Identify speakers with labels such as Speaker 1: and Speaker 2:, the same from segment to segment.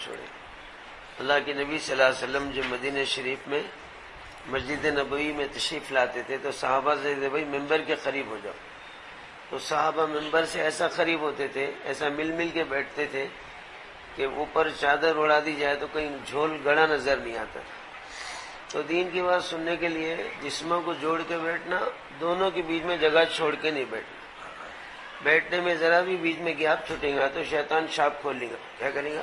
Speaker 1: چھوڑے۔ اللہ کے نبی صلی اللہ علیہ وسلم جب مدینہ شریف میں مسجد نبوی میں تشریف لاتے تھے تو صحابہ سے کہتے بھائی ممبر کے قریب ہو جاؤ، تو صحابہ ممبر سے ایسا قریب ہوتے تھے، ایسا مل مل کے بیٹھتے تھے کہ اوپر چادر اڑا دی جائے تو کہیں جھول گڑا نظر نہیں آتا۔ تو دین کی بات سننے کے لیے جسموں کو جوڑ کے بیٹھنا، دونوں کے بیچ میں جگہ چھوڑ کے نہیں بیٹھنا۔ بیٹھنے میں ذرا بھی بیچ میں گیپ چھوٹے گا تو شیطان شاپ کھول لے گا، کیا کرے گا؟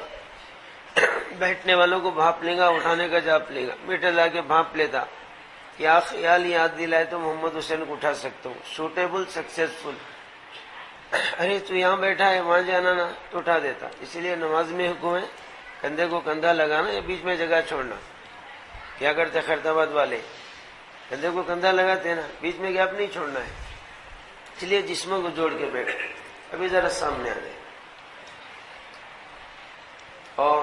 Speaker 1: بیٹھنے والوں کو بھانپ لے گا، اٹھانے کا جاپ لے گا۔ میٹر لا کے بھانپ لیتا، کیا خیال یاد دلائے تو محمد حسین کو اٹھا سکتا ہوں، سوٹیبل سکسیسفل، ارے تو یہاں بیٹھا ہے وہاں جانا نا، تو اٹھا دیتا۔ اسی لیے نماز میں حکم ہے کندھے کو کندھا لگانا یا بیچ میں جگہ چھوڑنا۔ کیا کرتے خیرت آباد والے؟ کندھے کو کندھا لگاتے نا، بیچ میں گیپ نہیں چھوڑنا ہے۔ اس لیے جسموں کو جوڑ کے بیٹھے۔ ابھی ذرا سامنے آ جائے، اور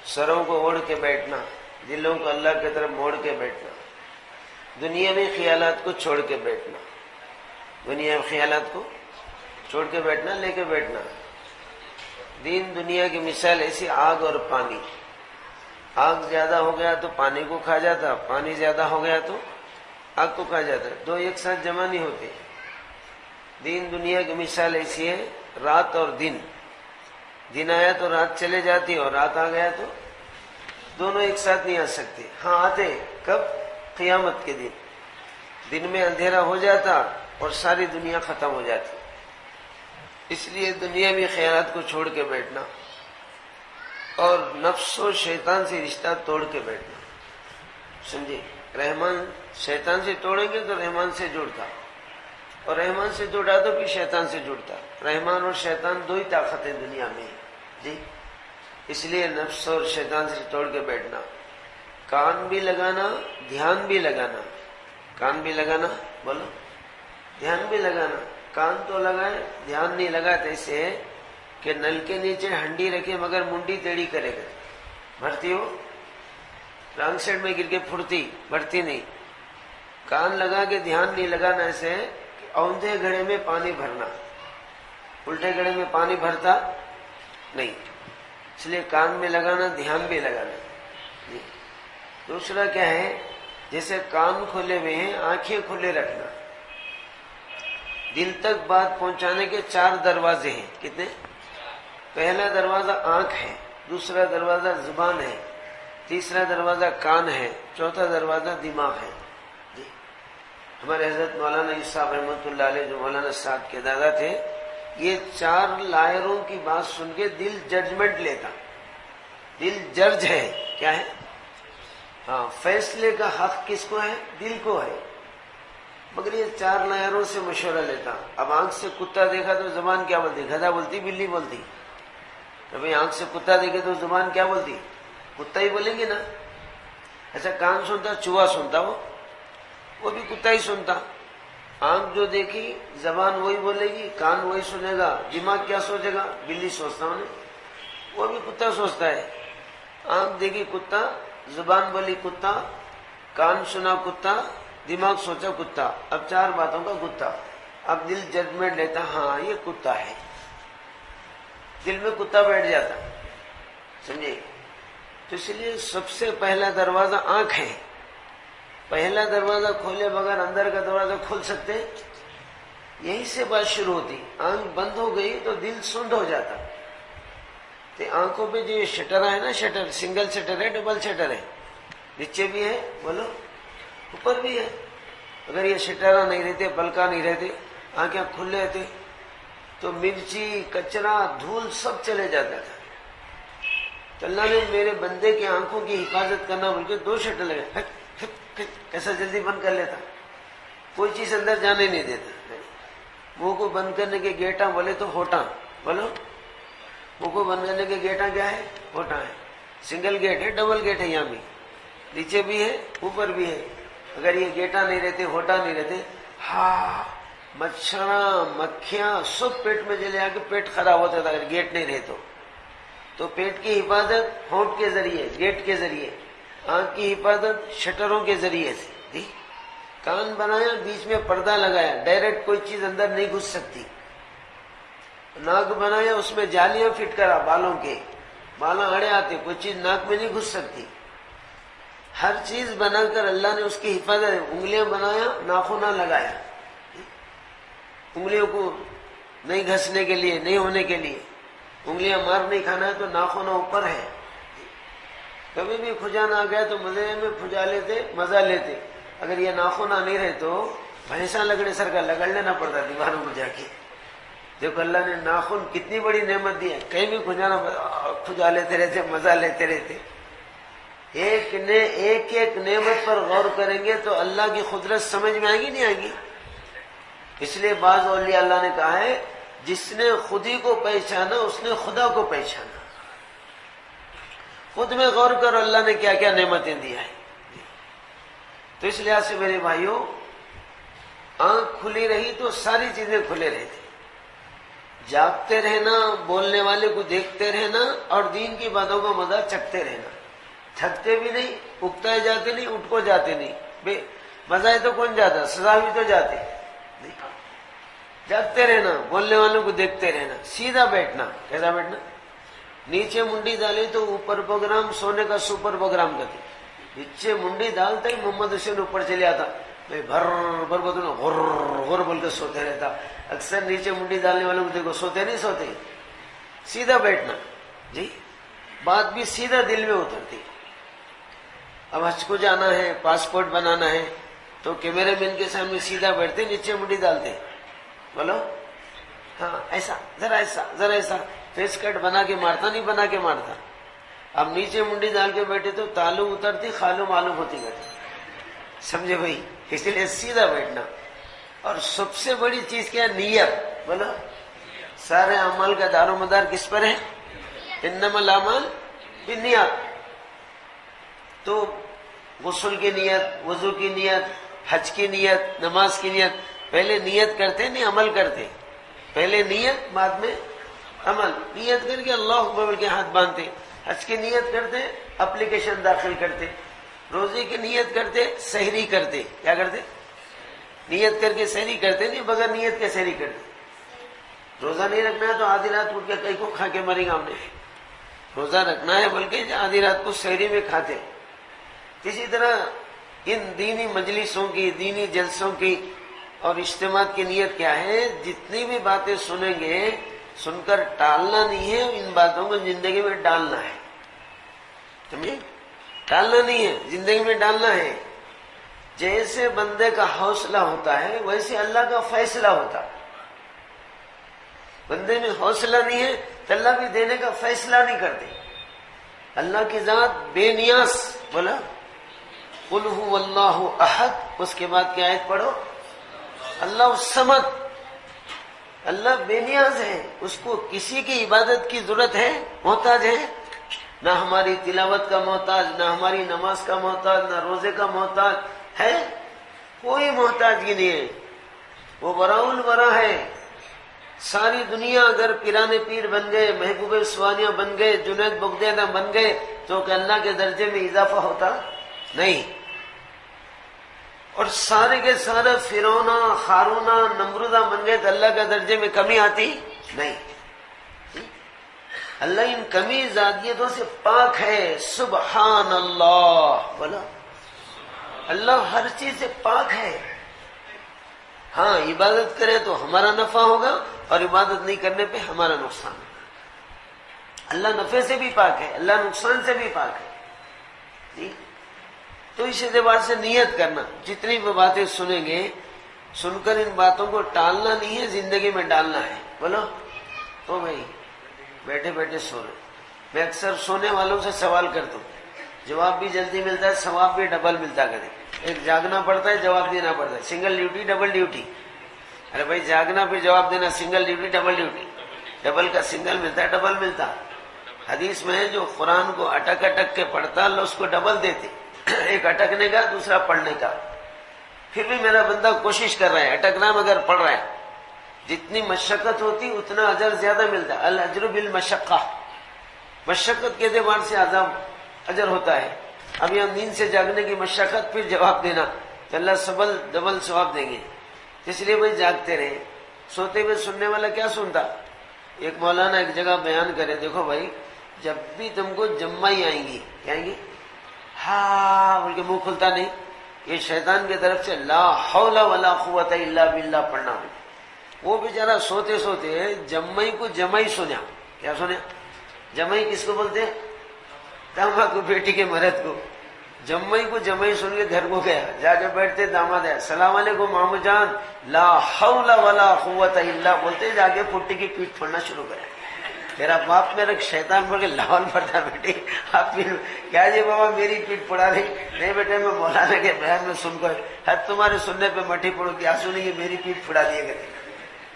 Speaker 1: سروں کو اوڑھ کے بیٹھنا، دلوں کو اللہ کی طرف موڑ کے بیٹھنا، دنیا میں خیالات کو چھوڑ کے بیٹھنا، دنیا میں خیالات کو چھوڑ کے بیٹھنا، لے کے بیٹھنا۔ دین دنیا کی مثال ایسی آگ اور پانی، آگ زیادہ ہو گیا تو پانی کو کھا جاتا، پانی زیادہ ہو گیا تو آگ کو کھا جاتا، دو ایک ساتھ جمع نہیں ہوتے۔ دین دنیا کی مثال ایسی ہے رات اور دن، دن آیا تو رات چلے جاتی اور رات آ گیا تو دونوں ایک ساتھ نہیں آ سکتے۔ ہاں آتے کب؟ قیامت کے دن، دن میں اندھیرا ہو جاتا اور ساری دنیا ختم ہو جاتی۔ اس لیے دنیا میں خیالات کو چھوڑ کے بیٹھنا اور نفس و شیطان سے رشتہ توڑ کے بیٹھنا، سمجھے؟ رحمان شیطان سے توڑیں گے تو رحمان سے جڑتا، اور رحمان سے جڑا تو پھر شیطان سے جڑتا۔ رحمان اور شیطان دو ہی طاقتیں دنیا میں جی، اس لیے نفس اور شیطان سے توڑ کے بیٹھنا۔ کان بھی لگانا، دھیان بھی لگانا، کان بھی لگانا، بولو دھیان بھی لگانا۔ کان تو لگائے، دھیان نہیں لگاتے، ایسے ہے کہ نل کے نیچے ہنڈی رکھے مگر منڈی ٹیڑھی کرے گا، بھرتی ہو رانگ سائڈ میں گر کے پھرتی بھرتی نہیں۔ کان لگا کے دھیان نہیں لگانا، ایسے ہے کہ اوندھے گھڑے میں پانی بھرنا، الٹے گھڑے میں پانی بھرتا نہیں۔ اس لیے کان میں لگانا، دھیان بھی لگانا جی۔ دوسرا کیا ہے؟ جیسے کان کھلے ہوئے ہیں، آنکھیں کھلے رکھنا۔ دل تک بات پہنچانے کے 4 دروازے ہیں، کتنے؟ پہلا دروازہ آنکھ ہے، دوسرا دروازہ زبان ہے، تیسرا دروازہ کان ہے، چوتھا دروازہ دماغ ہے جی۔ ہمارے حضرت مولانا صاحب رحمۃ اللہ علیہ جو مولانا صاحب کے دادا تھے، یہ 4 لائروں کی بات سن کے دل ججمنٹ لیتا، دل جج ہے، کیا ہے؟ ہاں، فیصلے کا حق کس کو ہے؟ دل کو ہے، مگر یہ 4 لائروں سے مشورہ لیتا۔ اب آنکھ سے کتا دیکھا تو زبان کیا بولتی؟ گدھا بولتی، بلی بولتی؟ تو بھئی آنکھ سے کتا دیکھے تو زبان کیا بولتی؟ کتا ہی بولیں گے نا۔ ایسا کان سنتا، چوہا سنتا، وہ بھی کتا ہی سنتا۔ آنکھ جو دیکھی زبان وہی بولے گی، کان وہی سنے گا، دماغ کیا سوچے گا؟ بلی سوچتا ہوں وہ بھی کتا سوچتا ہے۔ آنکھ دیکھی کتا، زبان بولی کتا، کان سنا کتا، دماغ سوچا کتا، اب 4 باتوں کا کتا۔ اب دل ججمنٹ لیتا، ہاں یہ کتا ہے، دل میں کتا بیٹھ جاتا، سمجھے؟ تو اس لیے سب سے پہلا دروازہ آنکھ ہے۔ پہلا دروازہ کھولے بغیر اندر کا دروازہ کھول سکتے؟ یہیں سے بات شروع ہوتی۔ آنکھ بند ہو گئی تو دل سند ہو جاتا۔ تو آنکھوں پہ جو یہ شٹر ہے نا، شٹر سنگل شٹر ہے، ڈبل شٹر ہے، نیچے بھی ہے، بولو اوپر بھی ہے۔ اگر یہ شٹرہ نہیں رہتے، پلکا نہیں رہتے، آنکھیں کھل رہتے تو مرچی، کچرا، دھول سب چلے جاتا تھا۔ تو اللہ نے میرے بندے کی آنکھوں کی حفاظت کرنا بول کے 2 شٹر لگے، کیسا جلدی بند کر لیتا، کوئی چیز اندر جانے نہیں دیتا۔ منہ کو بند کرنے کے گیٹاں بولے تو ہوٹاں، بولو منہ کو بند کرنے کے گیٹاں کیا ہے؟ ہوٹاں ہے۔ سنگل گیٹ ہے، ڈبل گیٹ ہے، یہاں بھی نیچے بھی ہے، اوپر بھی ہے۔ اگر یہ گیٹاں نہیں رہتے، ہوٹاں نہیں رہتے، ہاں مچھراں، مکھیاں سب پیٹ میں چلے آ کے پیٹ خراب ہوتا تھا اگر گیٹ نہیں رہے تو پیٹ کی حفاظت ہونٹ کے ذریعے، گیٹ کے ذریعے، آنکھ کی حفاظت شٹروں کے ذریعے سے دی۔ کان بنایا، بیچ میں پردہ لگایا، ڈائریکٹ کوئی چیز اندر نہیں گھس سکتی۔ ناک بنایا، اس میں جالیاں فٹ کرا بالوں کے، بالا اڑے آتے, کوئی چیز ناک میں نہیں گھس سکتی. ہر چیز بنا کر اللہ نے اس کی حفاظت. انگلیاں بنایا, ناخن نہ لگایا, انگلیوں کو نہیں گھسنے کے لیے, نہیں ہونے کے لیے. انگلیاں مار نہیں کھانا ہے تو ناخن اوپر ہے. کبھی بھی کھجانا آ گیا تو مزے میں کھجا لیتے, مزہ لیتے. اگر یہ ناخن نہیں رہے تو بھینسا لگڑے سر کا لگڑ لینا پڑتا دیواروں کو جا کے. دیکھو اللہ نے ناخن کتنی بڑی نعمت دی ہے, کہیں بھی کھجا لیتے رہتے, مزہ لیتے رہتے. ایک ایک نعمت پر غور کریں گے تو اللہ کی قدرت سمجھ میں آئے گی نہیں آئے گی. اس لیے بعض اولیاء اللہ نے کہا ہے جس نے خودی کو پہچانا اس نے خدا کو پہچانا. خود میں غور کرو اللہ نے کیا کیا نعمتیں دیا ہے. تو اس لحاظ سے میرے بھائیوں, آنکھ کھلی رہی تو ساری چیزیں کھلے رہتی. جاگتے رہنا, بولنے والے کو دیکھتے رہنا اور دین کی باتوں کا مزہ چکھتے رہنا. تھکتے بھی نہیں, اگتا جاتے نہیں, اٹھ کو جاتے نہیں. مزہ ہے تو کون جاتا, سزا بھی تو جاتے. جاگتے رہنا, بولنے والوں کو دیکھتے رہنا, سیدھا بیٹھنا. کیسا بیٹھنا؟ نیچے منڈی ڈالی تو اوپر پروگرام, سونے کا سپر پروگرام کرتے. نیچے منڈی ڈالتا ہی محمد حسین اوپر چلے آتا, میں بھر بھر بولوں غر غر بول کے سوتے رہتا. اکثر نیچے منڈی ڈالنے والوں کو دیکھو سوتے نہیں سوتے. سیدھا بیٹھنا جی, بات بھی سیدھا دل میں اترتی. اب حج کو جانا ہے, پاسپورٹ بنانا ہے تو کیمرے مین کے سامنے سیدھا بیٹھتے, نیچے منڈی ڈالتے. بولو ہاں, ایسا ذرا, ایسا ذرا, ایسا. فیس کٹ بنا کے مارتا نہیں, بنا کے مارتا. اب نیچے منڈی ڈال کے بیٹھے تو تالو اترتی, خالو معلوم ہوتی کرتی. سمجھے بھائی؟ اس لیے سیدھا بیٹھنا. اور سب سے بڑی چیز کیا؟ نیت. بولو سارے اعمال کا دار و مدار کس پر ہے؟ انما الاعمال بالنیات. تو غسل کی نیت, وضو کی نیت, حج کی نیت, نماز کی نیت. پہلے نیت کرتے نہیں عمل کرتے. پہلے نیت بعد میں عمل. نیت کر کے اللہ اکبر کے ہاتھ باندھتے. حج کی نیت کرتے, اپلیکیشن داخل کرتے. روزے کی نیت کرتے, سحری کرتے. کیا کرتے؟ نیت کر کے سحری کرتے نہیں, بغیر نیت کے سحری کرتے. روزہ نہیں رکھنا ہے تو آدھی رات اٹھ کے کئی کو کھا کے مریں گا ہم نے. روزہ رکھنا ہے بلکہ آدھی رات کو سحری میں کھاتے. اسی طرح ان دینی مجلسوں کی, دینی جلسوں کی اور اجتماعات کی نیت کیا ہے؟ جتنی بھی باتیں سنیں گے سن کر ٹالنا نہیں ہے, ان باتوں کو زندگی میں ڈالنا ہے. سمجھے؟ ڈالنا نہیں ہے, زندگی میں ڈالنا ہے. جیسے بندے کا حوصلہ ہوتا ہے ویسے اللہ کا فیصلہ ہوتا. بندے میں حوصلہ نہیں ہے تو اللہ بھی دینے کا فیصلہ نہیں کرتے. اللہ کی ذات بے نیاز. بولا قل هو اللہ احد. اس کے بعد کیا آیت پڑھو؟ اللہ الصمد. اللہ بے نیاز ہے, اس کو کسی کی عبادت کی ضرورت ہے, محتاج ہے؟ نہ ہماری تلاوت کا محتاج, نہ ہماری نماز کا محتاج, نہ روزے کا محتاج ہے. کوئی محتاجگی نہیں ہے. وہ براء الورا ہے. ساری دنیا اگر پیرانے پیر بن گئے, محبوب سوانیہ بن گئے, جنید بغدادی بن گئے تو کہ اللہ کے درجے میں اضافہ ہوتا نہیں. اور سارے کے سارے فرعون, قارون, نمرود بن گئے تو اللہ کے درجے میں کمی آتی نہیں. اللہ ان کمی زادیتوں سے پاک ہے. سبحان اللہ. بولا اللہ ہر چیز سے پاک ہے. ہاں عبادت کرے تو ہمارا نفع ہوگا اور عبادت نہیں کرنے پہ ہمارا نقصان ہوگا. اللہ نفع سے بھی پاک ہے, اللہ نقصان سے بھی پاک ہے. جی تو اس اعتبار سے نیت کرنا. جتنی بھی باتیں سنیں گے سن کر ان باتوں کو ٹالنا نہیں ہے, زندگی میں ڈالنا ہے. بولو تو بھائی بیٹھے بیٹھے سو رہے. میں اکثر سونے والوں سے سوال کرتا ہوں, جواب بھی جلدی ملتا ہے, ثواب بھی ڈبل ملتا. کرے ایک جاگنا پڑتا ہے, جواب دینا پڑتا ہے. Single duty double duty. ارے بھائی جاگنا پھر جواب دینا, single duty double duty. Double کا سنگل ملتا ہے, ڈبل ملتا. حدیث میں ہے جو قرآن کو اٹک اٹک کے پڑھتا اللہ اس کو ڈبل دیتے. ایک اٹکنے کا, دوسرا پڑھنے کا. پھر بھی میرا بندہ کوشش کر رہا ہے, اٹکنا مگر پڑھ رہا ہے. جتنی مشقت ہوتی اتنا اجر زیادہ ملتا ہے. الاجر بالمشقہ. مشقت کے اعتبار سے اجر ہوتا ہے. اب یہاں نیند سے جاگنے کی مشقت, پھر جواب دینا تو اللہ ڈبل ثواب دیں گے. اس لیے بھائی جاگتے رہے. سوتے ہوئے سننے والا کیا سنتا؟ ایک مولانا ایک جگہ بیان کرے, دیکھو بھائی جب بھی تم کو جمائی آئیں گی، کیا آئیں گی؟ ہاں بول کے منہ کھلتا نہیں، یہ شیطان کی طرف سے لا حول ولا قوت الا باللہ پڑھنا ہے۔ وہ بیچارہ سوتے سوتے جمائی کو جمائی سنیا، کیا سنیا؟ جمائی کس کو بولتے ہیں؟ داماد کو، بیٹی کے مرد کو۔ جمائی کو جمائی سن کے گھر کو گیا، جا کے بیٹھتے داماد ہے، السلام علیکم مامو جان، لا حول ولا قوت الا، بولتے جا کے پٹی کی پیٹ پھوڑنا شروع کرے۔ تیرا باپ میرا شیطان بول کے لاہور پڑتا بیٹی، آپ پھر کیا جی بابا میری پیٹ پڑا رہی؟ نہیں بیٹے میں مولانا کے بیان میں سن کر حد تمہارے سننے پہ مٹی پڑو، کیا سنیں گے؟ میری پیٹ پھڑا دیے گئے۔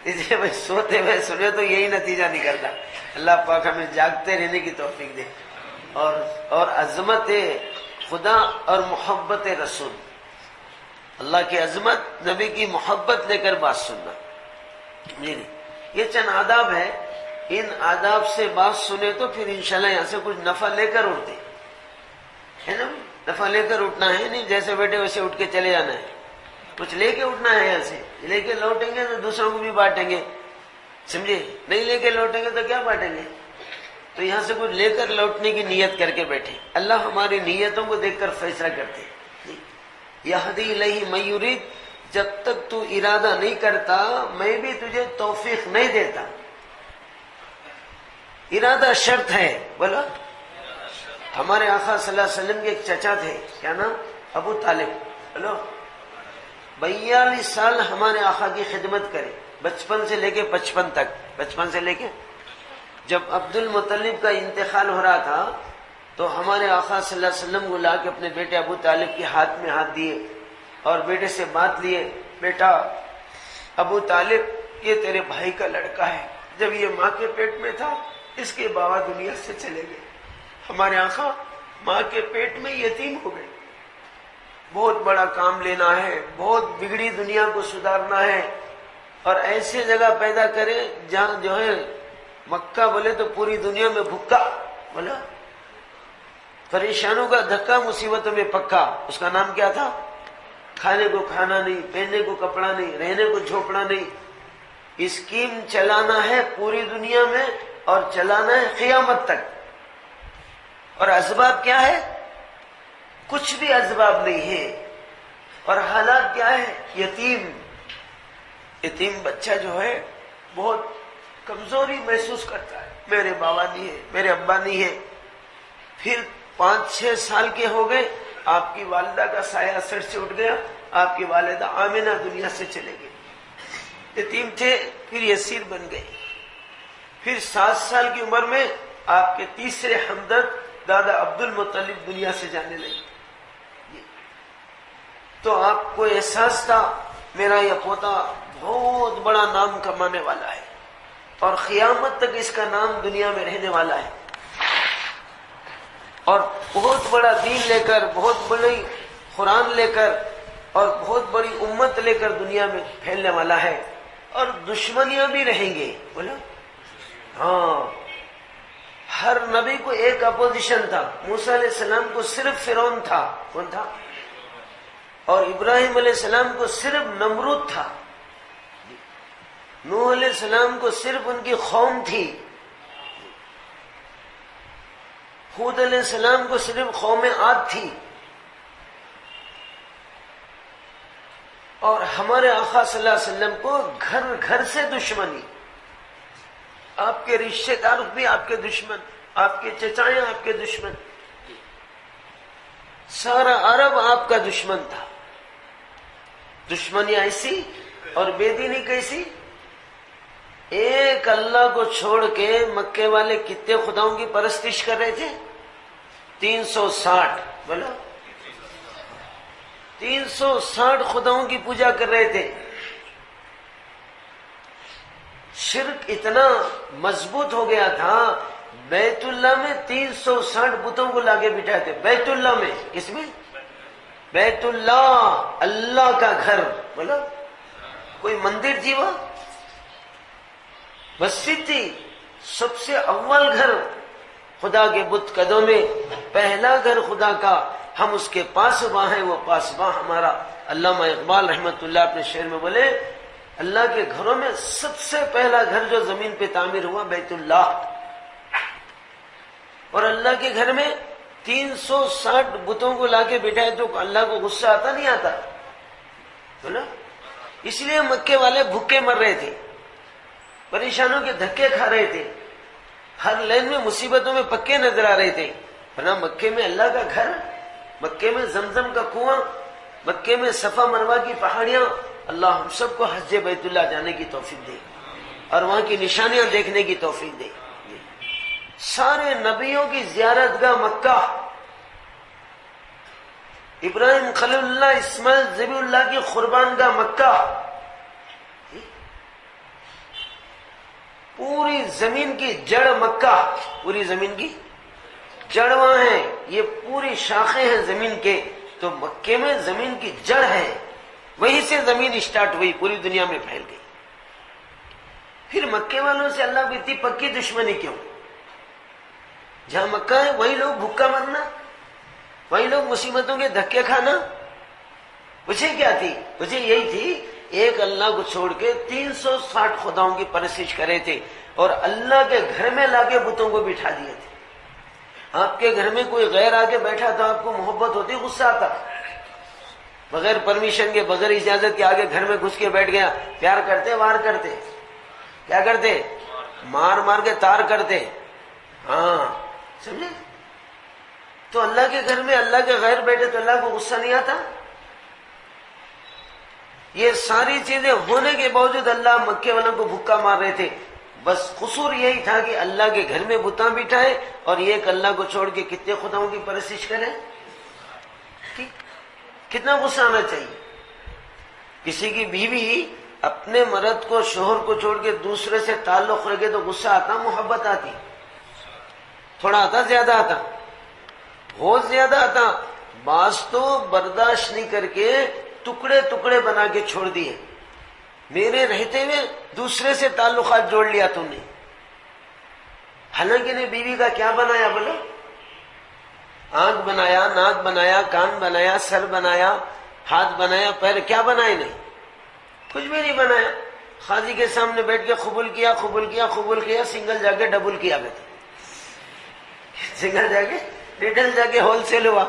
Speaker 1: اس لیے بھائی سوتے ہوئے سنے تو یہی نتیجہ نکلتا۔ اللہ پاک ہمیں جاگتے رہنے کی توفیق دے، اور عظمت خدا اور محبت رسول، اللہ کی عظمت، نبی کی محبت لے کر بات سننا۔ یہ چند آداب ہے، ان آداب سے بات سنے تو پھر انشاءاللہ یہاں سے کچھ نفع لے کر اٹھتے ہے نا، نفع لے کر اٹھنا ہے نہیں جیسے بیٹے ویسے اٹھ کے چلے جانا ہے، کچھ لے کے اٹھنا ہے، یہاں سے لے کے لوٹیں گے تو دوسروں کو بھی بانٹیں گے، سمجھے؟ نہیں لے کے لوٹیں گے تو کیا بانٹیں گے؟ تو یہاں سے کچھ لے کر لوٹنے کی نیت کر کے بیٹھے۔ اللہ ہماری نیتوں کو دیکھ کر فیصلہ کرتے۔ یہدی الیہ من یرید، جب تک تو ارادہ نہیں کرتا میں بھی تجھے توفیق نہیں دیتا۔ ارادہ شرط ہے، بولا ہمارے آقا صلی اللہ علیہ وسلم کے ایک چچا تھے، کیا نام؟ ابو طالب۔ بولو 42 سال ہمارے آقا کی خدمت کرے، بچپن سے لے کے 55 تک، بچپن سے لے کے جب عبد المطلب کا انتقال ہو رہا تھا تو ہمارے آقا صلی اللہ علیہ وسلم کو لا کے اپنے بیٹے ابو طالب کے ہاتھ میں ہاتھ دیے اور بیٹے سے بات لیے، بیٹا ابو طالب یہ تیرے بھائی کا لڑکا ہے، جب یہ ماں کے پیٹ میں تھا اس کے بابا دنیا سے چلے گئے، ہمارے آقا ماں کے پیٹ میں یتیم ہو گئے، بہت بڑا کام لینا ہے، بہت بگڑی دنیا کو سدھارنا ہے، اور ایسی جگہ پیدا کرے جہاں جو ہے مکہ بولے تو پوری دنیا میں بھکا، بولا پریشانوں کا دھکا، مصیبتوں میں پکا، اس کا نام کیا تھا؟ کھانے کو کھانا نہیں، پہننے کو کپڑا نہیں، رہنے کو جھوپڑا نہیں، اسکیم چلانا ہے پوری دنیا میں اور چلانا ہے قیامت تک، اور اسباب کیا ہے؟ کچھ بھی اسباب نہیں ہے، اور حالات کیا ہے؟ یتیم بچہ جو ہے بہت کمزوری محسوس کرتا ہے، میرے بابا نہیں ہے، میرے ابا نہیں ہے۔ پھر 5-6 سال کے ہو گئے، آپ کی والدہ کا سایہ سر سے اٹھ گیا، آپ کی والدہ آمنہ دنیا سے چلے گئے، یتیم تھے، پھر یسیر بن گئے۔ پھر 7 سال کی عمر میں آپ کے تیسرے ہمدرد دادا عبد المطلب دنیا سے جانے لگے، تو آپ کو احساس تھا میرا یہ پوتا بہت بڑا نام کمانے والا ہے اور قیامت تک اس کا نام دنیا میں رہنے والا ہے، اور بہت بڑا دین لے کر، بہت بڑی قرآن لے کر اور بہت بڑی امت لے کر دنیا میں پھیلنے والا ہے، اور دشمنیاں بھی رہیں گے، بولا ہاں۔ ہر نبی کو ایک اپوزیشن تھا، موسیٰ علیہ السلام کو صرف فرعون تھا، کون تھا؟ اور ابراہیم علیہ السلام کو صرف نمرود تھا، نوح علیہ السلام کو صرف ان کی قوم تھی، ہود علیہ السلام کو صرف قوم عاد تھی، اور ہمارے آقا صلی اللہ علیہ وسلم کو گھر گھر سے دشمنی، آپ کے رشتہ دار بھی آپ کے دشمن، آپ کے چچائیں آپ کے دشمن، سارا عرب آپ کا دشمن تھا۔ دشمنی ایسی اور بے دینی کیسی؟ ایک اللہ کو چھوڑ کے مکے والے کتنے خداؤں کی پرستش کر رہے تھے؟ 360، بولا 360 خداؤں کی پوجا کر رہے تھے۔ شرک اتنا مضبوط ہو گیا تھا، بیت اللہ میں 360 بتوں کو لاگے بٹھائے تھے، بیت اللہ میں، کس میں؟ بیت اللہ، اللہ کا گھر، بولا کوئی مندر تھی وہ؟ مسجد تھی، سب سے اول گھر خدا کے بت قدوں میں، پہلا گھر خدا کا، ہم اس کے پاسباں ہیں، وہ پاسباں ہمارا۔ علامہ اقبال رحمت اللہ اپنے شعر میں بولے اللہ کے گھروں میں سب سے پہلا گھر جو زمین پہ تعمیر ہوا بیت اللہ، اور اللہ کے گھر میں 360 بتوں کو لا کے بٹھائے تو اللہ کو غصہ آتا نہیں آتا؟ بولا اس لیے مکے والے بھوکے مر رہے تھے، پریشانوں کے دھکے کھا رہے تھے، ہر لین میں مصیبتوں میں پکے نظر آ رہے تھے، ورنہ مکے میں اللہ کا گھر، مکے میں زمزم کا کنواں، مکے میں صفا مروہ کی پہاڑیاں. اللہ ہم سب کو حج بیت اللہ جانے کی توفیق دے اور وہاں کی نشانیاں دیکھنے کی توفیق دے. سارے نبیوں کی زیارت گاہ مکہ، ابراہیم خلیل اللہ، اسماعیل ذبیح اللہ کی قربان گاہ مکہ، پوری زمین کی جڑ مکہ، پوری زمین کی جڑ وہاں ہے، یہ پوری شاخیں ہیں زمین کے، تو مکے میں زمین کی جڑ ہے، وہیں سے زمین اسٹارٹ ہوئی، پوری دنیا میں پھیل گئی. پھر مکے والوں سے اللہ کو اتنی پکی دشمنی کیوں؟ جہاں مکہ ہے وہی لوگ بھوکا مرنا، وہی لوگ مصیبتوں کے دھکے کھانا. مجھے کیا تھی؟ مجھے یہی تھی ایک اللہ کو چھوڑ کے 360 خداؤں کی پرستش کرے تھے اور اللہ کے گھر میں لا کے بتوں کو بٹھا دیے تھے. آپ کے گھر میں کوئی غیر آ کے بیٹھا تو آپ کو محبت ہوتی، غصہ آتا؟ بغیر پرمیشن کے، بغیر اجازت کے آگے گھر میں گھس کے بیٹھ گیا، پیار کرتے وار کرتے؟ کیا کرتے؟ مار مار کے تار کرتے. ہاں سمجھے؟ تو اللہ کے گھر میں اللہ کے غیر بیٹھے تو اللہ کو غصہ نہیں آتا؟ یہ ساری چیزیں ہونے کے باوجود اللہ مکے والوں کو بھوکا مار رہے تھے. بس قصور یہی تھا کہ اللہ کے گھر میں بتاں بٹھائے اور یہ ایک اللہ کو چھوڑ کے کتنے خداؤں کی پرستش کرے. کتنا غصہ آنا چاہیے. کسی کی بیوی اپنے مرد کو، شوہر کو چھوڑ کے دوسرے سے تعلق رکھے تو غصہ آتا، محبت آتی؟ تھوڑا آتا، زیادہ آتا؟ بہت زیادہ آتا. بعض تو برداشت نہیں کر کے ٹکڑے ٹکڑے بنا کے چھوڑ دیے. میرے رہتے ہوئے دوسرے سے تعلقات جوڑ لیا تم نے، حالانکہ نے بیوی کا کیا بنایا بولو؟ آنکھ بنایا، ناک بنایا، کان بنایا، سر بنایا، ہاتھ بنایا، پیر، کیا بنائے؟ نہیں، کچھ بھی نہیں بنایا. قاضی کے سامنے بیٹھ کے قبول کیا، قبول کیا، قبول کیا، سنگل جا کے ڈبل کیا گیا، سنگل جا کے ریٹیل جا کے ہول سیل ہوا.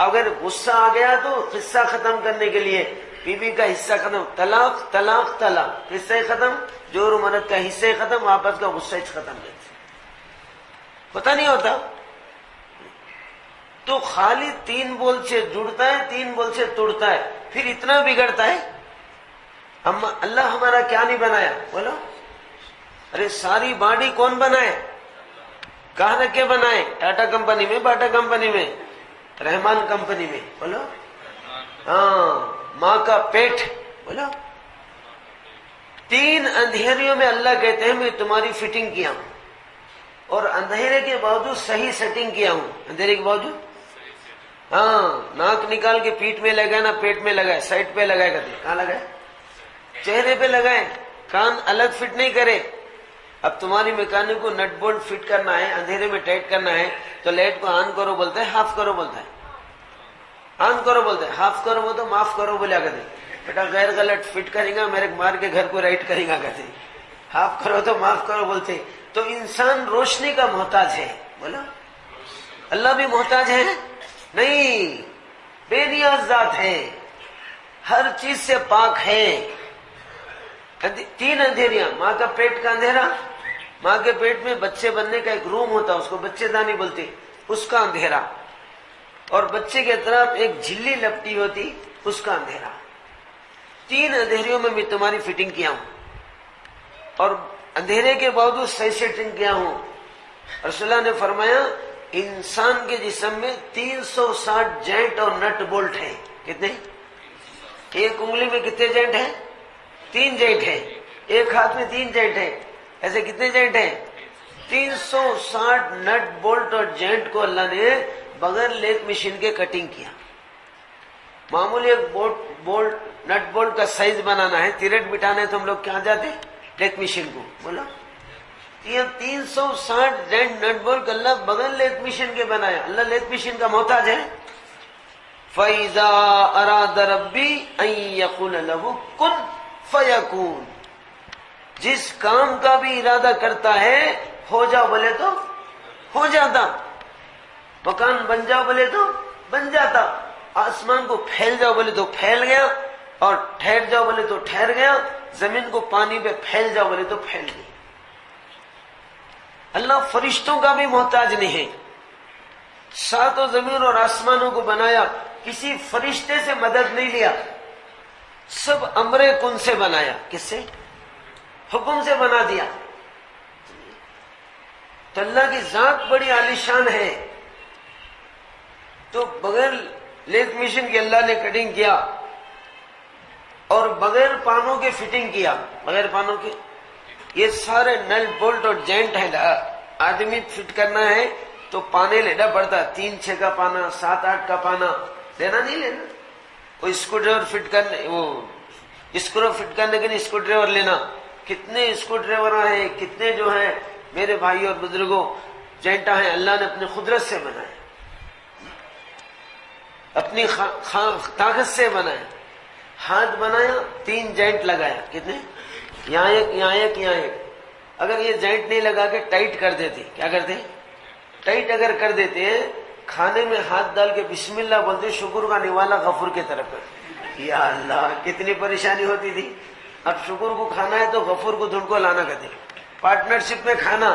Speaker 1: اگر غصہ آ گیا تو قصہ ختم کرنے کے لیے بی بی کا حصہ ختم، طلاق طلاق طلاق، قصہ ختم، جور مرد کا حصہ ختم، واپس کا غصہ ختم. پتہ نہیں ہوتا. تو خالی 3 بول سے جڑتا ہے، 3 بول سے توڑتا ہے، پھر اتنا بگڑتا ہے. اللہ ہمارا کیا نہیں بنایا بولو؟ ارے ساری باڈی کون بنائے؟ کہاں رکھ کے بنائے؟ ٹاٹا کمپنی میں، باٹا کمپنی میں، رحمان کمپنی میں، بولو. ہاں، ماں کا پیٹ، بولو. 3 اندھیریوں میں اللہ کہتے ہیں میں تمہاری فٹنگ کیا ہوں، اور اندھیرے کے باوجود صحیح سیٹنگ کیا ہوں. اندھیرے کے باوجود، ہاں، ناک نکال کے پیٹ میں لگائے نہ پیٹ میں لگائے، سائڈ پہ لگائے. کہتے کہاں لگائے؟ چہرے پہ لگائے. کان الگ فٹ نہیں کرے. اب تمہاری میکینک کو نٹ بولٹ فٹ کرنا ہے، اندھیرے میں ٹائٹ کرنا ہے تو لائٹ کو آن کرو بولتا ہے، ہاف کرو بولتا ہے. آن کرو بولتا ہے، ہاف کرو وہ تو معاف کرو بولیا کرتے. بیٹا غیر غلط فٹ کرے گا، میرے مار کے گھر کو رائٹ کرے گا کہتے. ہاف کرو تو معاف کرو بولتے. تو انسان روشنی کا محتاج ہے، بولا. اللہ بھی محتاج ہے؟ نہیں، بے نیاز ذات ہے، ہر چیز سے پاک ہے. 3 اندھیریاں، ماں کا پیٹ کا اندھیرا، ماں کے پیٹ میں بچے بننے کا ایک روم ہوتا، اس کو بچے دانی بولتے، اس کا اندھیرا، اور بچے کے طرف ایک جھلی لپٹی ہوتی، اس کا اندھیرا. 3 اندھیریوں میں میں تمہاری فٹنگ کیا ہوں، اور اندھیرے کے باوجود صحیح سیٹنگ کیا ہوں. رسول اللہ نے فرمایا انسان کے جسم میں 360 جوائنٹ اور نٹ بولٹ ہیں. کتنے؟ ایک انگلی میں کتنے جوائنٹ ہیں؟ 3 جوائنٹ ہیں. ایک ہاتھ میں 3 جوائنٹ ہیں. ایسے کتنے جوائنٹ ہیں؟ 360 نٹ بولٹ اور جوائنٹ کو اللہ نے بغیر لیتھ مشین کے کٹنگ کیا. معمولی ایک نٹ بولٹ کا سائز بنانا ہے، تیرٹ بٹھانا ہے تو ہم لوگ کہاں جاتے؟ لیتھ مشین کو، بولا. یہ 360 جوائنٹ نٹ بولٹ اللہ بغیر لیتھ مشین کے بنایا. اللہ لیتھ مشین کا محتاج ہے؟ فَإِذَا أَرَادَ رَبِّي أَن يَقُولَ لَهُ كُن فَيَكُونُ. جس کام کا بھی ارادہ کرتا ہے ہو جا بولے تو ہو جاتا، مکان بن جاؤ بولے تو بن جاتا، آسمان کو پھیل جاؤ بولے تو پھیل گیا، اور ٹھہر جاؤ بولے تو ٹھہر گیا، زمین کو پانی پہ پھیل جاؤ بولے تو پھیل گئی۔ اللہ فرشتوں کا بھی محتاج نہیں ہے، ساتوں زمین اور آسمانوں کو بنایا، کسی فرشتے سے مدد نہیں لیا، سب امر کن سے بنایا۔ کس سے؟ حکم سے بنا دیا۔ تو اللہ کی ذات بڑی عالیشان ہے، تو بغیر لیتھ مشین کے اللہ نے کٹنگ کیا، اور بغیر پانوں کے فٹنگ کیا، بغیر پانوں کے۔ یہ سارے نل بولٹ اور جوائنٹ ہیں، آدمی فٹ کرنا ہے تو پانے لینا پڑتا، 3-6 کا پانا، 7-8 کا پانا لینا نہیں لینا۔ وہ اسکرو ڈرائیور فٹ کرنے، وہ اسکرو فٹ کرنے کے لیے اسکرو ڈرائیور لینا، کتنے اسکرو ڈرائیور ہیں، کتنے جو ہیں میرے بھائی اور بزرگوں جوائنٹا ہیں، اللہ نے اپنی قدرت سے بنائے، اپنی طاقت سے بنایا۔ ہاتھ بنایا، 3 جوائنٹ لگایا، کتنے؟ یہاں ایک، یہاں ایک، یہاں ایک۔ اگر یہ جوائنٹ نہیں لگا کے ٹائٹ کر دیتے، کیا کرتے؟ ٹائٹ اگر کر دیتے، کھانے میں ہاتھ ڈال کے بسم اللہ بولتے، شکر کا نوالا غفور کی طرف، یا اللہ کتنی پریشانی ہوتی تھی۔ اب شکر کو کھانا ہے تو غفور کو دھڑ کو لانا کرتے، پارٹنرشپ میں کھانا،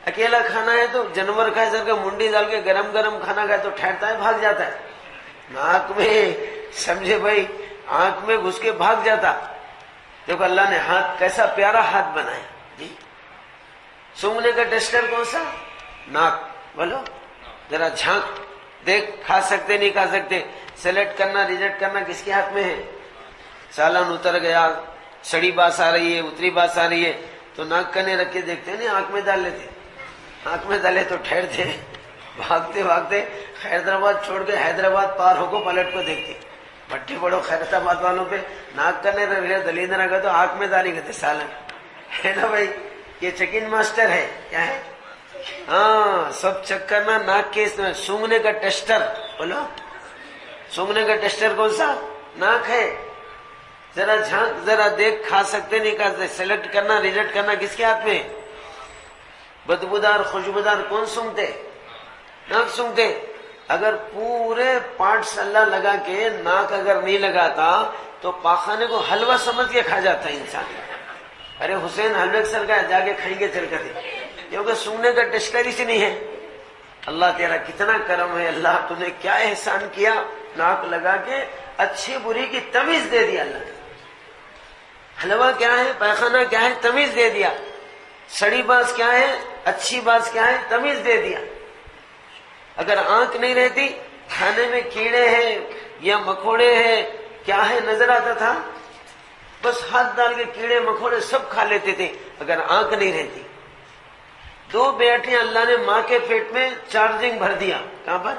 Speaker 1: اکیلا کھانا ہے تو جانور کھائے سر کے منڈی ڈال کے گرم گرم کھانا کھائے تو ٹھہرتا ہے، بھاگ جاتا ہے، ناک میں سمجھے بھائی، آنکھ میں گھس کے بھاگ جاتا۔ دیکھو اللہ نے ہاتھ کیسا پیارا ہاتھ بنایا جی۔ سونگنے کا ٹیسٹر کون سا؟ ناک، بولو ذرا جھانک دیکھ، کھا سکتے نہیں کھا سکتے، سلیکٹ کرنا ریجیکٹ کرنا کس کے ہاتھ میں ہے؟ سالن اتر گیا، سڑی باس آ رہی ہے، اتری باس آ رہی ہے تو ناک کنے رکھ کے دیکھتے نہیں، آنکھ میں ڈال لیتے، آنکھ میں ڈالے تو ٹھہرتے، بھاگتے بھاگتے حیدرآباد چھوڑ کے حیدرآباد پار ہو کو پلٹ کو دیکھتے، بھٹی بڑو خیرتآباد والوں پہ ناک کنے رکھ لیا، دلیندر رکھا تو آنکھ میں ڈالی گئے سالن، ہے نا بھائی؟ یہ چکن ماسٹر ہے، کیا ہے؟ ہاں، سب چیک کرنا ناک کے اس میں۔ سونگنے کا ٹیسٹر، بولو سونگنے کا ٹیسٹر کون سا؟ ناک ہے، ذرا جھانک، ذرا دیکھ، کھا سکتے نہیں کھا سکتے، سلیکٹ کرنا ریجیکٹ کرنا کس کے ہاتھ میں؟ بدبودار خوشبودار کون سونگتے؟ ناک سونگتے۔ اگر پورے پارٹس اللہ لگا کے ناک اگر نہیں لگاتا تو پاخانے کو حلوہ سمجھ کے کھا جاتا ہے انسان۔ ارے حسین حلوے سر کا جا کے کھائیں گے چل کر، کیونکہ سونگنے کا ٹیسٹر ہی سے نہیں ہے۔ اللہ تیرا کتنا کرم ہے، اللہ تو نے کیا احسان کیا، ناک لگا کے اچھی بری کی تمیز دے دیا اللہ نے۔ حلوہ کیا ہے، پیخانہ کیا ہے، تمیز دے دیا۔ سڑی باز کیا ہے، اچھی باز کیا ہے، تمیز دے دیا۔ اگر آنکھ نہیں رہتی، کھانے میں کیڑے ہیں یا مکوڑے ہیں، کیا ہے نظر آتا تھا، بس ہاتھ ڈال کے کیڑے مکوڑے سب کھا لیتے تھے اگر آنکھ نہیں رہتی۔ 2 بیٹیاں اللہ نے ماں کے پیٹ میں چارجنگ بھر دیا، کہاں پر؟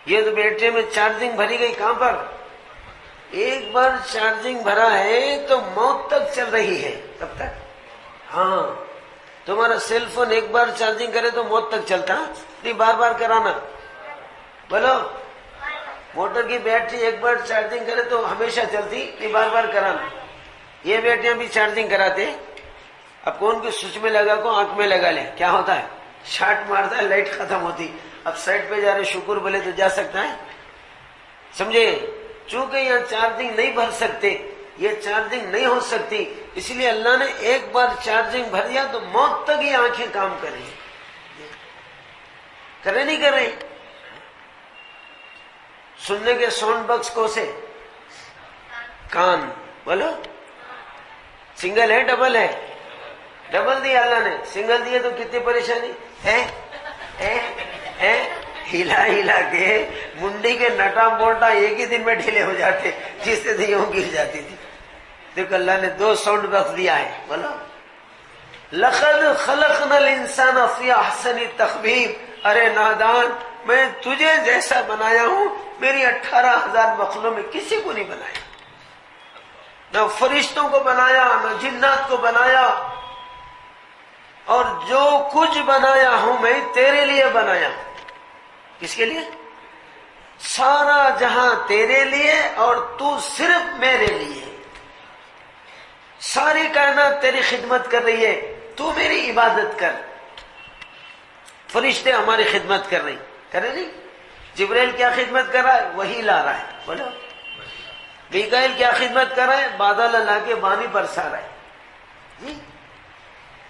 Speaker 1: یہ 2 بیٹے میں چارجنگ بھری گئی، کہاں پر؟ ایک بار چارجنگ بھرا ہے تو موت تک چل رہی ہے، کب تک؟ ہاں، تمہارا سیل فون ایک بار چارجنگ کرے تو موت تک چلتا، نہیں بار بار کرانا، بولو موٹر کی بیٹری ایک بار چارجنگ کرے تو ہمیشہ چلتی، نہیں بار بار کرانا۔ یہ بیٹیاں بھی چارجنگ کراتے، اب کون کی سوئچ میں لگا کو آنکھ میں لگا لے، کیا ہوتا ہے؟ شارٹ مارتا ہے، لائٹ ختم ہوتی، اب سائڈ پہ جا رہے شکر بولے تو جا سکتا ہے، سمجھے؟ چونکہ یہاں چارجنگ نہیں بھر سکتے، یہ چارجنگ نہیں ہو سکتی، اس لیے اللہ نے ایک بار چارجنگ بھر دیا تو موت تک یہ آنکھیں کام کر رہی کرے نہیں کر رہے۔ سننے کے ساؤنڈ باکس کو سے کان، بولو سنگل ہے ڈبل ہے؟ ڈبل دیا اللہ نے، سنگل دیے تو کتنی پریشانی ہے، ہلا ہلا کے منڈی کے نٹا موٹا ایک ہی دن میں ڈھیلے ہو جاتے، جس سے یوں گر جاتی تھی۔ دیکھو اللہ نے 2 ساؤنڈ باکس دیا ہے، بولو لقد خلقنا الانسان فی احسن تقویم، ارے نادان میں تجھے جیسا بنایا ہوں میری 18,000 مخلوق میں کسی کو نہیں بنایا، نہ فرشتوں کو بنایا نہ جنات کو بنایا، اور جو کچھ بنایا ہوں میں تیرے لیے بنایا۔ کس کے لیے؟ سارا جہاں تیرے لیے اور تو صرف میرے لیے، ساری کائنات تیری خدمت کر رہی ہے، تو میری عبادت کر۔ فرشتے ہماری خدمت کر رہے نہیں؟ جبرائیل کیا خدمت کر رہا ہے؟ وہی لا رہا ہے، بولو۔ میکائیل کیا خدمت کر رہا ہے؟ بادل لا کے پانی برسا رہا ہے جی۔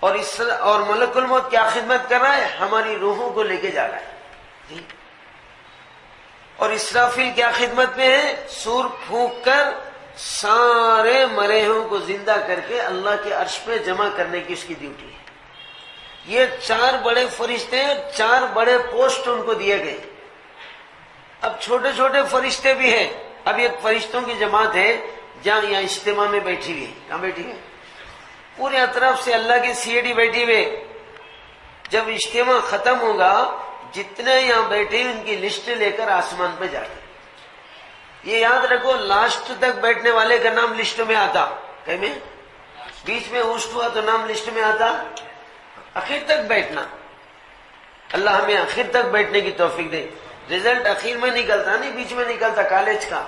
Speaker 1: اور ملک الموت کیا خدمت کر رہا ہے؟ ہماری روحوں کو لے کے جا رہا ہے جی۔ اور اسرافیل کیا خدمت میں ہے؟ سور پھونک کر سارے مرے ہوں کو زندہ کر کے اللہ کے عرش پہ جمع کرنے کی اس کی ڈیوٹی ہے۔ یہ 4 بڑے فرشتے ہیں، 4 بڑے پوسٹ ان کو دیے گئے۔ اب چھوٹے چھوٹے فرشتے بھی ہیں۔ اب ایک فرشتوں کی جماعت ہے جہاں یہاں اجتماع میں بیٹھی ہوئی ہے۔ کہاں بیٹھی ہے؟ پورے اطراف سے اللہ کی سی ڈی بیٹھی ہوئے۔ جب اجتماع ختم ہوگا جتنے یہاں بیٹھے ان کی لسٹ لے کر آسمان پہ جاتے۔ یہ یاد رکھو، لاسٹ تک بیٹھنے والے کا نام لسٹ میں آتا، کہیں میں بیچ میں ہوسٹ ہوا تو نام لسٹ میں آتا، آخر تک بیٹھنا۔ اللہ ہمیں آخر تک بیٹھنے کی توفیق دے۔ رزلٹ آخر میں نکلتا نہیں، بیچ میں نکلتا۔ کالج کا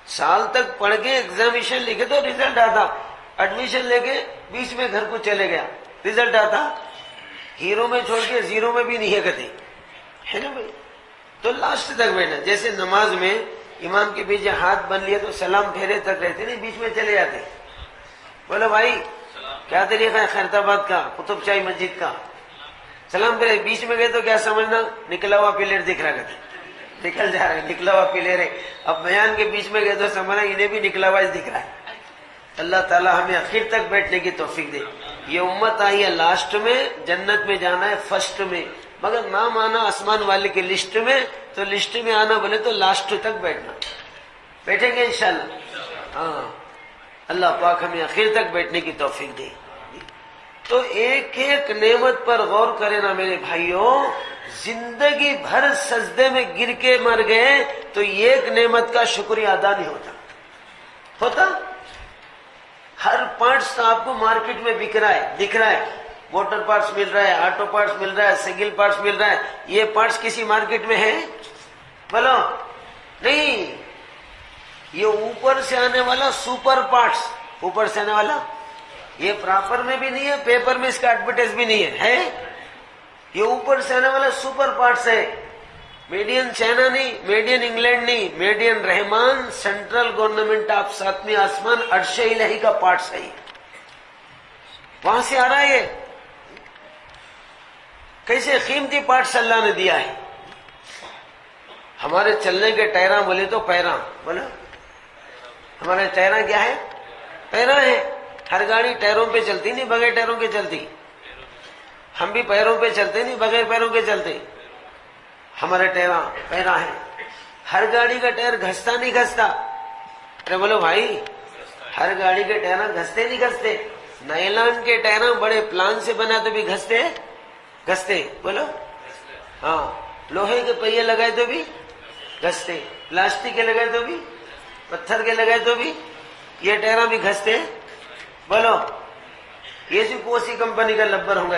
Speaker 1: سال تک پڑھ کے ایگزامیشن لکھے تو رزلٹ آتا، ایڈمیشن لے کے بیچ میں گھر کو چلے گیا رزلٹ آتا، ہیرو میں چھوڑ کے زیرو میں بھی نہیں ہے کہتے، ہے نا بھائی؟ تو لاسٹ تک بیٹھنا۔ جیسے نماز میں امام کے پیچھے ہاتھ بن لیے تو سلام پھیرے تک رہتے نہیں، بیچ میں چلے جاتے۔ بولو بھائی کیا طریقہ ہے خیرتآباد کا، قطب شاہی مسجد کا؟ سلام پھیرے، بیچ میں گئے تو کیا سمجھنا؟ نکلا ہوا پلیئر دکھ رہا کہتے، نکل جا رہا ہے، نکلا ہوا پلیئر ہے۔ اب بیان کے بیچ میں گئے تو سمجھنا انہیں بھی نکلا ہوا دکھ رہا ہے۔ اللہ تعالی ہمیں آخر تک بیٹھنے کی توفیق دے۔ یہ امت آئی ہے لاسٹ میں، جنت میں جانا ہے فرسٹ میں، مگر نام آنا آسمان والے کی لسٹ میں، تو لسٹ میں آنا بولے تو لاسٹ تک بیٹھنا۔ بیٹھیں گے انشاءاللہ؟ ہاں، اللہ پاک ہمیں آخر تک بیٹھنے کی توفیق دے۔ تو ایک ایک نعمت پر غور کرے نا میرے بھائیوں۔ زندگی بھر سجدے میں گر کے مر گئے تو ایک نعمت کا شکریہ ادا نہیں ہوتا۔ ہر پارٹس آپ کو مارکیٹ میں بک رہا ہے، دکھ رہا ہے، موٹر پارٹس مل رہا ہے، آٹو پارٹس مل رہا ہے، سائیکل پارٹس مل رہا ہے۔ یہ پارٹس کسی مارکیٹ میں ہے؟ بولو نہیں۔ یہ اوپر سے آنے والا سپر پارٹس، اوپر سے آنے والا، یہ پراپر میں بھی نہیں ہے، پیپر میں اس کا ایڈورٹائز بھی نہیں ہے۔ یہ اوپر سے آنے والا سپر پارٹس ہے۔ میڈ ان چائنا نہیں، میڈ ان انگلینڈ نہیں، made in Rahman, central government of 7ویں آسمان عرش الہی کا پارٹس ہے۔ وہاں سے آ رہا ہے۔ یہ کیسے قیمتی پارٹس اللہ نے دیا ہے۔ ہمارے چلنے کے ٹائراں بولے تو پیراں، بولو ہمارے ٹائراں کیا ہے؟ پیراں ہے۔ ہر گاڑی ٹائروں پہ چلتی نہیں، بغیر ٹائروں کے چلتی۔ ہم بھی پیروں پہ چلتے نہیں، بغیر پیروں کے چلتے۔ ہمارے پیراں ہیں۔ ہر گاڑی کا ٹائر گھستا نہیں گھستا؟ ارے بولو بھائی، ہر گاڑی کے ٹائر گھستے نہیں گھستے؟ نائلان کے ٹائر بڑے پلان سے بنا تو بھی گھستے، بولو ہاں۔ لوہے کے پہیے لگائے تو بھی گھستے، پلاسٹک کے لگائے تو بھی، پتھر کے لگائے تو بھی، یہ ٹائر بھی گھستے، بولو یہ سی کون سی کمپنی کا لبر ہوگا؟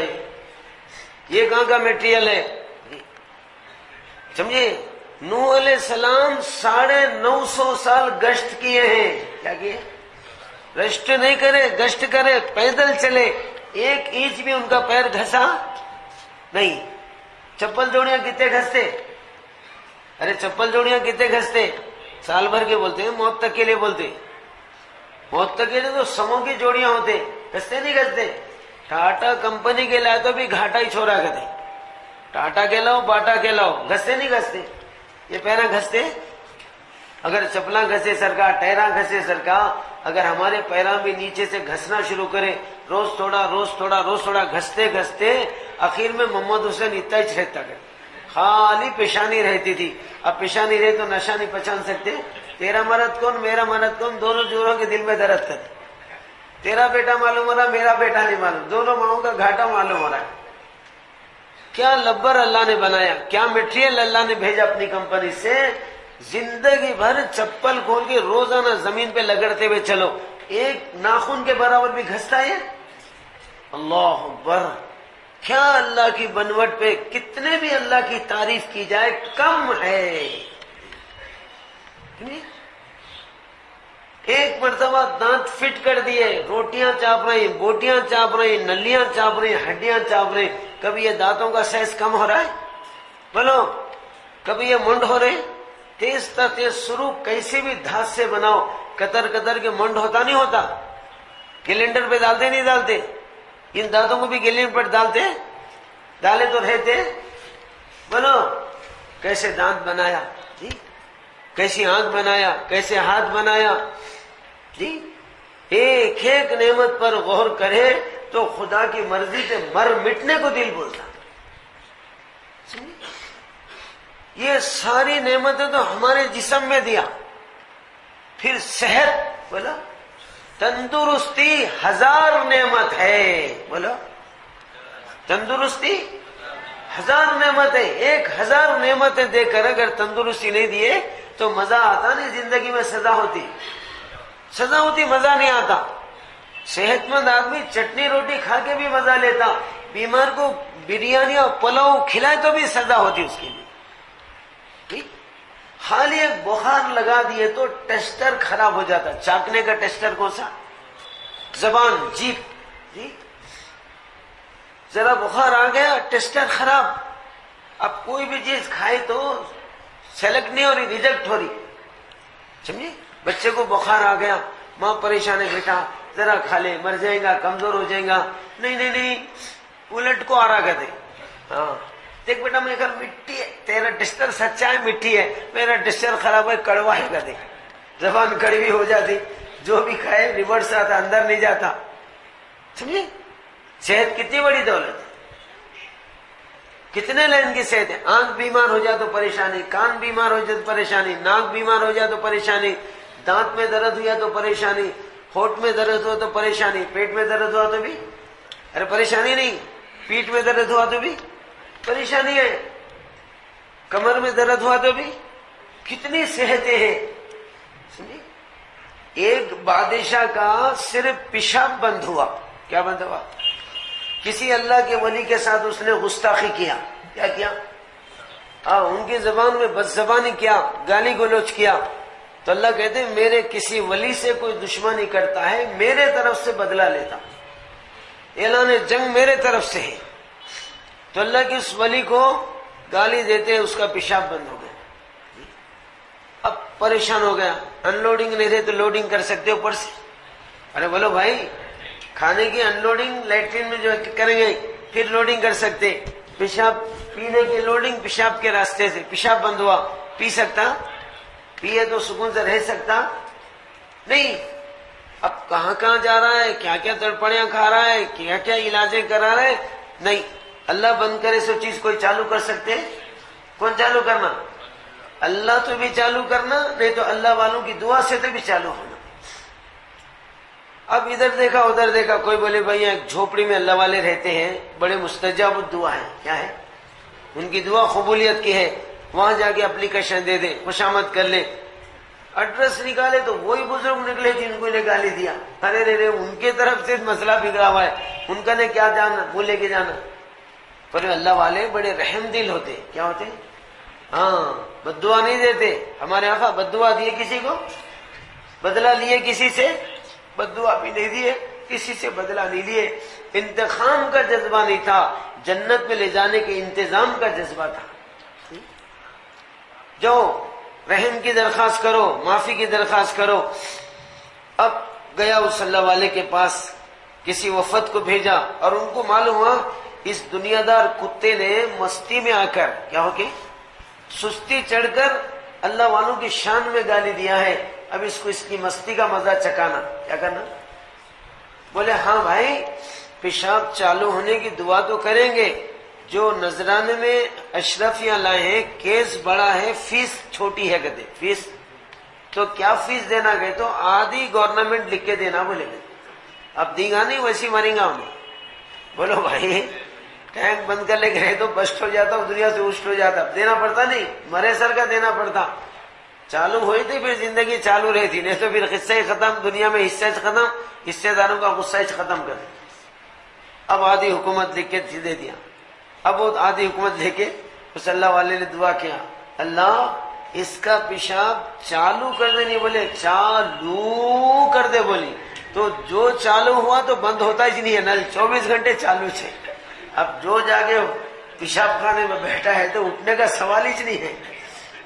Speaker 1: یہ کہاں کا میٹیریل ہے؟ سمجھے؟ نوح علیہ السلام 950 سال گشت کیے ہیں۔ کیا کیے؟ ریسٹ نہیں کرے، گشت کرے، پیدل چلے، ایک انچ بھی ان کا پیر گھسا نہیں۔ چپل جوڑیاں کتنے گھستے؟ ارے چپل جوڑیاں کتنے گھستے؟ سال بھر کے بولتے ہیں، موت تک کے لیے بولتے۔ موت تک کے لیے تو سموں کی جوڑیاں ہوتے، گھستے نہیں گھستے۔ ٹاٹا کمپنی کے لائے تو بھی گھاٹا ہی چھوڑا کرتے، ٹاٹا کے لاؤ باٹا کے لاؤ، گھستے نہیں گھستے؟ یہ پیراں گھستے؟ اگر چپلاں گھسے سرکار، ٹائراں گھسے سرکار، اگر ہمارے پیراں بھی نیچے سے گھسنا شروع کرے، روز تھوڑا گھستے گھستے آخر میں محمد حسین اتنا ہی رہتا ہے، خالی پیشانی رہتی تھی۔ اب پیشانی رہے تو نشہ نہیں پہچان سکتے۔ تیرا مرد کون، میرا مرد کون، دونوں جوڑوں کے دل میں درد کرتے۔ تیرا بیٹا معلوم ہو رہا، میرا بیٹا نہیں معلوم، دونوں ماؤں کا گھاٹا معلوم ہو رہا ہے۔ کیا لبر اللہ نے بنایا، کیا میٹیریل اللہ نے بھیجا اپنی کمپنی سے۔ زندگی بھر چپل کھول کے روزانہ زمین پہ لگڑتے ہوئے چلو، ایک ناخن کے برابر بھی گھستا ہے؟ اللہ اکبر! کیا اللہ کی بنوٹ پہ کتنے بھی اللہ کی تعریف کی جائے کم ہے۔ ایک مرتبہ دانت فٹ کر دیے، روٹیاں چاپ رہی، بوٹیاں چاپ رہی، نلیاں چاپ رہی، ہڈیاں چاپ رہی، کبھی یہ دانتوں کا سائز کم ہو رہا ہے، بولو، کبھی یہ منڈ ہو رہے، تیز تا تیز سرو کیسے بھی دھات سے بناؤ، قطر قطر کے منڈ ہوتا نہیں ہوتا، کیلنڈر پہ ڈالتے نہیں ڈالتے، ان دانتوں کو بھی کیلنڈر پر ڈالتے، ڈالے تو رہتے، بولو کیسے دانت بنایا جی، کیسی آنکھ بنایا، کیسے ہاتھ بنایا جی، ایک ایک نعمت پر غور کرے تو خدا کی مرضی سے مر مٹنے کو دل بولتا۔ یہ ساری نعمتیں تو ہمارے جسم میں دیا، پھر صحت، بولا تندرستی 1000 نعمت ہے، بولو تندرستی 1000 نعمت ہے، 1000 نعمتیں دے کر اگر تندرستی نہیں دیے تو مزہ آتا نہیں، زندگی میں سزا ہوتی، مزہ نہیں آتا۔ صحت مند آدمی چٹنی روٹی کھا کے بھی مزہ لیتا، بیمار کو بریانی اور پلاؤ کھلائے تو بھی سزا ہوتی اس کے لیے۔ خالی ایک بخار لگا دیے تو ٹیسٹر خراب ہو جاتا، چاکنے کا ٹیسٹر کون سا؟ زبان، جیپ جی، ذرا بخار آ گیا ٹیسٹر خراب، اب کوئی بھی چیز کھائے تو سلیکٹ نہیں ہو رہی، ریجیکٹ ہو رہی، سمجھے؟ بچے کو بخار آ گیا، ماں پریشان ہے، بیٹا ذرا کھا لے، مر جائے گا، کمزور ہو جائے گا، نہیں الٹ کو آ رہا کہتے، ہاں دیکھ بیٹا میرے گھر مٹی ہے، تیرا ٹیسٹر سچا ہے مٹی ہے، میرا ٹیسٹر خراب ہے کڑوا ہے کہتے، زبان کڑوی ہو جاتی، جو بھی کھائے ریورس آتا، اندر نہیں جاتا، سمجھے؟ صحت کتنی بڑی دولت ہے، کتنے لائن کی صحت ہے، آنکھ بیمار ہو جائے تو پریشانی، کان بیمار ہو جائے تو پریشانی، ناک بیمار ہو جائے تو پریشانی، دانت میں درد ہوا تو پریشانی، ہونٹ میں درد ہوا تو پریشانی، پیٹ میں درد ہوا تو بھی، ارے پریشانی نہیں، پیٹ میں درد ہوا تو بھی پریشانی ہے، کمر میں درد ہوا تو بھی، کتنی صحتیں ہیں، سمجھے؟ ایک بادشاہ کا صرف پیشاب بند ہوا، کیا بند ہوا؟ کسی اللہ کے ولی کے ساتھ اس نے گستاخی کیا، کیا کیا؟ ان کی زبان میں بد زبانی کیا، گالی گلوچ کیا، تو اللہ کہتے ہیں میرے کسی ولی سے کوئی دشمنی کرتا ہے میرے طرف سے بدلہ لیتا، اعلان جنگ میرے طرف سے ہے، تو اللہ کے اس ولی کو گالی دیتے اس کا پیشاب بند ہو گیا، اب پریشان ہو گیا، ان لوڈنگ نہیں رہے تو لوڈنگ کر سکتے اوپر سے، ارے بولو بھائی کھانے کی ان لوڈنگ لیٹرین میں جو کریں گے پھر لوڈنگ کر سکتے، پیشاب پینے کی لوڈنگ پیشاب کے راستے سے، پیشاب بند ہوا، پی سکتا؟ پیے تو سکون سے رہ سکتا نہیں، اب کہاں کہاں جا رہا ہے، کیا کیا تڑپڑیاں کھا رہا ہے، کیا کیا علاجیں کرا رہا ہے، نہیں، اللہ بند کرے سو چیز کوئی چالو کر سکتے؟ کون چالو کرنا؟ اللہ تو بھی چالو کرنا، نہیں تو اللہ والوں کی دعا سے تو بھی چالو ہونا۔ اب ادھر دیکھا ادھر دیکھا، کوئی بولے بھائی ایک جھوپڑی میں اللہ والے رہتے ہیں، بڑے مستجاب الدعا ہیں، کیا ہے؟ ان کی دعا قبولیت کی ہے، وہاں جا کے اپلیکیشن دے دیں، خوشامد کر لیں، ایڈریس نکالے تو وہی بزرگ نکلے جن کو نے گالی دیا، ارے رے ان کے طرف سے مسئلہ بگڑا ہوا ہے، ان کا نے کیا جانا، وہ لے کے جانا، پر اللہ والے بڑے رحم دل ہوتے، کیا ہوتے؟ ہاں، بد دعا نہیں دیتے، ہمارے آقا بد دعا دیے کسی کو، بدلہ لیے کسی سے، بد دعا بھی نہیں دیے، کسی سے بدلہ نہیں لیے، انتقام کا جذبہ نہیں تھا، جنت میں لے جانے کے انتظام کا جذبہ تھا۔ جو رحم کی درخواست کرو، معافی کی درخواست کرو۔ اب گیا اس اللہ والے کے پاس، کسی وفد کو بھیجا، اور ان کو معلوم ہوا اس دنیا دار کتے نے مستی میں آ کر، کیا ہو کے سستی چڑھ کر اللہ والوں کی شان میں گالی دیا ہے، اب اس کو اس کی مستی کا مزہ چکانا، کیا کرنا؟ بولے ہاں بھائی، پیشاب چالو ہونے کی دعا تو کریں گے، جو نذرانے میں اشرفیاں لائے ہیں، کیس بڑا ہے، فیس چھوٹی ہے، کہتے فیس تو کیا فیس دینا گئے تو آدھی گورنمنٹ لکھ کے دینا، بولے گے اب دیں گا نہیں، ویسی مریں گا انہیں۔ بولو بھائی ٹینک بند کر لے گئے تو بسٹ ہو جاتا، دنیا سے اشٹ ہو جاتا، دینا پڑتا نہیں، مرے سر کا دینا پڑتا، چالو ہوئی تھی پھر زندگی چالو رہتی، نہیں تو پھر قصہ ہی ختم، دنیا میں حصہ ختم، حصے داروں کا غصہ ختم کر دیا۔ اب آدھی حکومت لکھ کے دے دیا، اب وہ آدھی حکومت لے کے اس اللہ والے نے دعا کیا، اللہ اس کا پیشاب چالو کر دے، نہیں بولے چالو کر دے بولی، تو جو چالو ہوا تو بند ہوتا ہی نہیں ہے، نل 24 گھنٹے چالو ہے، اب جو جاگے پیشاب خانے میں بیٹھا ہے تو اٹھنے کا سوال ہی نہیں ہے،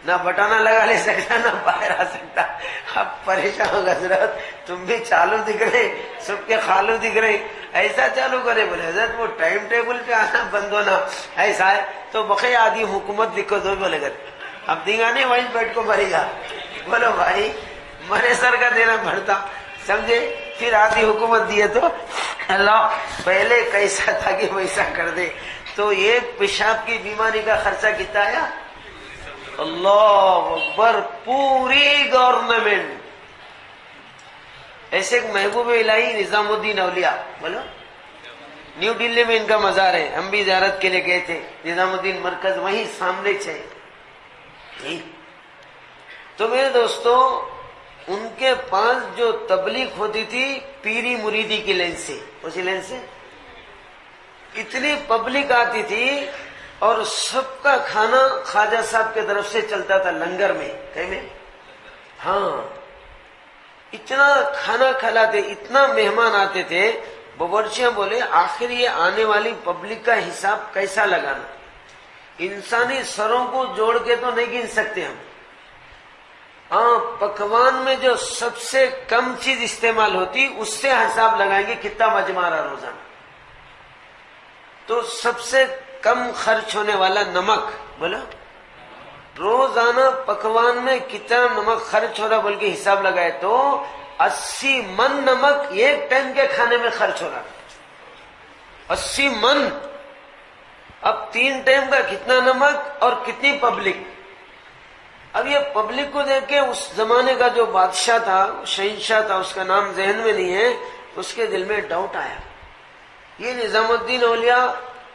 Speaker 1: نہ بٹانا لگا لے سکتا نہ باہر آ سکتا. اب پریشان ہو حضرت، تم بھی چالو دکھ رہے، سب کے خالو دکھ رہے، ایسا چالو کرے. بولے حضرت وہ ٹائم ٹیبل پہ آنا بند ہونا ایسا ہے تو بقی آدھی حکومت لکھو دو. بولے گا اب دیگا نہیں وہیں بیٹھ کو مرے گا. بولو بھائی مرے سر کا دینا بڑھتا، سمجھے. پھر آدھی حکومت دیے تو اللہ پہلے کیسا تھا کہ ویسا کر دے. تو یہ پیشاب کی بیماری کا خرچہ کتنا آیا؟ اللہ اکبر، پوری گورنمنٹ. ایسے ایک محبوب الہی نظام الدین اولیاء، بولو نیو دلی میں ان کا مزار ہے، ہم بھی زیارت کے لیے گئے تھے. نظام الدین مرکز وہیں سامنے ہے. تو میرے دوستو ان کے پاس جو تبلیغ ہوتی تھی پیری مریدی کی لین سے، اسی لین سے اتنی پبلک آتی تھی اور سب کا کھانا خواجہ صاحب کے طرف سے چلتا تھا لنگر میں. کہیں میں ہاں اتنا کھانا کھلاتے، اتنا مہمان آتے تھے. باورچیاں بولے آخر یہ آنے والی پبلک کا حساب کیسا لگانا، انسانی سروں کو جوڑ کے تو نہیں گن سکتے ہم. ہاں پکوان میں جو سب سے کم چیز استعمال ہوتی اس سے حساب لگائیں گے کتنا مجمع رہا روزانہ. تو سب سے کم خرچ ہونے والا نمک، بولا روزانہ پکوان میں کتنا نمک خرچ ہو رہا بول کے حساب لگائے تو 80 من نمک ایک ٹائم کے کھانے میں خرچ ہو رہا. 80 من. اب 3 ٹائم کا کتنا نمک اور کتنی پبلک. اب یہ پبلک کو دیکھ کے اس زمانے کا جو بادشاہ تھا، شہنشاہ تھا، اس کا نام ذہن میں نہیں ہے، اس کے دل میں ڈاؤٹ آیا. یہ نظام الدین اولیاء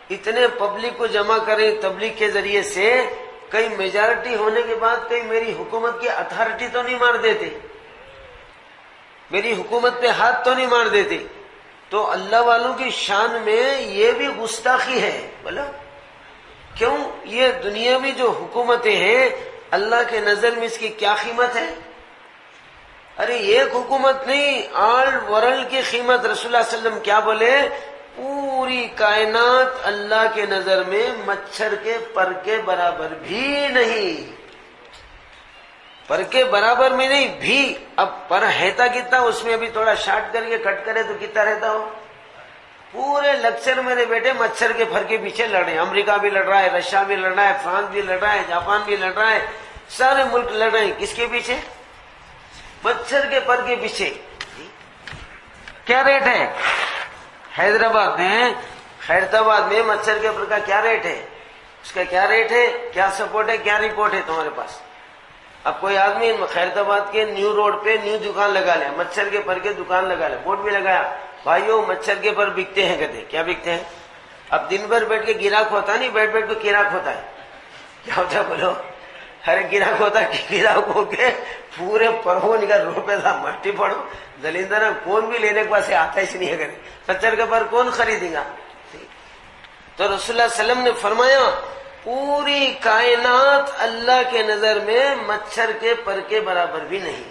Speaker 1: اتنے پبلک کو جمع کریں تبلیغ کے ذریعے سے، کئی میجارٹی ہونے کے بعد کئی میری حکومت کی اتھارٹی تو نہیں مار دیتے، میری حکومت پہ ہاتھ تو نہیں مار دیتے. تو اللہ والوں کی شان میں یہ بھی گستاخی ہے. بولا کیوں؟ یہ دنیاوی جو حکومتیں ہیں اللہ کے نظر میں اس کی کیا قیمت ہے؟ ارے ایک حکومت نہیں، آل ورلڈ کی قیمت. رسول اللہ صلی اللہ علیہ وسلم کیا بولے؟ پوری کائنات اللہ کے نظر میں مچھر کے پر کے برابر بھی نہیں. پر کے برابر میں نہیں بھی. اب پر رہتا کتنا، اس میں ابھی تھوڑا شارٹ کر کے کٹ کرے تو کتنا رہتا ہو. پورے لیکچر میرے بیٹے مچھر کے پر کے پیچھے لڑ رہے ہیں. امریکہ بھی لڑ رہا ہے، رشیا بھی لڑ رہا ہے، فرانس بھی لڑ رہا ہے، جاپان بھی لڑ رہا ہے، سارے ملک لڑ رہے ہیں. کس کے پیچھے؟ مچھر کے پر کے پیچھے. کیا ریٹ ہے حیدرآباد میں، خیرتآباد میں مچھر کے پر کا کیا ریٹ ہے؟ اس کا کیا ریٹ ہے، کیا سپورٹ ہے، کیا رپورٹ ہے تمہارے پاس؟ اب کوئی آدمی خیرتآباد کے نیو روڈ پہ نیو دکان لگا لیا، مچھر کے پر کے دکان لگا لیا، بورڈ بھی لگایا بھائیو مچھر کے پر بکتے ہیں. کہتے کیا بکتے ہیں؟ اب دن بھر بیٹھ کے گراہک ہوتا نہیں، بیٹھ بیٹھ کے گراہک ہوتا ہے. کیا ہوتا ہے بولو؟ ارے گراہک ہوتا ہے، گراہک ہو کے پورے پرو نکل روپے تھا مٹی پڑو دلیندر کون بھی لینے کے پاس آتا ہی نہیں ہے. مچھر کے پر کون خریدے گا؟ تو رسول اللہ صلی اللہ علیہ وسلم نے فرمایا پوری کائنات اللہ کے نظر میں مچھر کے پر کے برابر بھی نہیں.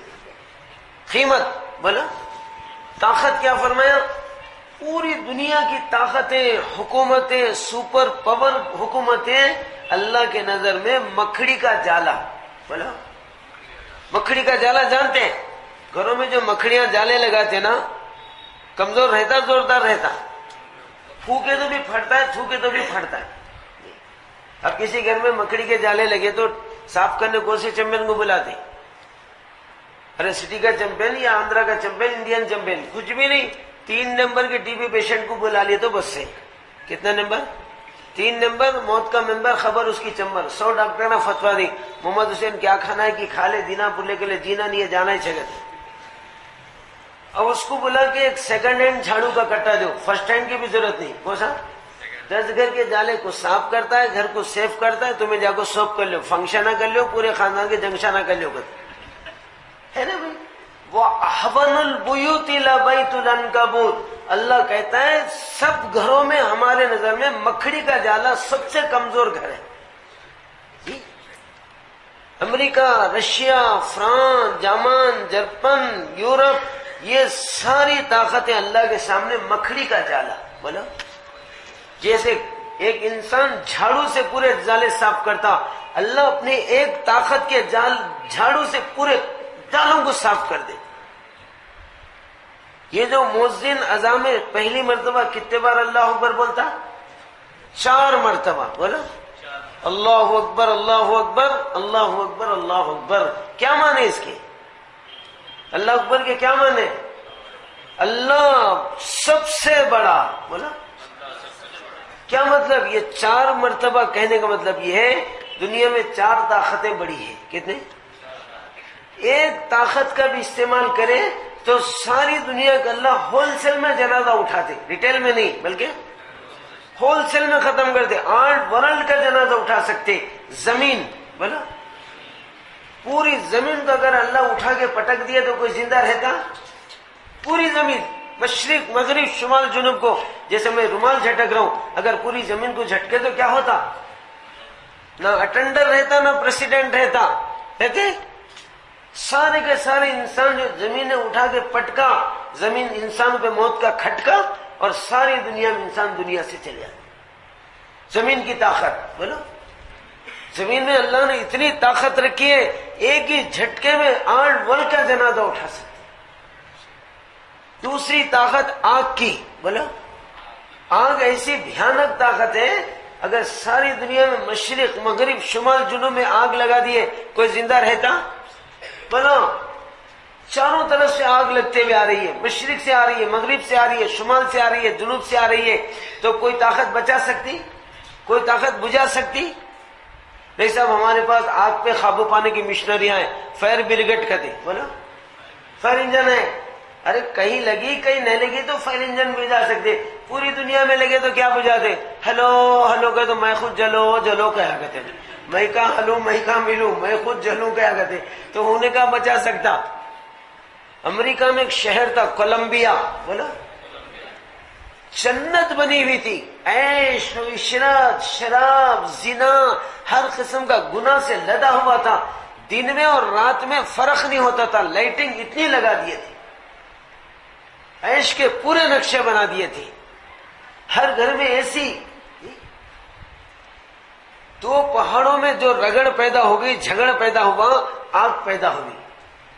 Speaker 1: قیمت بولا طاقت کیا فرمایا؟ پوری دنیا کی طاقتیں، حکومتیں، سپر پاور حکومتیں اللہ کے نظر میں مکھڑی کا جالا. بولا مکھڑی کا جالا جانتے ہیں؟ گھروں میں جو مکھڑیاں جالے لگاتے نا، کمزور رہتا زوردار رہتا، پھونکے تو بھی پھٹتا ہے، تھوکے تو بھی پھٹتا ہے. اب کسی گھر میں مکڑی کے جالے لگے تو صاف کرنے کون سے چیمپئن کو بلاتے؟ ارے سٹی کا چیمپئن یا آندھرا کا چیمپئن، انڈین چیمپئن، کچھ بھی نہیں. 3 نمبر کے ٹی بی پیشنٹ کو بلا لیے تو بس سے. کتنا نمبر؟ 3 نمبر، موت کا ممبر، خبر اس کی چمبر. 100 ڈاکٹر نے فتوا دی محمد حسین کیا کھانا ہے کہ کھا لے، دینا پلے کے لیے جینا نہیں ہے، جانا ہی چاہیے. اب اس کو بلا کے ایک سیکنڈ ہینڈ جھاڑو کا کٹا دو، فرسٹ ہینڈ کی بھی ضرورت نہیں. کون سا؟ 10 گھر کے جالے کو صاف کرتا ہے، گھر کو سیف کرتا ہے. تمہیں جا کو سوپ کر لو، فنکشن نہ کر لو، پورے خاندان کے جنکشن نہ کر لو، ہے نا بھائی. وہ احون البیوت لبیت العنکبوت. اللہ کہتا ہے سب گھروں میں ہمارے نظر میں مکھڑی کا جالا سب سے کمزور گھر ہے. America, Russia, France, German, Japan, Europe, یہ ساری طاقتیں اللہ کے سامنے مکھڑی کا جالا. بولا جیسے ایک انسان جھاڑو سے پورے جالے صاف کرتا، اللہ اپنی ایک طاقت کے جھاڑو سے پورے جالوں کو صاف کر دے۔ یہ جو مؤذن اذان میں پہلی مرتبہ کتنے بار اللہ اکبر بولتا؟ 4 مرتبہ بولا، اللہ اکبر اللہ اکبر اللہ اکبر اللہ اکبر۔ کیا معنی اس کے؟ اللہ اکبر کے کیا معنی؟ اللہ سب سے بڑا، بولا کیا مطلب؟ یہ 4 مرتبہ کہنے کا مطلب یہ ہے دنیا میں 4 طاقتیں بڑی ہیں۔ کتنے؟ ایک طاقت کا بھی استعمال کرے تو ساری دنیا کا اللہ ہول سیل میں جنازہ اٹھاتے، ریٹیل میں نہیں بلکہ ہول سیل میں ختم کرتے۔ 8 ورلڈ کا جنازہ اٹھا سکتے۔ زمین، بولا پوری زمین کو اگر اللہ اٹھا کے پٹک دیا تو کوئی زندہ رہتا؟ پوری زمین، مشرق مغرب شمال جنوب کو، جیسے میں رومال جھٹک رہا ہوں، اگر پوری زمین کو جھٹکے تو کیا ہوتا؟ نہ اٹینڈر رہتا نہ پریسیڈنٹ رہتا، رہتے؟ سارے کے سارے انسان جو زمین نے اٹھا کے پٹکا، زمین انسان پہ موت کا کھٹکا اور ساری دنیا میں انسان دنیا سے چلے جاتے۔ زمین کی طاقت، بولو زمین میں اللہ نے اتنی طاقت رکھی ہے، ایک ہی جھٹکے میں 8 ورلڈ کا جنازہ اٹھا سکتے۔ دوسری طاقت آگ کی، بولو آگ ایسی بھیانک طاقت ہے، اگر ساری دنیا میں مشرق مغرب شمال جنوب میں آگ لگا دیے کوئی زندہ رہتا؟ بولو چاروں طرف سے آگ لگتے ہوئے آ رہی ہے، مشرق سے آ رہی ہے، مغرب سے آ رہی ہے، شمال سے آ رہی ہے، جنوب سے آ رہی ہے، تو کوئی طاقت بچا سکتی؟ کوئی طاقت بجھا سکتی؟ نہیں صاحب ہمارے پاس آگ پہ قابو پانے کی مشنریاں ہیں، فائر بریگیڈ کہتے، بولو فائر انجن ہے۔ ارے کہیں لگی کہیں نہیں لگی تو فائر انجن بجھا سکتے، پوری دنیا میں لگے تو کیا بجھاتے؟ ہلو ہلو کہ تو میں خود جلو جلو کہا کرتے، میں کہاں ہلو میں کہاں ملوں، میں خود جلوں کہا کرتے، تو انہیں کہاں بچا سکتا؟ امریکہ میں ایک شہر تھا کولمبیا، بولا جنت بنی ہوئی تھی، عیش و عشرت شراب زنا ہر قسم کا گناہ سے لدا ہوا تھا، دن میں اور رات میں فرق نہیں ہوتا تھا، لائٹنگ اتنی لگا دیے تھی، عیش کے پورے نقشے بنا دیے تھے، ہر گھر میں ایسی۔ دو پہاڑوں میں جو رگڑ پیدا ہو گئی، جھگڑ پیدا ہوا، آگ پیدا ہوئی،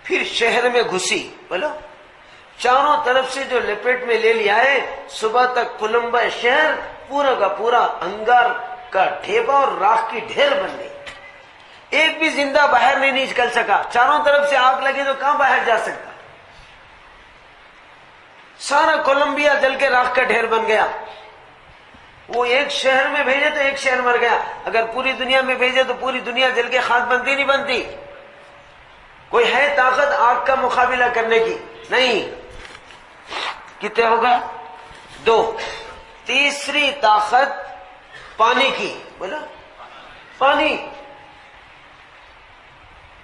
Speaker 1: پھر شہر میں گھسی، بولو چاروں طرف سے جو لپیٹ میں لے لیا ہے، صبح تک کولمبا شہر پورا کا پورا انگار کا ڈھیبا اور راکھ کی ڈھیر بن گئی، ایک بھی زندہ باہر نہیں نکل سکا، چاروں طرف سے آگ لگی تو کہاں باہر جا سکتا؟ سارا کولمبیا جل کے راکھ کا ڈھیر بن گیا۔ وہ ایک شہر میں بھیجے تو ایک شہر مر گیا، اگر پوری دنیا میں بھیجے تو پوری دنیا جل کے خاک بنتی نہیں بنتی؟ کوئی ہے طاقت آگ کا مقابلہ کرنے کی؟ نہیں۔ کتنے ہوگا؟ 2۔ تیسری طاقت پانی کی، بولا پانی۔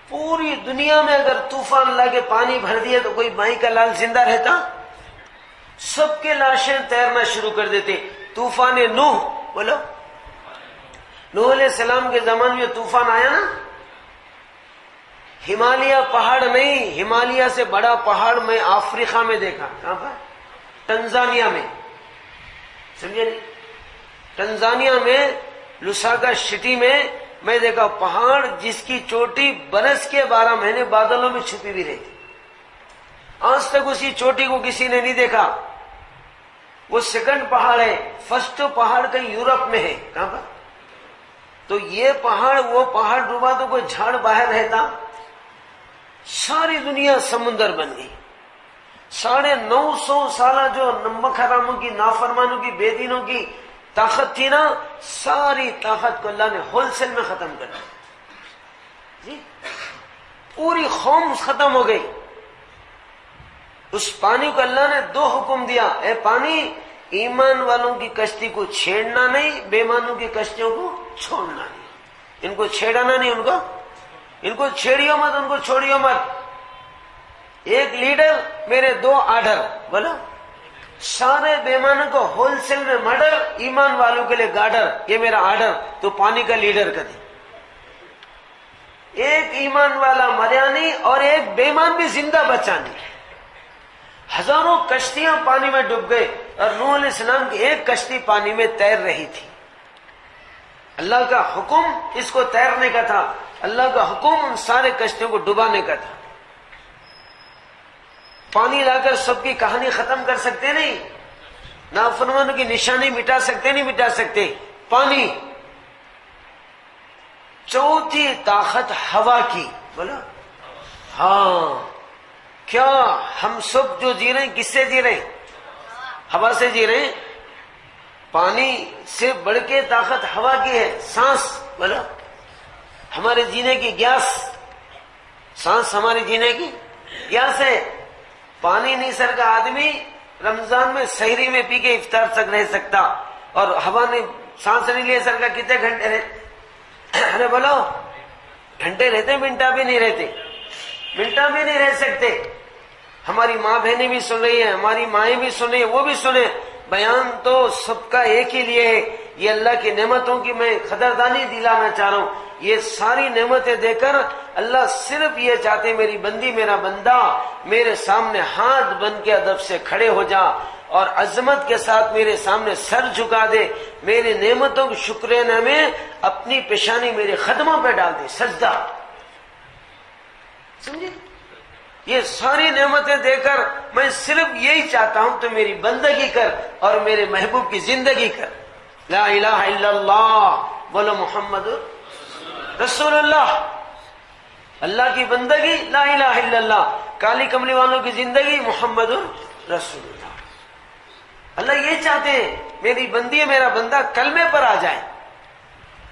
Speaker 1: پوری دنیا میں اگر طوفان لا کے پانی بھر دیا تو کوئی مائی کا لال زندہ رہتا؟ سب کے لاشیں تیرنا شروع کر دیتے۔ طوفان نوح، بولو نوح علیہ السلام کے زمانے میں طوفان آیا نا، ہمالیہ پہاڑ نہیں، ہمالیہ سے بڑا پہاڑ میں افریقہ میں دیکھا، کہاں پر؟ ٹنزانیہ میں، سمجھے نہیں؟ ٹنزانیہ میں لساکا سٹی میں دیکھا پہاڑ جس کی چوٹی برس کے 12 مہینے بادلوں میں چھپی ہوئی رہتی، آج تک اسی چوٹی کو کسی نے نہیں دیکھا۔ وہ سیکنڈ پہاڑ ہے، فرسٹ پہاڑ کہیں یورپ میں ہے، کہاں پر؟ تو یہ پہاڑ وہ پہاڑ ڈوبا تو کوئی جھاڑ باہر رہتا؟ ساری دنیا سمندر بن گئی۔ 950 سالہ جو نمک حراموں کی، نافرمانوں کی، بے دینوں کی طاقت تھی نا، ساری طاقت کو اللہ نے ہول سیل میں ختم کر دیا جی، پوری قوم ختم ہو گئی۔ اس پانی کو اللہ نے 2 حکم دیا، اے پانی ایمان والوں کی کشتی کو چھیڑنا نہیں، بے ایمانوں کی کشتیوں کو چھوڑنا نہیں، ان کو چھیڑنا نہیں، ان کو چھیڑیو مت، ان کو چھوڑیو مت۔ ایک لیڈر میرے 2 آرڈر، بولا سارے بے ایمانوں کو ہول سیل میں مرڈر، ایمان والوں کے لیے گارڈر، یہ میرا آرڈر، تو پانی کا لیڈر کر دے۔ ایک ایمان والا مریا نہیں اور ایک بے ایمان بھی زندہ بچا نہیں۔ ہزاروں کشتیاں پانی میں ڈوب گئے اور نوح علیہ السلام کی ایک کشتی پانی میں تیر رہی تھی۔ اللہ کا حکم اس کو تیرنے کا تھا، اللہ کا حکم ان سارے کشتیوں کو ڈبانے کا تھا۔ پانی لا کر سب کی کہانی ختم کر سکتے نہیں، نافرمانوں کی نشانی مٹا سکتے نہیں مٹا سکتے، پانی۔ چوتھی طاقت ہوا کی، بولا ہاں، کیا ہم سب جو جی رہے ہیں کس سے جی رہے ہیں؟ ہوا سے جی رہے ہیں۔ پانی سے بڑھ کے طاقت ہوا کی ہے، سانس، بولا ہمارے جینے کی گیس، سانس ہماری جینے کی گیس ہے۔ پانی نہیں سر کا آدمی رمضان میں سحری میں پی کے افطار تک رہ سکتا، اور ہوا نے سانس نہیں لیے سر کا کتنے گھنٹے رہتے؟ ارے بولو، گھنٹے رہتے، منٹا بھی نہیں رہتے، منٹا بھی نہیں رہ سکتے۔ ہماری ماں بہنیں بھی سن رہی ہیں، ہماری مائیں بھی سن رہی ہیں، وہ بھی سنیں۔ بیان تو سب کا ایک ہی لیے ہے، یہ اللہ کی نعمتوں کی میں قدردانی دلانا چاہ رہا ہوں۔ یہ ساری نعمتیں دے کر اللہ صرف یہ چاہتے میری بندی، میرا بندہ میرے سامنے ہاتھ بن کے ادب سے کھڑے ہو جا اور عظمت کے ساتھ میرے سامنے سر جھکا دے، میری نعمتوں کے شکرانے میں اپنی پیشانی میرے قدموں پہ ڈال دے، سجدہ۔ سمجھے؟ یہ ساری نعمتیں دے کر میں صرف یہی چاہتا ہوں تو میری بندگی کر اور میرے محبوب کی زندگی کر۔ لا الہ الا اللہ، بولو محمد رسول اللہ۔ اللہ کی بندگی لا الہ الا اللہ، کالی کملی والوں کی زندگی محمد رسول اللہ۔ اللہ یہ چاہتے ہیں میری بندی میرا بندہ کلمے پر آ جائے۔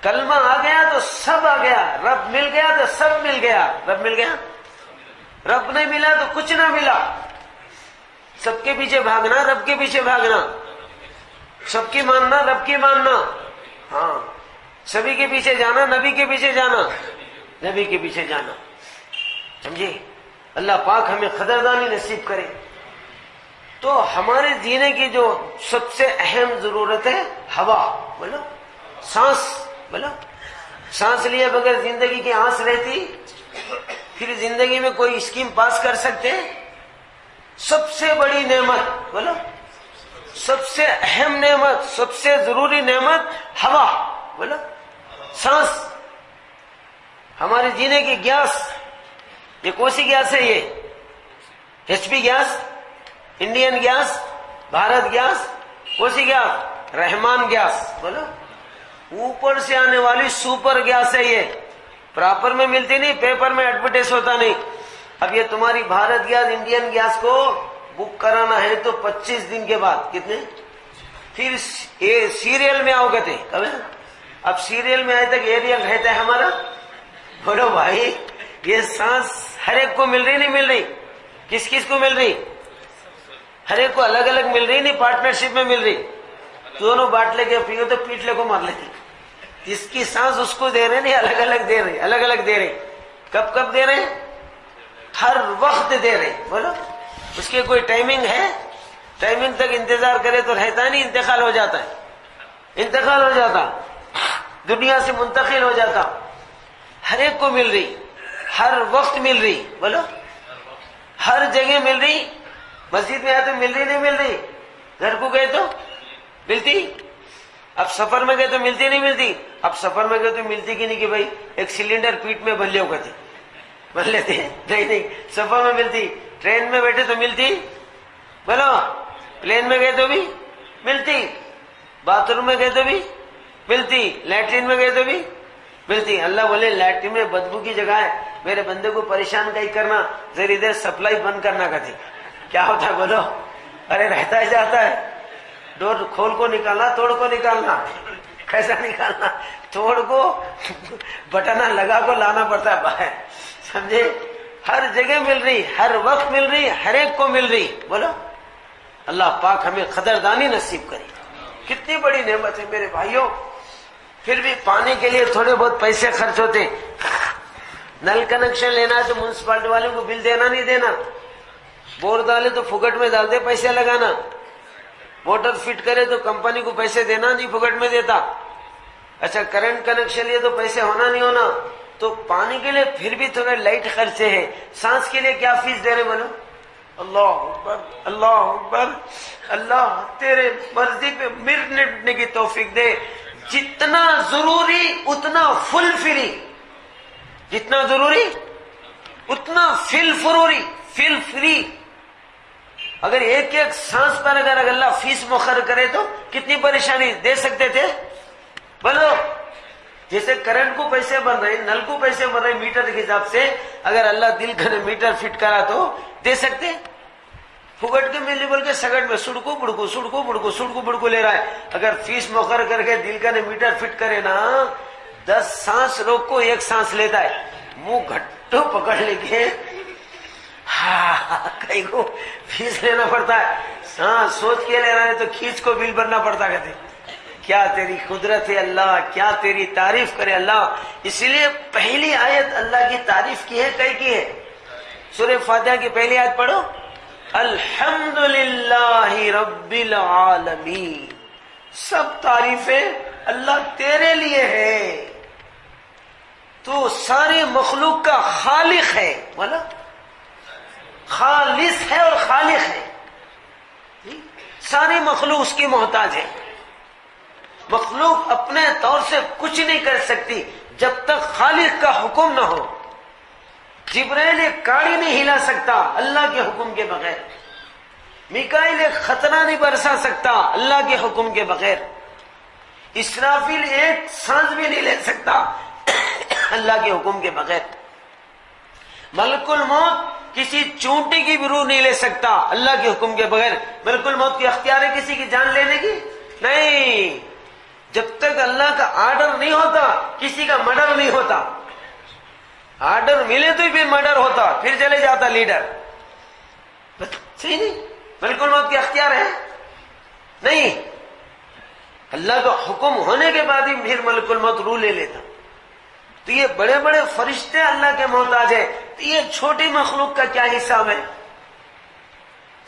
Speaker 1: کلمہ آ گیا تو سب آ گیا، رب مل گیا تو سب مل گیا۔ رب مل گیا، رب نہیں ملا تو کچھ نہ ملا۔ سب کے پیچھے بھاگنا، رب کے پیچھے بھاگنا، سب کی ماننا، رب کی ماننا، ہاں، سبھی کے پیچھے جانا، نبی کے پیچھے جانا، نبی کے پیچھے جانا۔ سمجھے؟ اللہ پاک ہمیں قدردانی نصیب کرے۔ تو ہمارے جینے کی جو سب سے اہم ضرورت ہے ہوا، بولو سانس، بولو سانس لیے بغیر زندگی کی آس رہتی؟ پھر زندگی میں کوئی اسکیم پاس کر سکتے؟ سب سے بڑی نعمت، بولو سب سے اہم نعمت، سب سے ضروری نعمت ہوا، بولو سانس، ہمارے جینے کی گیس۔ یہ کون سی گیس ہے؟ یہ H P gas, Indian gas, Bharat gas, کون سی گیس؟ رحمان گیس، بولو اوپر سے آنے والی سپر گیس ہے۔ یہ پراپر میں ملتی نہیں، پیپر میں ایڈورٹائز ہوتا نہیں۔ اب یہ تمہاری بھارت گیس، انڈین گیس کو بک کرانا ہے تو 25 دن کے بعد، کتنے؟ پھر یہ سیریل میں آؤ گے کب؟ اب سیریل میں آئے تک ایریل رہتا ہے ہمارا۔ بولو بھائی، یہ سانس ہر ایک کو مل رہی نہیں مل رہی؟ کس کس کو مل رہی؟ ہر ایک کو الگ الگ مل رہی نہیں، پارٹنرشپ میں مل رہی۔ دونوں باٹلے کے پیو تو پیٹلے کو مار لیتی۔ جس کی سانس اس کو دے رہے نہیں، الگ الگ دے رہے، الگ الگ دے رہے۔ کب کب دے رہے؟ ہر وقت دے رہے۔ بولو اس کی کوئی ٹائمنگ ہے؟ ٹائمنگ تک انتظار کرے تو رہتا نہیں، انتقال ہو جاتا ہے، انتقال ہو جاتا، دنیا سے منتقل ہو جاتا۔ ہر ایک کو مل رہی، ہر وقت مل رہی، بولو ہر جگہ مل رہی۔ مسجد میں آئے تو مل رہی نہیں مل رہی؟ گھر کو گئے تو ملتی؟ اب سفر میں گئے تو ملتی نہیں ملتی؟ اب سفر میں گئے تو ملتی کہ نہیں کہ بھائی ایک سلنڈر پیٹ میں بن لے ہوتے بن لیتے؟ نہیں نہیں، سفر میں ملتی۔ ٹرین میں بیٹھے تو ملتی، بولو پلین میں گئے تو بھی ملتی، باتھ روم میں گئے تو بھی ملتی، لیٹرین میں گئے تو بھی ملتی۔ اللہ بولے لیٹرین میں بدبو کی جگہ ہے، میرے بندے کو پریشان کہیں کرنا، ذرا ادھر سپلائی بند کرنا کہتے۔ کیا ہوتا ہے بولو؟ ارے رہتا ہی جاتا ہے، ڈور کھول کو نکالنا، توڑ کو نکالنا، کیسا نکالنا؟ توڑ کو بٹنا لگا کو لانا پڑتا ہے باہر، سمجھے؟ ہر جگہ مل رہی، ہر وقت مل رہی، ہر ایک کو مل رہی۔ بولو اللہ پاک ہمیں قدردانی نصیب کرے۔ کتنی بڑی نعمت ہے میرے بھائیوں۔ پھر بھی پانی کے لیے تھوڑے بہت پیسے خرچ ہوتے۔ نل کنیکشن لینا ہے تو میونسپلٹی والوں کو بل دینا نہیں دینا، بور ڈالے تو پھگٹ میں ڈال دے، پیسے لگانا، موٹر فٹ کرے تو کمپنی کو پیسے دینا نہیں، پھگٹ میں دیتا۔ اچھا کرنٹ کنیکشن لیے تو پیسے ہونا نہیں ہونا، تو پانی کے لیے پھر بھی تھوڑے لائٹ خرچے ہیں۔ سانس کے لیے کیا فیس دے رہے بولو؟ اللہ اکبر، اللہ اکبر۔ اللہ تیرے مرضی پہ مرنے کی توفیق دے، جتنا ضروری اتنا فل فری، جتنا ضروری اتنا فل فری. اگر ایک ایک سانس پر اگر اللہ فیس مقرر کرے تو کتنی پریشانی دے سکتے تھے بولو. جیسے کرنٹ کو پیسے بن رہے، نل کو پیسے بن رہے میٹر کے حساب سے، اگر اللہ دل کا میٹر فٹ کرا تو دے سکتے. پھگٹ کے ملنے بول کے سگٹ میں سڑکو بڑکو لے رہا ہے. اگر فیس مقرر کر کے دل کا میٹر فٹ کرے نا، 10 سانس روک کو 1 سانس لیتا ہے، منہ گھٹو پکڑ لے کے کئی کو فیس لینا پڑتا ہے. سانس سوچ کے لے رہا ہے تو کھینچ کو بل بھرنا پڑتا. کہتے کیا تیری قدرت ہے اللہ، کیا تیری تعریف کرے اللہ. اسی لیے پہلی آیت اللہ کی تعریف کی ہے، کئی کی ہے؟ سورہ فاتحہ کی پہلی آیت پڑھو، الحمدللہ رب العالمین. سب تعریفیں اللہ تیرے لیے ہے، تو ساری مخلوق کا خالق ہے. بولا خالص ہے اور خالق ہے. ساری مخلوق اس کی محتاج ہے. مخلوق اپنے طور سے کچھ نہیں کر سکتی جب تک خالق کا حکم نہ ہو. جبرائیل ایک کاڑی نہیں ہلا سکتا اللہ کے حکم کے بغیر. میکائیل ایک خطرہ نہیں برسا سکتا اللہ کے حکم کے بغیر. اسرافیل ایک سانس بھی نہیں لے سکتا اللہ کے حکم کے بغیر. ملک الموت کسی چونٹی کی بھی روح نہیں لے سکتا اللہ کے حکم کے بغیر. ملک الموت کی اختیار ہے کسی کی جان لینے کی؟ نہیں. جب تک اللہ کا آرڈر نہیں ہوتا کسی کا مرڈر نہیں ہوتا. آرڈر ملے تو پھر مرڈر ہوتا، پھر چلے جاتا لیڈر. صحیح نہیں؟ ملک الموت کی اختیار ہے نہیں. اللہ کا حکم ہونے کے بعد ہی پھر ملک الموت روح لے لیتا. تو یہ بڑے بڑے فرشتے اللہ کے محتاج ہیں، تو یہ چھوٹی مخلوق کا کیا حساب ہے؟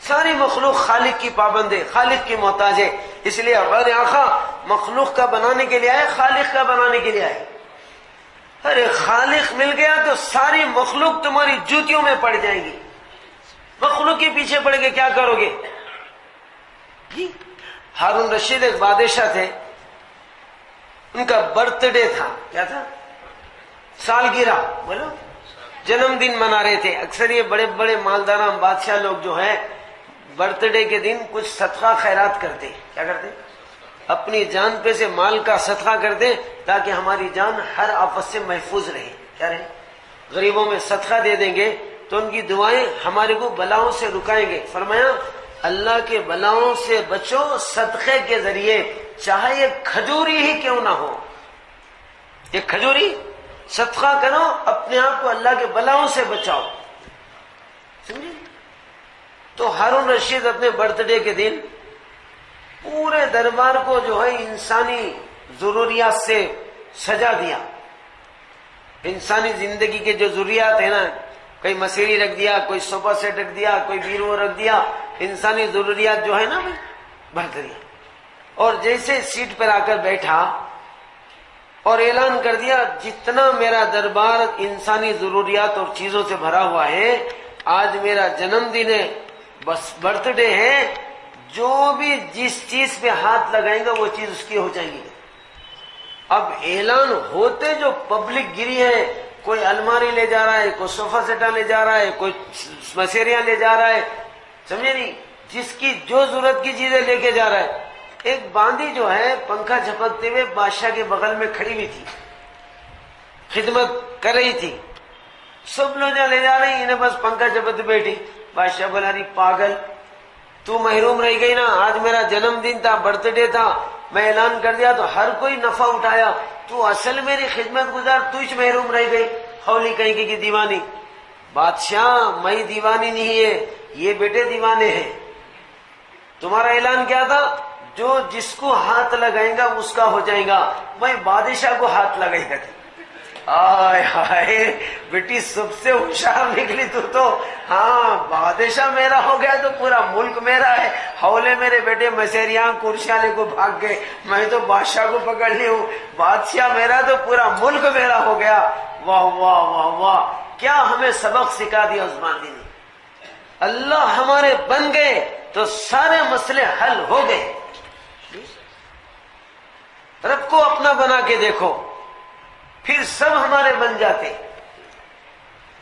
Speaker 1: ساری مخلوق خالق کی پابند ہے، خالق کی محتاج ہے. اس لیے ہمارے آقا مخلوق کا بنانے کے لیے آئے، خالق کا بنانے کے لیے آئے. ارے خالق مل گیا تو ساری مخلوق تمہاری جوتیوں میں پڑ جائے گی. مخلوق کے پیچھے پڑ کے کیا کرو گے؟ ہارون رشید ایک بادشاہ تھے، ان کا برتھ ڈے تھا. کیا تھا؟ سالگرہ، بولو جنم دن منا رہے تھے. اکثر یہ بڑے بڑے مالداران بادشاہ لوگ جو ہے برتھ ڈے کے دن کچھ صدقہ خیرات کرتے. کیا کرتے؟ اپنی جان پہ سے مال کا صدقہ کرتے تاکہ ہماری جان ہر آفت سے محفوظ رہے. کیا رہے؟ غریبوں میں صدقہ دے دیں گے تو ان کی دعائیں ہمارے کو بلاؤں سے رکائیں گے. فرمایا اللہ کے بلاؤں سے بچو صدقے کے ذریعے، چاہے یہ کھجوری ہی کیوں نہ ہو. یہ کھجوری صدقہ کرو، اپنے آپ کو اللہ کے بلاؤں سے بچاؤ. سمجھے؟ تو ہارون رشید اپنے برتھ ڈے کے دن پورے دربار کو جو ہے انسانی ضروریات سے سجا دیا. انسانی زندگی کے جو ضروریات ہیں نا، کوئی مسیری رکھ دیا، کوئی صوفہ سیٹ رکھ دیا، کوئی بیرو رکھ دیا. انسانی ضروریات جو ہے نا بھر دیا. اور جیسے سیٹ پر آ کر بیٹھا اور اعلان کر دیا، جتنا میرا دربار انسانی ضروریات اور چیزوں سے بھرا ہوا ہے، آج میرا جنم دن ہے، بس برتھ ڈے ہے، جو بھی جس چیز پہ ہاتھ لگائیں گا وہ چیز اس کی ہو جائے گی. اب اعلان ہوتے جو پبلک گری ہے، کوئی الماری لے جا رہا ہے، کوئی صوفہ سیٹا لے جا رہا ہے، کوئی مسیریاں لے جا رہا ہے. سمجھے نہیں؟ جس کی جو ضرورت کی چیزیں لے کے جا رہا ہے. ایک باندی جو ہے پنکھا جھپکتے ہوئے بادشاہ کے بغل میں کھڑی ہوئی تھی، خدمت کر رہی تھی. سب لوگ لے جا رہے ہیں، انہیں بس پنکھا جھپکتے بیٹھی. بادشاہ بولا رہی پاگل، تو محروم رہ گئی نا، آج میرا جنم دن تھا، برتھ ڈے تھا، میں اعلان کر دیا تو ہر کوئی نفع اٹھایا، تو اصل میری خدمت گزار تو ہی محروم رہ گئی، ہولی کہیں کی دیوانی. بادشاہ میں دیوانی نہیں ہے، یہ بیٹے دیوانے ہیں. تمہارا اعلان کیا تھا؟ جو جس کو ہاتھ لگائے گا اس کا ہو جائے گا. میں بادشاہ کو ہاتھ لگائی گا. آئے ہائے بیٹی سب سے ہوشیار نکلی تو ہاں بادشاہ میرا ہو گیا تو پورا ملک میرا ہے. ہولے میرے بیٹے مسیریاں کرسیاں لے کو بھاگ گئے، میں تو بادشاہ کو پکڑ لی ہوں. بادشاہ میرا تو پورا ملک میرا ہو گیا. واہ واہ واہ واہ، کیا ہمیں سبق سکھا دیا اس باندھی نے. اللہ ہمارے بن گئے تو سارے مسئلے حل ہو گئے. رب کو اپنا بنا کے دیکھو، پھر سب ہمارے بن جاتے۔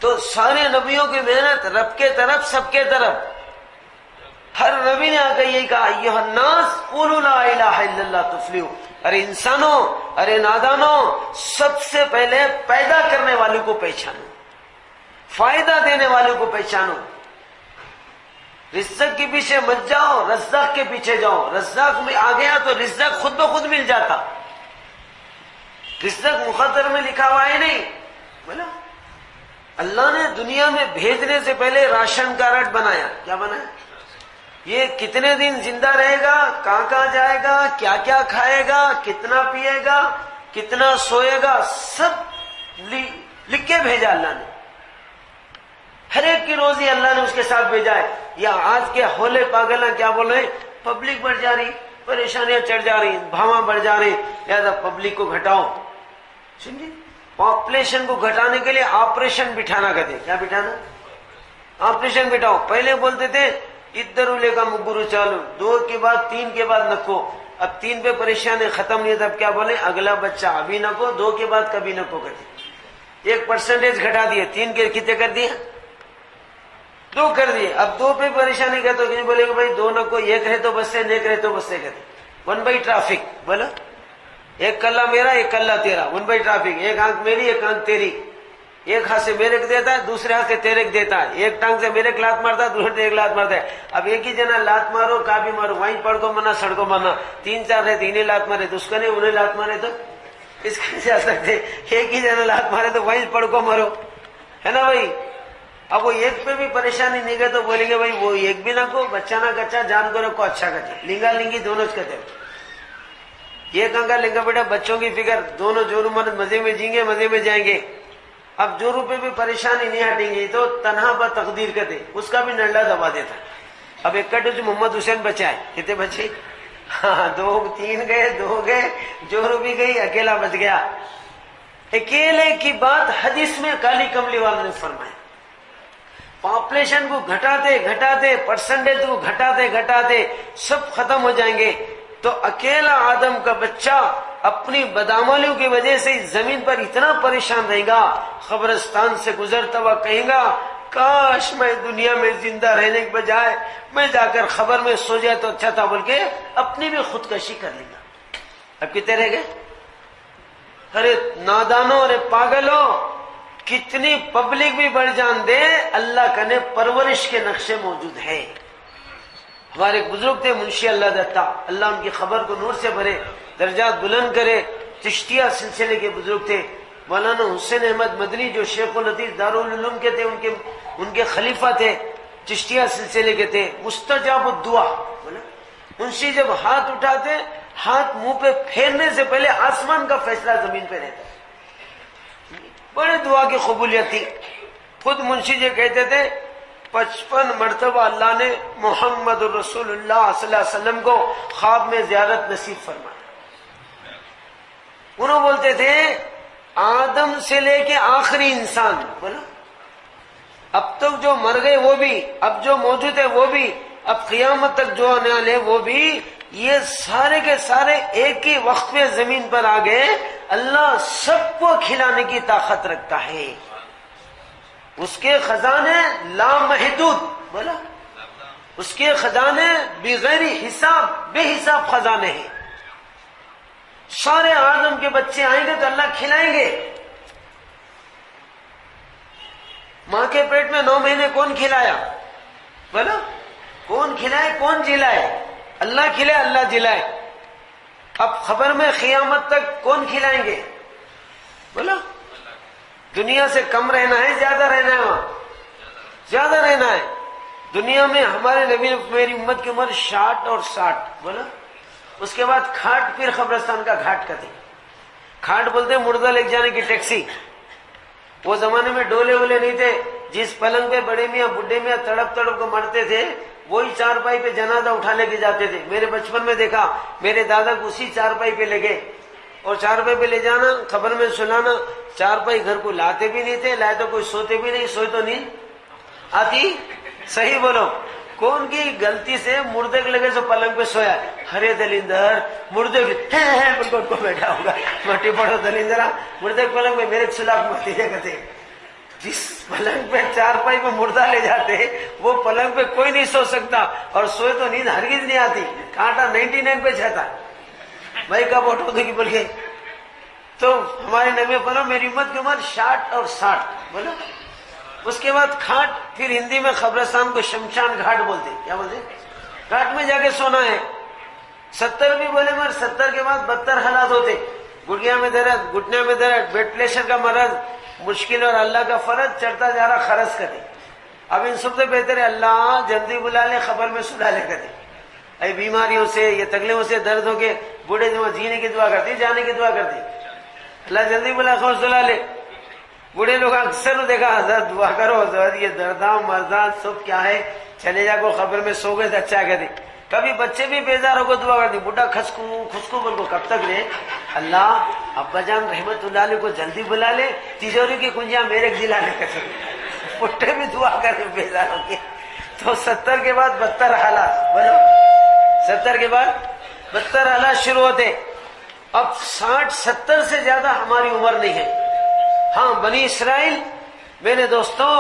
Speaker 1: تو سارے نبیوں کی محنت رب کے طرف، سب کے طرف۔ ہر نبی نے آ کے یہی کہا ایھا الناس قولوا لا الہ الا اللہ تفلحوا۔ ارے انسانوں، ارے نادانوں، سب سے پہلے پیدا کرنے والے کو پہچانو، فائدہ دینے والے کو پہچانو۔ رزق کے پیچھے مت جاؤ، رزاق کے پیچھے جاؤ۔ رزاق میں آ گیا تو رزق خود بخود مل جاتا۔ رزق مقدر میں لکھا ہوا ہے نہیں، بولا اللہ نے دنیا میں بھیجنے سے پہلے راشن کارڈ بنایا۔ کیا بنایا؟ یہ کتنے دن زندہ رہے گا، کہاں کہاں جائے گا، کیا کیا کھائے گا، کتنا پیے گا، کتنا سوئے گا، سب لکھ کے بھیجا اللہ نے۔ ہر ایک کی روزی اللہ نے اس کے ساتھ بھیجا ہے۔ یا آج کے ہولے پاگل کیا بول رہے ہیں، پبلک بڑھ جا رہی، پریشانیاں چڑھ جا رہی، بھاواں بڑھ جا رہی، لہذا پبلک کو گھٹاؤ۔ سمجھے؟ پاپولیشن کو گھٹانے کے لیے آپریشن بٹھانا کہتے۔ کیا بٹھانا؟ آپریشن بٹھاؤ۔ پہلے بولتے تھے ادھر لے کا مگرو چالو، 2 کے بعد 3 کے بعد نکو۔ اب 3 پہ پریشانی ختم نہیں، تب کیا بولے اگلا بچہ ابھی نکو، 2 کے بعد کبھی نکو کہتے۔ 1% گھٹا دیے، 3 کے کتنے کر دیے؟ 2 کر دیے۔ اب 2 پہ پریشانی کہتے کہ بولے کہ بھائی 2 نکو، 1 رہے تو بس سے، 1 رہے تو بس سے کہتے 1 بائی ٹرافک۔ بولا 1 کلہ میرا، 1 کلہ تیرا، 1 بائی ٹرافک۔ 1 آنکھ میری، 1 آنکھ تیری، 1 ہاتھ سے میرے کو دیتا ہے، دوسرے ہاتھ سے تیرے کو دیتا ہے، 1 ٹانگ سے میرے کو لات مارتا ہے، دوسرے سے 1 لات مارتا ہے۔ اب ایک ہی جنا لات مارو، کا بھی مارو، وہیں پڑ کو منا، سڑ کو منا۔ 3-4 رہے، 3 لات مارے تو اس کو نہیں، انہیں لات مارے تو اس کے جا سکتے۔ ایک ہی جنا لات مارے تو وہیں پڑ کو مرو، ہے نا بھائی؟ اب وہ 1 پہ بھی پریشانی نہیں گئے تو بولیں گے بھائی وہ 1 بھی نہ کو، بچہ نہ کچا، جان کو رکھو، اچھا کچا، لنگا لنگی دونوں کہتے ہیں۔ یہ کنگا لنگا بیٹا بچوں کی فکر، دونوں جو مرد مزے میں جیں گے، مزے میں جائیں گے۔ اب جو روپے بھی پریشانی نہیں ہٹیں گی تو تنہا با تقدیر کہتے، اس کا بھی نڈا دبا دیتا۔ اب ایک کٹ جو محمد حسین بچا ہے، کتنے بچے؟ ہاں 2 3 گئے، 2 گئے، جو روپی گئی، اکیلا بچ گیا۔ اکیلے کی بات حدیث میں کالی کملی والوں نے فرمایا۔ پاپولیشن کو گھٹاتے گھٹاتے، پرسنٹیج کو گھٹاتے گھٹاتے سب ختم ہو جائیں گے تو اکیلا آدم کا بچہ اپنی بدعملیوں کی وجہ سے زمین پر اتنا پریشان رہے گا، قبرستان سے گزرتا ہوا کہیں گا کاش میں دنیا میں زندہ رہنے کے بجائے میں جا کر خبر میں سو جائے تو اچھا تھا، بول کے اپنی بھی خودکشی کر لے گا۔ اب کتنے رہ گئے؟ ارے نادانوں، ارے پاگلوں، کتنی پبلک بھی بڑھ جان دے، اللہ کا نے پرورش کے نقشے موجود ہے۔ ہمارے ایک بزرگ تھے منشی اللہ دتا، اللہ ان کی خبر کو نور سے بھرے، درجات بلند کرے، چشتیہ سلسلے کے بزرگ تھے۔ مولانا حسین احمد مدنی جو شیخ الحدیث دارالعلوم کے تھے، ان کے خلیفہ تھے، چشتیہ سلسلے کے تھے، مستجاب الدعا۔ منشی جب ہاتھ اٹھاتے، ہاتھ منہ پہ پھیرنے سے پہلے آسمان کا فیصلہ زمین پہ رہتا، بڑے دعا کی قبولیت تھی۔ خود منشی جی کہتے تھے 55 مرتبہ اللہ نے محمد رسول اللہ صلی اللہ علیہ وسلم کو خواب میں زیارت نصیب فرمایا۔ انہوں بولتے تھے آدم سے لے کے آخری انسان، بولا اب تک جو مر گئے وہ بھی، اب جو موجود ہے وہ بھی، اب قیامت تک جو آنے والے وہ بھی، یہ سارے کے سارے ایک ہی وقت میں زمین پر آ گئے۔ اللہ سب کو کھلانے کی طاقت رکھتا ہے، اس کے خزانے لامحدود، بولا اس کے خزانے بغیر حساب، بے حساب خزانے ہیں۔ سارے آدم کے بچے آئیں گے تو اللہ کھلائیں گے۔ ماں کے پیٹ میں 9 مہینے کون کھلایا؟ بولا کون کھلائے، کون جلائے؟ اللہ کھلائے، اللہ جلائے۔ اب خبر میں قیامت تک کون کھلائیں گے؟ بولا دنیا سے کم رہنا ہے، زیادہ رہنا ہے؟ وہاں زیادہ رہنا ہے۔ دنیا میں ہمارے نبی نے میری امت کی عمر 60 اور 60، بولا اس کے بعد کھاٹ، پھر قبرستان کا گھاٹ کہتے ہیں۔ کھاٹ بولتے ہیں مردہ لے جانے کی ٹیکسی۔ وہ زمانے میں ڈولے وولے نہیں تھے، جس پلنگ پہ بڑے میاں بڈھے میاں تڑپ تڑپ کو مرتے تھے وہی چارپائی پہ جنازہ اٹھا لے کے جاتے تھے۔ میرے بچپن میں دیکھا، میرے دادا کو اسی چارپائی پہ لے گئے، اور چارپائی پہ لے جانا، خبر میں سنانا۔ چارپائی گھر کو لاتے بھی نہیں تھے، لائے تو کوئی سوتے بھی نہیں، سوئی تو نیند آتی؟ صحیح بولو، کون کی غلطی سے مردے کے لگے سو پلنگ پہ سویا ہرے دلیندر مردے بالکل کو بیٹھا ہوگا مٹی پڑو دلیندر مردے کے پلنگ پہ میرے خلاف متی کرتے جس پلنگ پہ چارپائی پہ مردہ لے جاتے وہ پلنگ پہ کوئی نہیں سو سکتا اور سوئے تو نیند ہرگز نہیں آتی کانٹا 99 پہ جاتا بھائی کب اٹھو گے بول کے تو ہمارے نبی بولو میری امت کی عمر 60 اور 60 بولو اس کے بعد کھاٹ پھر ہندی میں قبرستان کو شمشان گھاٹ بولتے کیا بولتے گھاٹ میں جا کے سونا ہے 70 بھی بولے مگر 70 کے بعد 72 حالات ہوتے گڑیا میں درد گھٹنے میں درد بلڈ پریشر کا مرض مشکل اور اللہ کا فرض چڑھتا جا رہا خرچ کرے اب ان سب سے بہتر ہے اللہ جلدی بلا لے خبر میں سلا لے کرے ای بیماریوں سے یا تکلیفوں سے درد ہو کے بوڑھے جینے کی دعا کرتے جانے کی دعا کرتے اللہ جلدی بلا خبر سلا لے بوڑھے لوگ اکثر دیکھا حضرت دعا کرو حضرت یہ درداں مرداں سب کیا ہے چلے جا کو خبر میں سو گئے تو اچھا کہتے کبھی بچے بھی بیزار ہو کو دعا کرتے بوڑھا خسکو بول کو کب تک رہے اللہ ابا جان رحمت اللہ علیہ کو جلدی بلا لے تیجوری کی کنجیاں میرے دلا لے کر بٹے بھی دعا کرے بیزار ہو کے تو 70 کے بعد 72 حالات بولو 70 کے بعد 72 حالات شروع ہوتے اب 60-70 سے زیادہ ہماری عمر نہیں ہے ہاں بنی اسرائیل میرے دوستوں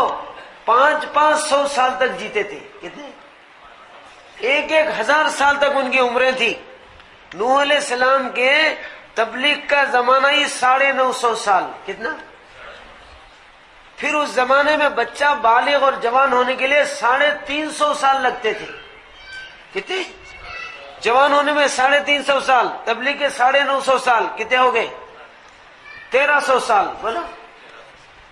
Speaker 1: 500 سال تک جیتے تھے کتنے 1000 سال تک ان کی عمریں تھی نوح علیہ السلام کے تبلیغ کا زمانہ ہی 950 سال کتنا پھر اس زمانے میں بچہ بالغ اور جوان ہونے کے لیے 350 سال لگتے تھے کتنے جوان ہونے میں 350 سال تبلیغ کے 950 سال کتنے ہو گئے 1300 سال بولو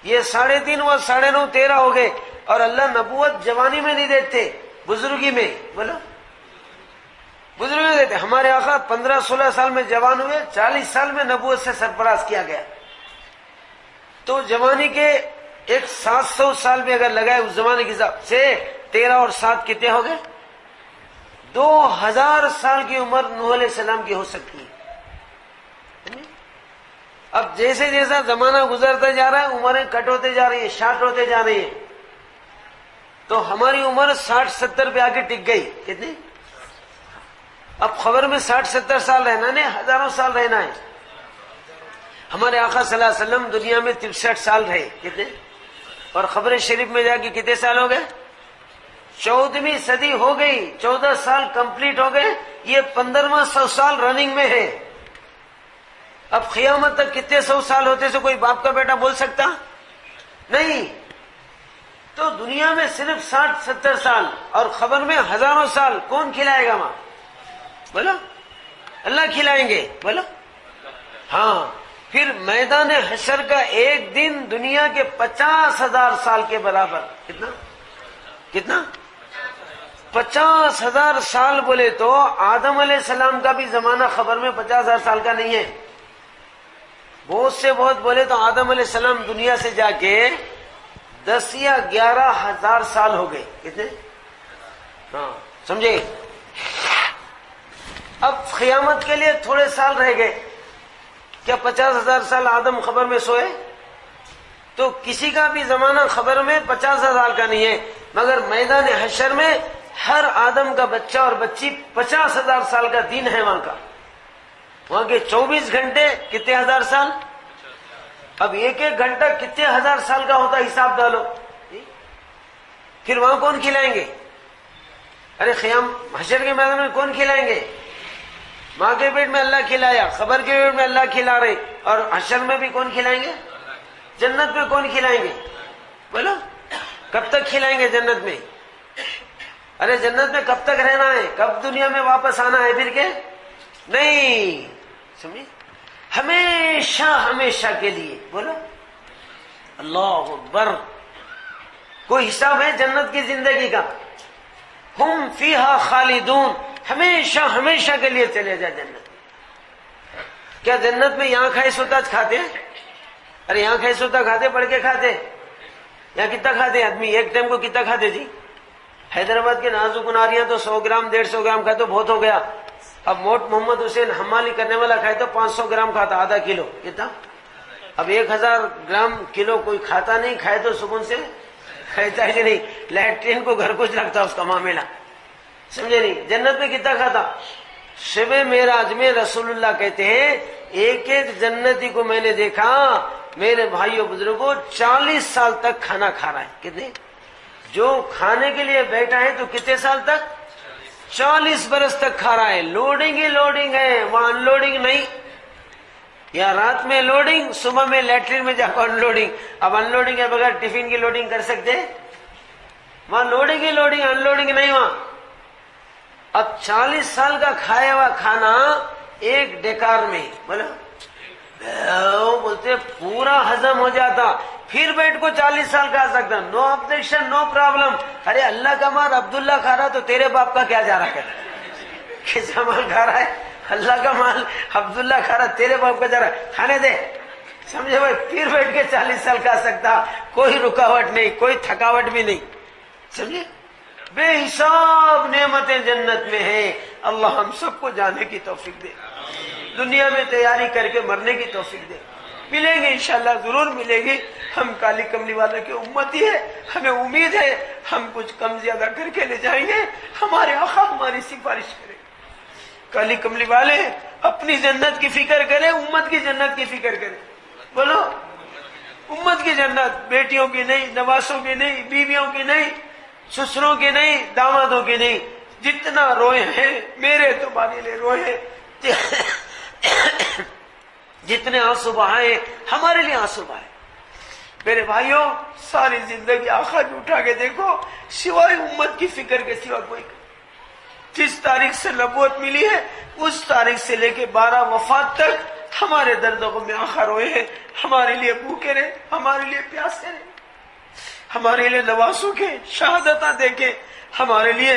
Speaker 1: یہ 3.5 اور 9.5 13 ہو گئے اور اللہ نبوت جوانی میں نہیں دیتے بزرگی میں بولو بزرگی میں دیتے ہمارے آقا 15-16 سال میں جوان ہوئے 40 سال میں نبوت سے سرفراز کیا گیا تو جوانی کے 700 سال میں اگر لگائے اس زمانے کے حساب سے 13 اور 7 کتنے ہو گئے 2000 سال کی عمر نوح علیہ السلام کی ہو سکتی ہے اب جیسے جیسا زمانہ گزرتا جا رہا ہے عمریں کٹ ہوتے جا رہی ہیں شارٹ ہوتے جا رہی ہیں تو ہماری عمر 60-70 پہ آ کے ٹک گئی کتنی اب خبر میں 60-70 سال رہنا نہیں ہزاروں سال رہنا ہے ہمارے آقا صلی اللہ علیہ وسلم دنیا میں 63 سال رہے کتنے اور خبر شریف میں جا کے کتنے سال ہو گئے 14ویں صدی ہو گئی 14 سال کمپلیٹ ہو گئے یہ 15واں 100 سال رننگ میں ہے اب قیامت تک کتنے 100 سال ہوتے سے کوئی باپ کا بیٹا بول سکتا نہیں تو دنیا میں صرف 60-70 سال اور خبر میں ہزاروں سال کون کھلائے گا وہاں بولو اللہ کھلائیں گے بولو ہاں پھر میدان حشر کا ایک دن دنیا کے 50,000 سال کے برابر کتنا 50,000 سال بولے تو آدم علیہ السلام کا بھی زمانہ خبر میں 50,000 سال کا نہیں ہے بہت سے بہت بولے تو آدم علیہ السلام دنیا سے جا کے 10 یا 11,000 سال ہو گئے کتنے ہاں سمجھے اب قیامت کے لیے تھوڑے سال رہ گئے کیا 50,000 سال آدم خبر میں سوئے تو کسی کا بھی زمانہ خبر میں 50,000 کا نہیں ہے مگر میدان حشر میں ہر آدم کا بچہ اور بچی 50,000 سال کا دن ہے وہاں کے 24 گھنٹے کتنے ہزار سال اب ایک گھنٹہ کتنے 1000 سال کا ہوتا حساب ڈالو پھر وہاں کون کھلائیں گے ارے قیام حشر کے میدان میں کون کھلائیں گے ماں کے پیٹ میں اللہ کھلایا خبر کے پیٹ میں اللہ کھلا رہے اور حشر میں بھی کون کھلائیں گے جنت میں کون کھلائیں گے بولو کب تک کھلائیں گے جنت میں ارے جنت میں کب تک رہنا ہے کب دنیا میں واپس آنا ہے پھر کے نہیں سمجھے ہمیشہ ہمیشہ کے لیے بولو اللہ اکبر کوئی حساب ہے جنت کی زندگی کا ہم فیہا خالدون ہمیشہ ہمیشہ کے لیے چلے جا جنت کیا جنت میں یہاں کھائے سوتا کھاتے ہیں ارے یہاں کھائے سوتا کھاتے پڑھ کے کھاتے یہاں کتنا کھاتے آدمی ایک ٹائم کو کتنا کھاتے جی حیدرآباد کے نازک اناریاں تو 100 گرام 150 گرام کھائے تو بہت ہو گیا اب موٹ محمد حسین حمالی کرنے والا کھائے تو 500 گرام کھاتا آدھا کلو کتنا اب 1000 گرام کلو کوئی کھاتا نہیں کھائے تو سکون سے کھاتا ہے کہ نہیں لیٹرین کو گھر کچھ لگتا اس کا معاملہ سمجھے نہیں؟ جنت میں کتنا کھاتا؟ شب معراج میں رسول اللہ کہتے ہیں ایک ایک جنتی کو میں نے دیکھا میرے بھائیوں بزرگوں 40 سال تک کھانا کھا رہا ہے. کتنے؟ جو کھانے کے لیے بیٹھا ہے تو کتنے سال تک؟ 40 برس تک کھا رہا ہے. لوڈنگ ہی لوڈنگ ہے، وہاں ان لوڈنگ نہیں. یا رات میں لوڈنگ، صبح میں لیٹرین میں جا کر ان لوڈنگ. اب ان لوڈنگ کے بغیر ٹفن کی لوڈنگ کر سکتے؟ وہاں لوڈنگ ہی لوڈنگ، ان لوڈنگ نہیں وہاں. اب 40 سال کا کھایا ہوا کھانا ایک ڈیکار میں بولتے پورا ہضم ہو جاتا. پھر بیٹھ کو 40 سال کھا سکتا، نو آبجیکشن، نو پرابلم. ارے اللہ کا مال عبداللہ کھا رہا تو تیرے باپ کا کیا جا رہا ہے؟ کس کا مال کھا رہا ہے؟ اللہ کا مال عبداللہ کھا رہا تیرے باپ کا جا رہا ہے، کھانے دے. سمجھے بھائی؟ پھر بیٹھ کے 40 سال کھا سکتا، کوئی رکاوٹ نہیں، کوئی تھکاوٹ بھی نہیں. سمجھے؟ بے حساب نعمتیں جنت میں ہیں. اللہ ہم سب کو جانے کی توفیق دے، دنیا میں تیاری کر کے مرنے کی توفیق دے. ملیں گے انشاءاللہ، ضرور ملیں گے. ہم کالی کملی والوں کی امتی ہے، ہمیں امید ہے ہم کچھ کم زیادہ کر کے لے جائیں گے. ہمارے آقا ہماری سفارش کریں. کالی کملی والے اپنی جنت کی فکر کریں، امت کی جنت کی فکر کریں. بولو امت کی جنت، بیٹیوں کی نہیں، نواسوں کی نہیں، بیویوں کی نہیں، سسروں کی نہیں، دامادوں کی نہیں. جتنا روئے ہیں میرے تمہارے لیے روئے، جتنے آنسو بہائے ہمارے لیے آنسو بہائے. میرے بھائیوں ساری زندگی آخر اٹھا کے دیکھو، سوائے امت کی فکر کے سوا کوئی. جس تاریخ سے نبوت ملی ہے اس تاریخ سے لے کے 12 وفات تک ہمارے دردوں میں آخر روئے ہیں. ہمارے لیے بھوکے رہے، ہمارے لیے پیاسے رہے، ہمارے لیے نواسوں کے شہادتیں دیکھیں، ہمارے لیے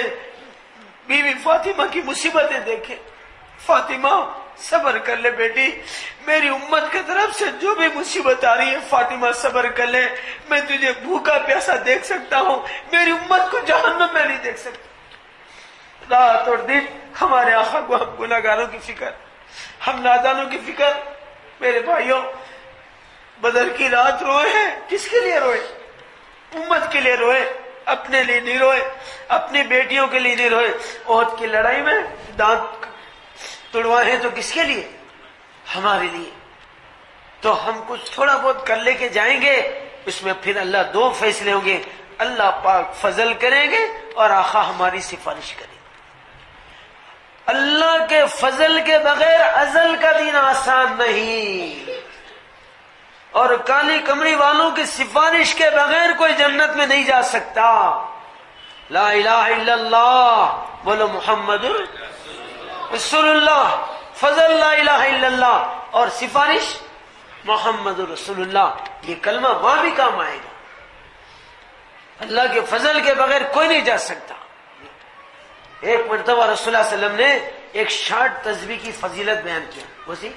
Speaker 1: بیوی فاطمہ کی مصیبتیں دیکھیں. فاطمہ صبر کر لے بیٹی، میری امت کی طرف سے جو بھی مصیبت آ رہی ہے فاطمہ صبر کر لے. میں تجھے بھوکا پیاسا دیکھ سکتا ہوں، میری امت کو جہنم میں نہیں دیکھ سکتا. رات اور دن ہمارے آقا کو ہم گناہگاروں کی فکر، ہم نادانوں کی فکر. میرے بھائیوں بدر کی رات روئے ہیں، کس کے لیے روئے؟ امت کے لیے روئے، اپنے لیے نہیں روئے، اپنی بیٹیوں کے لیے نہیں روئے. احد کی لڑائی میں دانت توڑوائے ہیں تو کس کے لیے؟ ہمارے لیے. تو ہم کچھ تھوڑا بہت کر لے کے جائیں گے، اس میں پھر اللہ 2 فیصلے ہوں گے. اللہ پاک فضل کریں گے اور آقا ہماری سفارش کریں گے. اللہ کے فضل کے بغیر ازل کا دین آسان نہیں، اور کالی کمری والوں کی سفارش کے بغیر کوئی جنت میں نہیں جا سکتا. لا الہ الا اللہ، بولو محمد رسول اللہ. فضل لا الہ الا اللہ اور سفارش محمد رسول اللہ. یہ کلمہ وہاں بھی کام آئے گا. اللہ کے فضل کے بغیر کوئی نہیں جا سکتا. ایک مرتبہ رسول اللہ صلی اللہ علیہ وسلم نے ایک شارٹ تسبیح کی فضیلت بیان کیا. وہ سی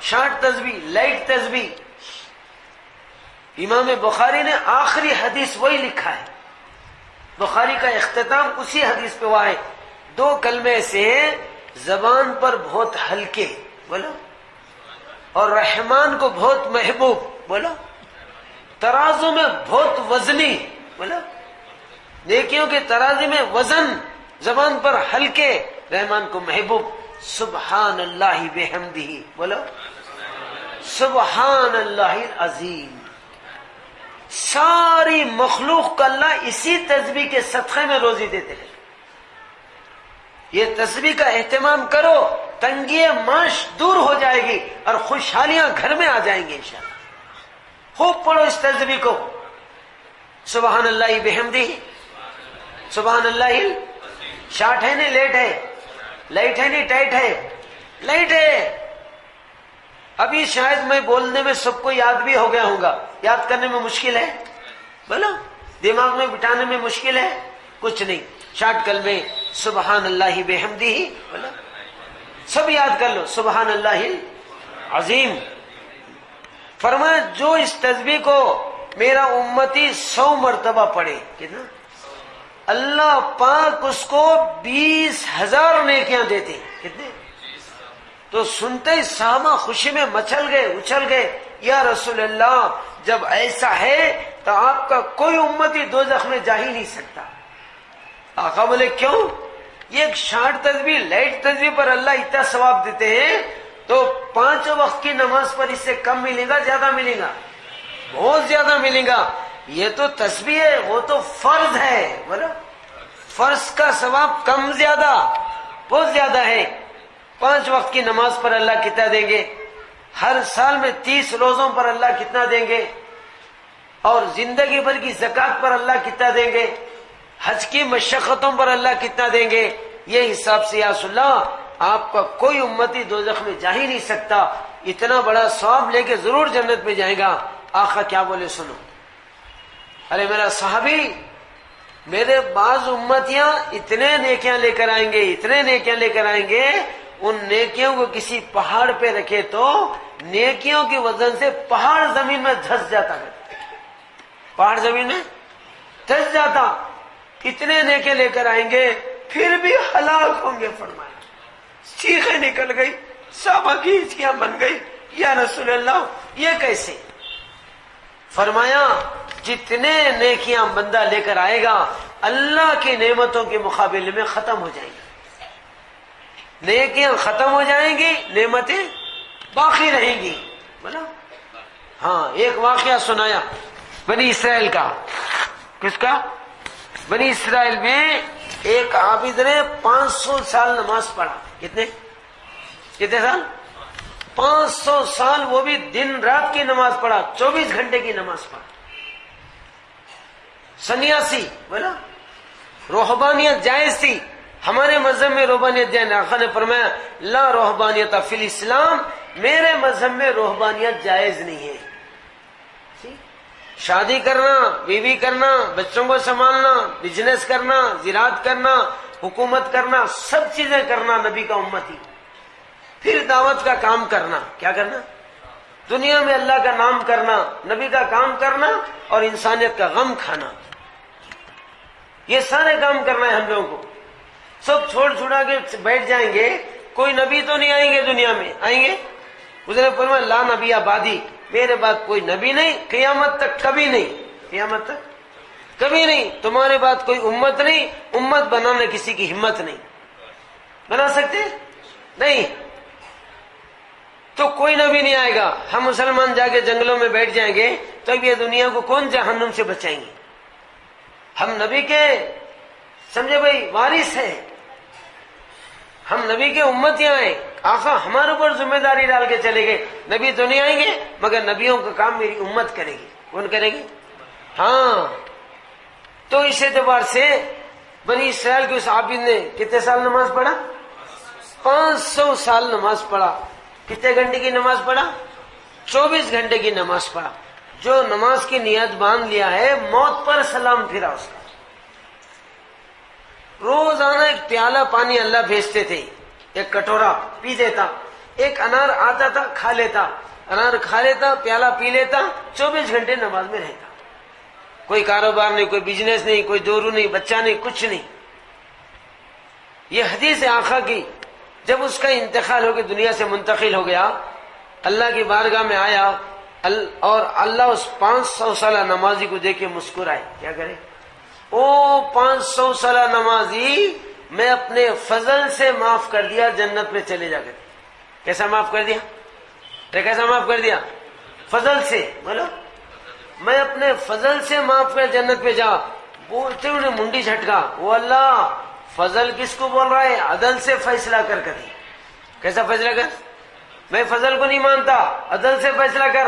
Speaker 1: شارٹ تسبیح، لائٹ تسبیح. امام بخاری نے آخری حدیث وہی لکھا ہے. بخاری کا اختتام اسی حدیث پہ ہوا ہے. 2 کلمے ایسے ہیں زبان پر بہت ہلکے، بولو، اور رحمان کو بہت محبوب، بولو، ترازو میں بہت وزنی، بولو، نیکیوں کے ترازی میں وزن، زبان پر ہلکے، رحمان کو محبوب. سبحان اللہ بحمدہ، بولو سبحان اللہ العظیم. ساری مخلوق کا اللہ اسی تسبیح کے صدقے میں روزی دیتے ہیں. یہ تسبیح کا اہتمام کرو، تنگی معاش دور ہو جائے گی اور خوشحالیاں گھر میں آ جائیں گے انشاءاللہ. خوب پڑھو اس تسبیح کو. سبحان اللہ بحمدہ، سبحان اللہ. شارٹ ہے نہیں لیٹ ہے، لائٹ ہے نہیں ٹائٹ ہے، لائٹ ہے. ابھی شاید میں بولنے میں سب کو یاد بھی ہو گیا ہوگا، یاد کرنے میں مشکل ہے، بولو، دماغ میں بٹھانے میں مشکل ہے، کچھ نہیں. شارٹ کلمے سبحان اللہ بحمدہ، بولو، سب یاد کر لو. سبحان اللہ عظیم. فرمایا جو اس تسبیح کو میرا امتی 100 مرتبہ پڑھے، کتنا؟ اللہ پاک اس کو 20,000 نیکیاں دیتے. کتنے؟ تو سنتے ہی صحابہ خوشی میں مچل گئے، اچھل گئے. یا رسول اللہ جب ایسا ہے تو آپ کا کوئی امتی دوزخ میں جا ہی نہیں سکتا. آقا بولے کیوں؟ یہ ایک 60 تسبیح لائٹ تسبیح پر اللہ اتنا ثواب دیتے ہیں، تو 5 وقت کی نماز پر اس سے کم ملے گا زیادہ ملے گا؟ بہت زیادہ ملے گا۔ یہ تو تسبیح ہے، وہ تو فرض ہے، بولو فرض کا ثواب کم زیادہ بہت زیادہ ہے۔ 5 وقت کی نماز پر اللہ کتنا دیں گے؟ ہر سال میں 30 روزوں پر اللہ کتنا دیں گے؟ اور زندگی بھر کی زکوٰۃ پر اللہ کتنا دیں گے؟ حج کی مشقتوں پر اللہ کتنا دیں گے؟ یہ حساب سے یا رسول اللہ آپ کا کوئی امتی دوزخ میں جا ہی نہیں سکتا، اتنا بڑا ثواب لے کے ضرور جنت میں جائے گا۔ آقا کیا بولے سنو، ارے میرا صحابی، میرے بعض امتیاں اتنے نیکیاں لے کر آئیں گے، اتنے نیکیاں لے کر آئیں گے، ان نیکیوں کو کسی پہاڑ پہ رکھے تو نیکیوں کی وزن سے پہاڑ زمین میں دھس جاتا ہے، پہاڑ زمین میں دھس جاتا۔ اتنے نیکے لے کر آئیں گے پھر بھی ہلاک ہوں گے۔ فرمایا چیخیں نکل گئی، صحابہ کی ہچکیاں بن گئی، یا رسول اللہ یہ کیسے؟ فرمایا جتنے نیکیاں بندہ لے کر آئے گا اللہ کی نعمتوں کے مقابلے میں ختم ہو جائیں گی، نیکیاں ختم ہو جائیں گی، نعمتیں باقی رہیں گی۔ بولا ہاں، ایک واقعہ سنایا بنی اسرائیل کا۔ کس کا؟ بنی اسرائیل میں ایک عابد نے 500 سال نماز پڑھا۔ کتنے سال؟ 500 سال، وہ بھی دن رات کی نماز پڑھا، 24 گھنٹے کی نماز پڑھا۔ سنیاسی، بولا روحبانیت جائز تھی، ہمارے مذہب میں روحبانیت جائز۔ آقا نے فرمایا لا روحبانیت فی الاسلام، میرے مذہب میں روحبانیت جائز نہیں ہے۔ شادی کرنا، بیوی کرنا، بچوں کو سنبھالنا، بزنس کرنا، زراعت کرنا، حکومت کرنا، سب چیزیں کرنا نبی کا امتی۔ پھر دعوت کا کام کرنا، کیا کرنا؟ دنیا میں اللہ کا نام کرنا، نبی کا کام کرنا اور انسانیت کا غم کھانا، یہ سارے کام کرنا ہے ہم لوگوں کو۔ سب چھوڑ چھڑا کے بیٹھ جائیں گے، کوئی نبی تو نہیں آئیں گے دنیا میں، آئیں گے؟ اس نے فرمایا لا نبی آبادی، میرے بعد کوئی نبی نہیں، قیامت تک کبھی نہیں، قیامت تک کبھی نہیں، تمہارے بعد کوئی امت نہیں، امت بنانے کسی کی ہمت نہیں، بنا سکتے نہیں، تو کوئی نبی نہیں آئے گا۔ ہم مسلمان جا کے جنگلوں میں بیٹھ جائیں گے تو اب یہ دنیا کو کون جہنم سے بچائیں گے؟ ہم نبی کے سمجھے بھائی وارث ہیں، ہم نبی کے امتیاں ہیں۔ آقا ہمارے اوپر ذمہ داری ڈال کے چلے گئے، نبی تو نہیں آئیں گے مگر نبیوں کا کام میری امت کرے گی۔ کون کرے گی؟ ہاں۔ تو اس اعتبار سے بنی اسرائیل کے اس عابد نے کتنے سال نماز پڑھا؟ 500 سال نماز پڑھا۔ کتنے گھنٹے کی نماز پڑھا؟ 24 گھنٹے کی نماز پڑھا۔ جو نماز کی نیت باندھ لیا ہے، موت پر سلام پھرا اس کا۔ روزانہ ایک پیالہ پانی اللہ بھیجتے تھے، ایک کٹورا پی دیتا، ایک انار آتا تھا کھا لیتا، انار کھا لیتا، پیالہ پی لیتا، 24 گھنٹے نماز میں رہتا۔ کوئی کاروبار نہیں، کوئی بزنس نہیں، کوئی دورو نہیں، بچہ نہیں، کچھ نہیں۔ یہ حدیث آقا کی، جب اس کا انتقال ہو کے دنیا سے منتقل ہو گیا، اللہ کی بارگاہ میں آیا اور اللہ اس 500 سالہ نمازی کو دیکھ کے مسکرائے۔ کیا کرے؟ او 500 سالہ نمازی، میں اپنے فضل سے معاف کر دیا، جنت میں چلے جا کر۔ کیسا معاف کر دیا؟ کیسا معاف کر دیا؟ فضل سے۔ بولو میں اپنے فضل سے معاف کر جنت پہ جا۔ بولتے انہیں منڈی جھٹکا، وہ اللہ فضل کس کو بول رہا ہے؟ عدل سے فیصلہ کر کر۔ کیسا فیصلہ کر؟ میں فضل کو نہیں مانتا، عدل سے فیصلہ کر۔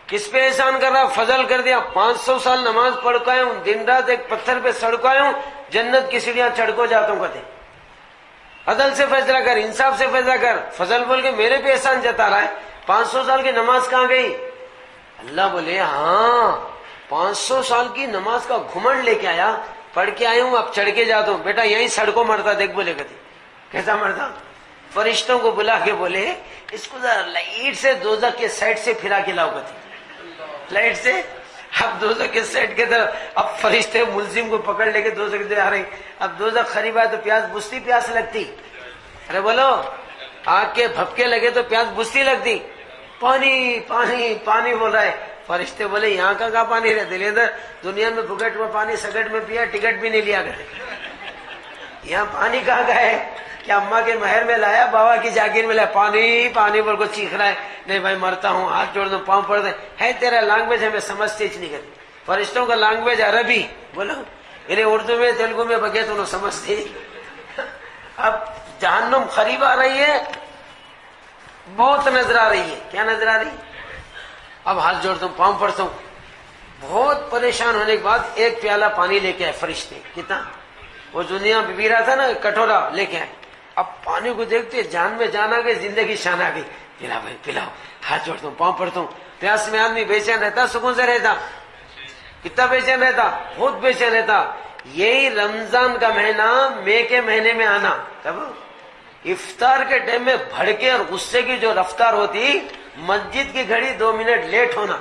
Speaker 1: کس پہ احسان کر رہا؟ فضل کر دیا۔ 500 سال نماز پڑھ کے آیا ہوں، دن رات ایک پتھر پہ سڑ کے آیا ہوں، جنت کی سیڑھیاں چڑھ کو جاتا ہوں کہتے۔ عدل سے فیصلہ کر، انصاف سے فیصلہ کر۔ فضل بول کے میرے پہ احسان جتا رہا ہے، 500 سال کی نماز کہاں گئی؟ اللہ بولے ہاں 500 سال کی نماز کا گھمنڈ لے کے آیا، پڑھ کے آیا ہوں، اب چڑھ کے جاتا ہوں، بیٹا یہیں سڑکوں مرتا دیکھ۔ بولے کہتے کیسا مرتا؟ فرشتوں کو بلا کے بولے اس کو ذرا لائٹ سے دوزخ کے سائڈ سے پھرا کے لاؤ کہتے، لائٹ سے۔ اب دوزخ کے سائڈ کے طرف، اب فرشتے ملزم کو پکڑ لے کے دوزخ دے آ رہے۔ اب دوزخ قریب آئے تو پیاس بجھتی، پیاس لگتی؟ ارے بولو آگ کے بھپکے لگے تو پیاس بجھتی لگتی؟ پانی پانی پانی بول رہا ہے۔ فرشتے بولے یہاں کا پانی رہتے، دنیا میں پھکٹ میں پانی سگٹ میں پیا، ٹکٹ بھی نہیں لیا کرتے، یہاں پانی کہاں کا ہے کہ اماں کے مہر میں لایا، بابا کی جاگیر میں لایا، پانی پانی بول کو چیخ رہا ہے، نہیں بھائی مرتا ہوں، ہاتھ جوڑ دوں، پاؤں پڑ دیں، ہے تیرا لینگویج ہمیں سمجھتے ہی نہیں کرتی. فرشتوں کا لینگویج عربی بولو، یعنی اردو میں تیلگو میں بگے تو انہوں سمجھتے. اب جہنم قریب آ رہی ہے، بہت نظر آ رہی ہے. کیا نظر آ رہی ہے؟ اب ہاتھ جوڑتا ہوں، پاؤں پڑتا ہوں. بہت پریشان ہونے کے بعد ایک پیالہ پانی لے کے آئے فرشتے. کتنا؟ وہ دنیا میں پی رہا تھا نا کٹورا لے کے آئے. اب پانی کو دیکھتے جان میں جان آ گئی، زندگی شان آ گئی. پلاؤ بھائی پلاؤ، ہاتھ جوڑتا ہوں، پاؤں پڑتا ہوں. پیاس میں آدمی بے چین رہتا، سکون سے رہتا. کتنا بے چین رہتا؟ بہت بے چین رہتا. یہی رمضان کا مہینہ مئی کے مہینے میں آنا، کب افطار کے ٹائم میں بھڑکے اور غصے کی جو رفتار ہوتی، مسجد کی گھڑی 2 منٹ لیٹ ہونا.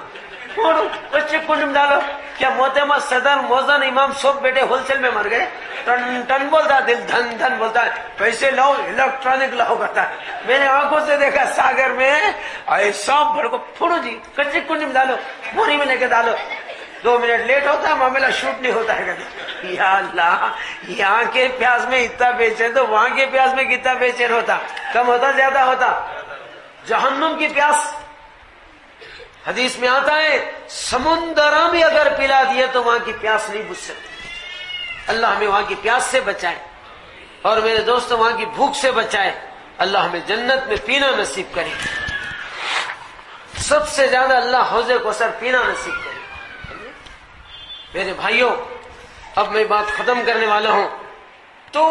Speaker 1: بچے کو ڈالو. کیا محترمہ صدر موزن امام سب بیٹے ہول سیل میں مر گئے؟ ٹن ٹن بولتا، دل دھن دھن بولتا ہے، پیسے لاؤ، الیکٹرانک لاؤ کرتا ہے. میں نے آنکھوں سے دیکھا ساگر میں ایسا بھڑکو. پھوڑو جی کچی کنڈی میں ڈالو، بوری میں لے کے ڈالو. 2 منٹ لیٹ ہوتا ہے، معاملہ شوٹ نہیں ہوتا ہے. یا اللہ، یہاں کے پیاس میں اتنا بے چین تو وہاں کے پیاس میں کتنا بے چین ہوتا؟ کم ہوتا زیادہ ہوتا؟ جہنم کی پیاس، حدیث میں آتا ہے سمندر بھی اگر پلا دیے تو وہاں کی پیاس نہیں بجھ سکتی. اللہ ہمیں وہاں کی پیاس سے بچائے، اور میرے دوستوں وہاں کی بھوک سے بچائے. اللہ ہمیں جنت میں پینا نصیب کرے. سب سے زیادہ اللہ حوض کوثر پینا نصیب کرے. میرے بھائیوں، اب میں بات ختم کرنے والا ہوں. تو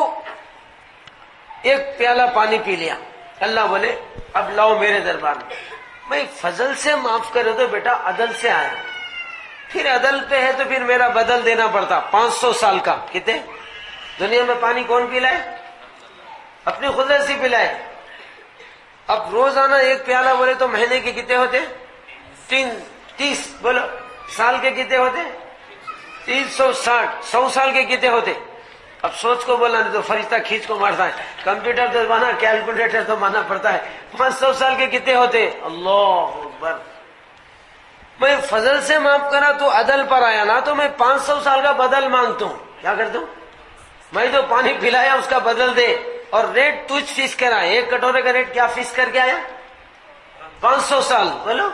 Speaker 1: ایک پیالہ پانی پی لیا. اللہ بولے اب لاؤ میرے دربار میں. میں فضل سے معاف کرے تو بیٹا عدل سے آیا، پھر عدل پہ ہے تو پھر میرا بدل دینا پڑتا. 500 سال کا کتنے؟ دنیا میں پانی کون پلائے؟ اپنی قدرت سے پلائے. اب روزانہ ایک پیالہ بولے تو مہینے کے کتنے ہوتے؟ 30. بولو سال کے کتنے ہوتے؟ 360. 100 سال کے کتنے ہوتے؟ اب سوچ کو بولا نہیں تو فرشتہ کھینچ کو مارتا ہے. کمپیوٹر تو بنا، کیلکولیٹر تو مانا پڑتا ہے. 500 سال کے کتنے ہوتے؟ اللہ اکبر. میں فضل سے معاف کرا تو عدل پر آیا نا، تو میں 500 سال کا بدل مانگتا ہوں. کیا کرتا ہوں؟ میں جو پانی پلایا اس کا بدل دے. اور ریٹ تجھ فکس کرا. ایک کٹورے کا ریٹ کیا فکس کر کے آیا؟ 500 سال. بولو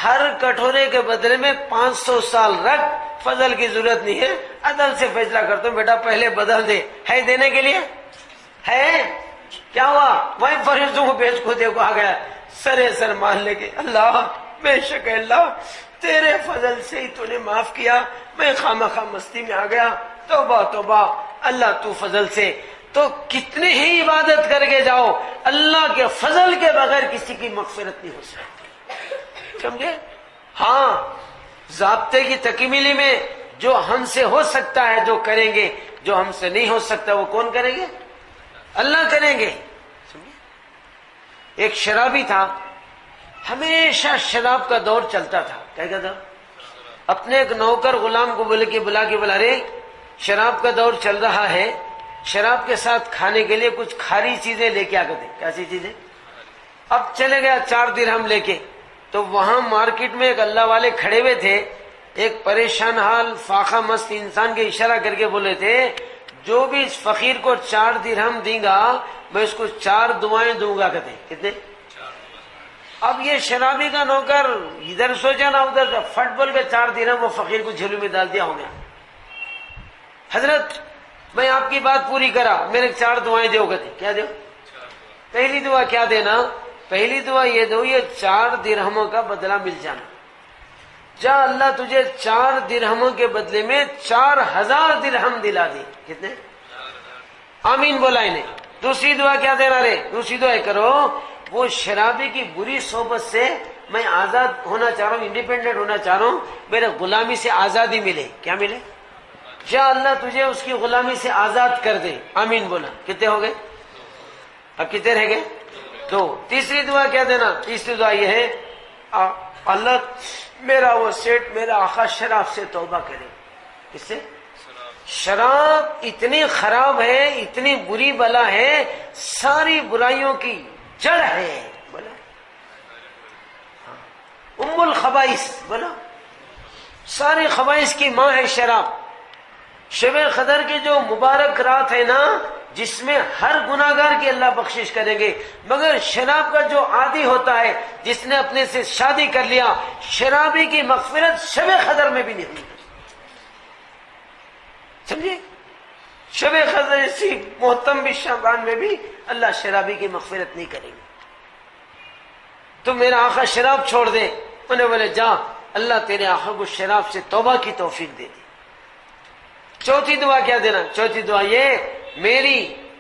Speaker 1: ہر کٹورے کے بدلے میں 500 سال رکھ. فضل کی ضرورت نہیں ہے، عدل سے فیصلہ کرتا ہوں. بیٹا پہلے بدل دے. ہے دینے کے لیے؟ ہے. کیا ہوا؟ وہیں فرشتوں کو بھیج کو دیکھو آ گیا سرے سر مان لے کے. اللہ بے شک اللہ تیرے فضل سے ہی تو نے معاف کیا، میں خامخواہ مستی میں آ گیا. توبہ توبہ اللہ تو فضل سے. تو کتنی ہی عبادت کر کے جاؤ، اللہ کے فضل کے بغیر کسی کی مغفرت نہیں ہو سکتی. سمجھے؟ ہاں، ضابطے کی تکمیلی میں جو ہم سے ہو سکتا ہے جو کریں گے، جو ہم سے نہیں ہو سکتا وہ کون کریں گے؟ اللہ کریں گے. ایک شرابی تھا، ہمیشہ شراب کا دور چلتا تھا. کیا کہتا؟ اپنے ایک نوکر غلام کو بلا کے بلا رہے شراب کا دور چل رہا ہے، شراب کے ساتھ کھانے کے لیے کچھ کھاری چیزیں لے کے آ گئے. کیسی چیزیں؟ اب چلے گیا 4 درہم لے کے. تو وہاں مارکیٹ میں ایک اللہ والے کھڑے ہوئے تھے. ایک پریشان حال فاقہ مست انسان کے اشارہ کر کے بولے تھے جو بھی اس فقیر کو 4 درہم دیں گا میں اس کو 4 دعائیں دوں گا. کہتے کتنے؟ اب یہ شرابی کا نوکر ادھر سوچا نہ ادھر کا، فٹ بول کے 4 درہم وہ فقیر کو جھولے میں ڈال دیا. ہو گیا حضرت میں آپ کی بات پوری کرا، میرے 4 دعائیں دو. کہتے کیا دو؟ پہلی دعا کیا دینا؟ پہلی دعا یہ دو یہ 4 درہموں کا بدلہ مل جانا. جا اللہ تجھے 4 درہموں کے بدلے میں 4000 درہم دلا دی. کتنے؟ آمین بولا انہیں. دوسری دعا کیا دینا رے؟ دوسری دعا کرو وہ شرابی کی بری صحبت سے میں آزاد ہونا چاہ رہا ہوں، انڈیپینڈنٹ ہونا چاہ رہا ہوں، میرے غلامی سے آزادی ملے. کیا ملے؟ جا اللہ تجھے اس کی غلامی سے آزاد کر دے. آمین بولا. کتنے ہو گئے؟ اب کتنے رہ گئے؟ 2. تیسری دعا کیا دینا؟ تیسری دعا یہ ہے اللہ میرا وہ سیٹ میرا آقا شراب سے توبہ کرے. اس سے شراب اتنی خراب ہے، اتنی بری بلا ہے، ساری برائیوں کی جڑ ہے. بولا ام الخبائث. بولا ساری خبائث کی ماں ہے شراب. شب قدر کی جو مبارک رات ہے نا جس میں ہر گناہگار کی اللہ بخشش کریں گے، مگر شراب کا جو عادی ہوتا ہے، جس نے اپنے سے شادی کر لیا، شرابی کی مغفرت شب قدر میں بھی نہیں ہوئی۔ سمجھے؟ شب قدر ایسی محتم بھی شعبان میں بھی اللہ شرابی کی مغفرت نہیں کریں گے۔ تو میرا آقا شراب چھوڑ دے، انہیں بولے جا، اللہ تیرے آقا کو شراب سے توبہ کی توفیق دے دی۔ چوتھی دعا کیا دینا؟ چوتھی دعا یہ،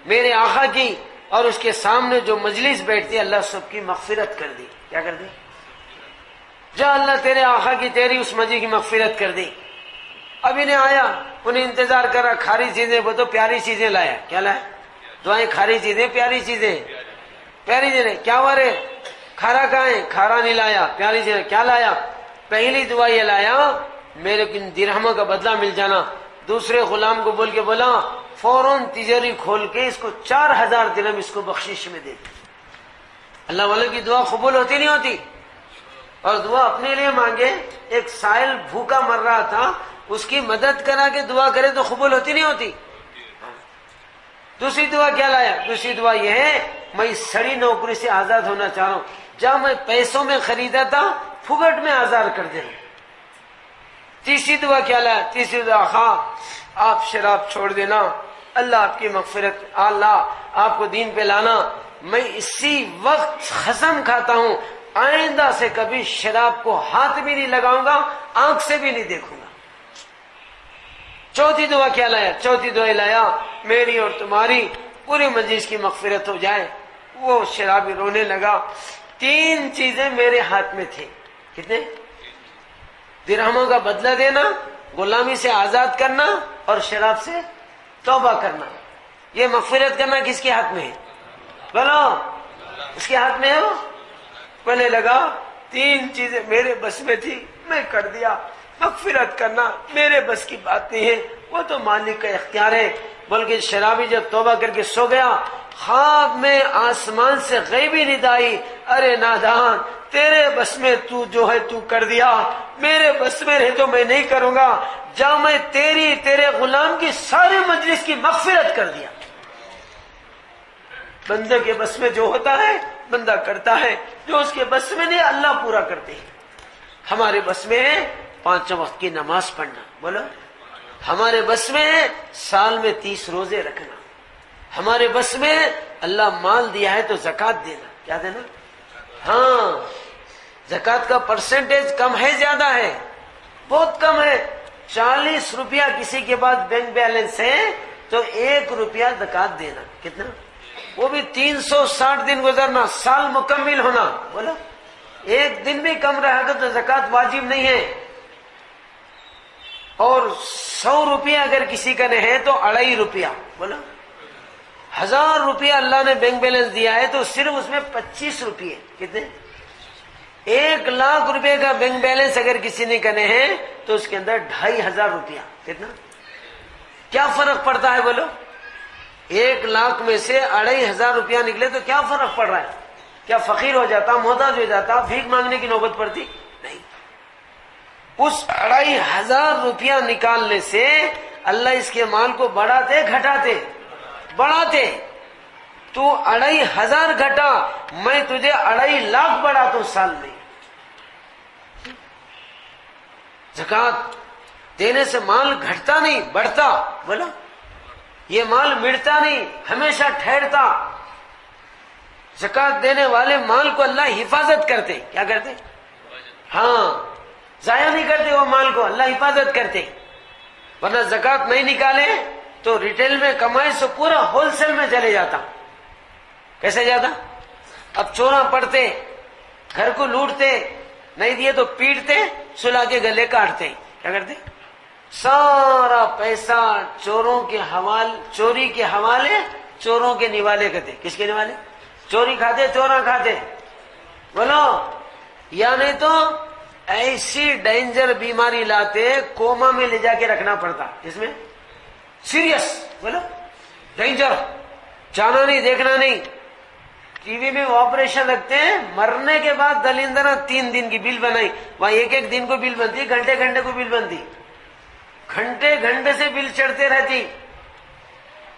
Speaker 1: میرے آقا کی اور اس کے سامنے جو مجلس بیٹھتی ہے اللہ سب کی مغفرت کر دی۔ کیا کر دی؟ جا اللہ تیرے آقا کی، تیری اس مجلس کی مغفرت کر دی۔ اب انہیں آیا، انہیں انتظار کرا، کھاری چیزیں، وہ تو پیاری چیزیں لایا۔ کیا لایا؟ دعائیں کھاری چیزیں، پیاری چیزیں، پیاری چیزیں۔ کیا ہوا رے؟ کھارا کہاں ہے؟ کھارا نہیں لایا، پیاری چیزیں۔ کیا لایا؟ پہلی دعا یہ لایا، میرے کن درہموں کا بدلہ مل جانا۔ دوسرے غلام کو بول کے بولا فوراً تجاری کھول کے اس کو 4000 درہم اس کو بخشش میں دے دی۔ اللہ والوں کی دعا قبول ہوتی نہیں ہوتی؟ اور دعا اپنے لیے مانگے، ایک سائل بھوکا مر رہا تھا، اس کی مدد کرا کے دعا کرے تو قبول ہوتی نہیں ہوتی؟ دوسری دعا کیا لایا؟ دوسری دعا یہ ہے، میں اس سڑی نوکری سے آزاد ہونا چاہ رہا ہوں، جہاں میں پیسوں میں خریدا تھا پھگٹ میں آزاد کر دیں۔ تیسری دعا کیا لایا؟ تیسری دعا، ہاں آپ شراب چھوڑ دینا، اللہ آپ کی مغفرت، اللہ آپ کو دین پہ لانا، میں اسی وقت قسم کھاتا ہوں آئندہ سے کبھی شراب کو ہاتھ بھی نہیں لگاؤں گا، آنکھ سے بھی نہیں دیکھوں گا۔ چوتھی دعا کیا لایا؟ چوتھی دعا لایا، میری اور تمہاری پوری مجلس کی مغفرت ہو جائے۔ وہ شرابی رونے لگا، 3 چیزیں میرے ہاتھ میں تھے۔ کتنے؟ درہموں کا بدلہ دینا، غلامی سے آزاد کرنا اور شراب سے توبہ کرنا۔ یہ مغفرت کرنا کس کے ہاتھ میں ہے؟ بولو، اس کے ہاتھ میں ہے۔ وہ بولنے لگا 3 چیزیں میرے بس میں تھی، میں کر دیا۔ مغفرت کرنا میرے بس کی بات نہیں ہے، وہ تو مالک کا اختیار ہے۔ بلکہ شرابی جب توبہ کر کے سو گیا، خواب میں آسمان سے غیبی ندائی، ارے نادان، تیرے بس میں تو جو ہے تو کر دیا، میرے بس میں رہے تو میں نہیں کروں گا، جا میں تیرے غلام کی ساری مجلس کی مغفرت کر دیا۔ بندے کے بس میں جو ہوتا ہے بندہ کرتا ہے، جو اس کے بس میں نہیں اللہ پورا کرتے ہیں۔ ہمارے بس میں ہے 5 وقت کی نماز پڑھنا، بولو۔ ہمارے بس میں ہے سال میں 30 روزے رکھنا۔ ہمارے بس میں اللہ مال دیا ہے تو زکوٰۃ دینا۔ کیا دینا؟ ہاں، زکوٰۃ کا پرسنٹیج کم ہے زیادہ ہے؟ بہت کم ہے۔ 40 روپیہ کسی کے پاس بینک بیلنس ہے تو 1 روپیہ زکوٰۃ دینا۔ کتنا؟ وہ بھی 360 دن گزرنا، سال مکمل ہونا، بولو۔ 1 دن بھی کم رہا تو زکوٰۃ واجب نہیں ہے۔ اور 100 روپیہ اگر کسی کا نہیں ہے تو 2.5 روپیہ، بولو۔ 1000 روپیہ اللہ نے بینک بیلنس دیا ہے تو صرف اس میں 25 روپیے، کتنے؟ 1 لاکھ روپے کا بینک بیلنس اگر کسی نے کرنے ہیں تو اس کے اندر 2500 روپیہ، کتنا؟ کیا فرق پڑتا ہے بولو؟ 1 لاکھ میں سے 2500 روپیہ نکلے تو کیا فرق پڑ رہا ہے؟ کیا فقیر ہو جاتا، محتاج ہو جاتا، بھیک مانگنے کی نوبت پڑتی؟ نہیں۔ اس 2500 روپیہ نکالنے سے اللہ اس کے مال کو بڑھاتے گھٹاتے؟ بڑھاتے۔ تو 2500 گھٹا، میں تجھے 2.5 لاکھ بڑھاتا ہوں سال میں۔ زکوٰۃ دینے سے مال گھٹتا نہیں، بڑھتا، بولا۔ یہ مال مٹتا نہیں، ہمیشہ ٹھہرتا۔ زکوٰۃ دینے والے مال کو اللہ حفاظت کرتے۔ کیا کرتے؟ ہاں، ضائع نہیں کرتے وہ مال کو، اللہ حفاظت کرتے۔ ورنہ زکوٰۃ نہیں نکالے تو ریٹیل میں کمائی سے پورا ہول سیل میں چلے جاتا۔ کیسے جاتا؟ اب چوراں پڑتے، گھر کو لوٹتے، نہیں دیے تو پیٹتے، سلا کے گلے کاٹتے۔ کیا کرتے؟ سارا پیسہ چوری کے حوالے، چوروں کے نوالے کرتے۔ کس کے نوالے؟ چوری کھاتے، چوراں کھاتے، بولو۔ یا نہیں تو ایسی ڈینجر بیماری لاتے، کوما میں لے جا کے رکھنا پڑتا۔ اس میں سیریس، بولو، ڈینجر، جانا نہیں، دیکھنا نہیں۔ ٹی وی میں آپریشن رکھتے ہیں، مرنے کے بعد دلندرہ 3 دن کی بل بنائی، وہاں 1 دن کو بل بنتی، گھنٹے کو بل بنتی، گھنٹے سے بل چڑھتے رہتی۔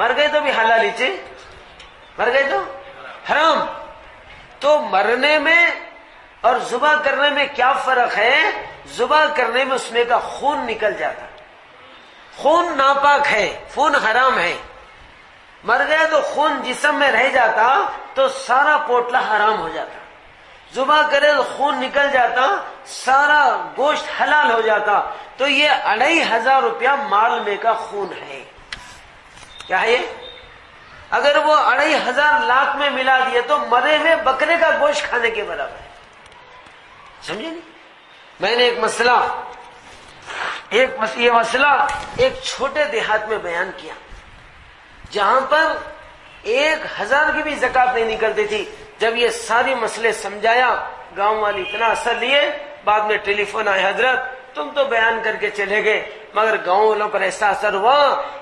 Speaker 1: مر گئے تو بھی حلال ہی تھے، مر گئے تو حرام. تو مرنے میں اور ذبح کرنے میں کیا فرق ہے؟ ذبح کرنے میں اس میں کا خون نکل جاتا، خون ناپاک ہے، خون حرام ہے. مر گیا تو خون جسم میں رہ جاتا تو سارا پوٹلا حرام ہو جاتا. ذبح کرے تو خون نکل جاتا، سارا گوشت حلال ہو جاتا. تو یہ 2500 روپیہ مال میں کا خون ہے. کیا ہے یہ؟ اگر وہ 2500 لاکھ میں ملا دیے تو مرے ہوئے بکرے کا گوشت کھانے کے برابر ہے. سمجھے نہیں؟ میں نے یہ مسئلہ ایک چھوٹے دیہات میں بیان کیا جہاں پر 1000 کی بھی زکات نہیں نکلتی تھی. جب یہ ساری مسئلے سمجھایا گاؤں والے اتنا اثر لیے، بعد میں ٹیلی فون آئے، حضرت تم تو بیان کر کے چلے گئے مگر گاؤں والوں پر ایسا اثر ہوا،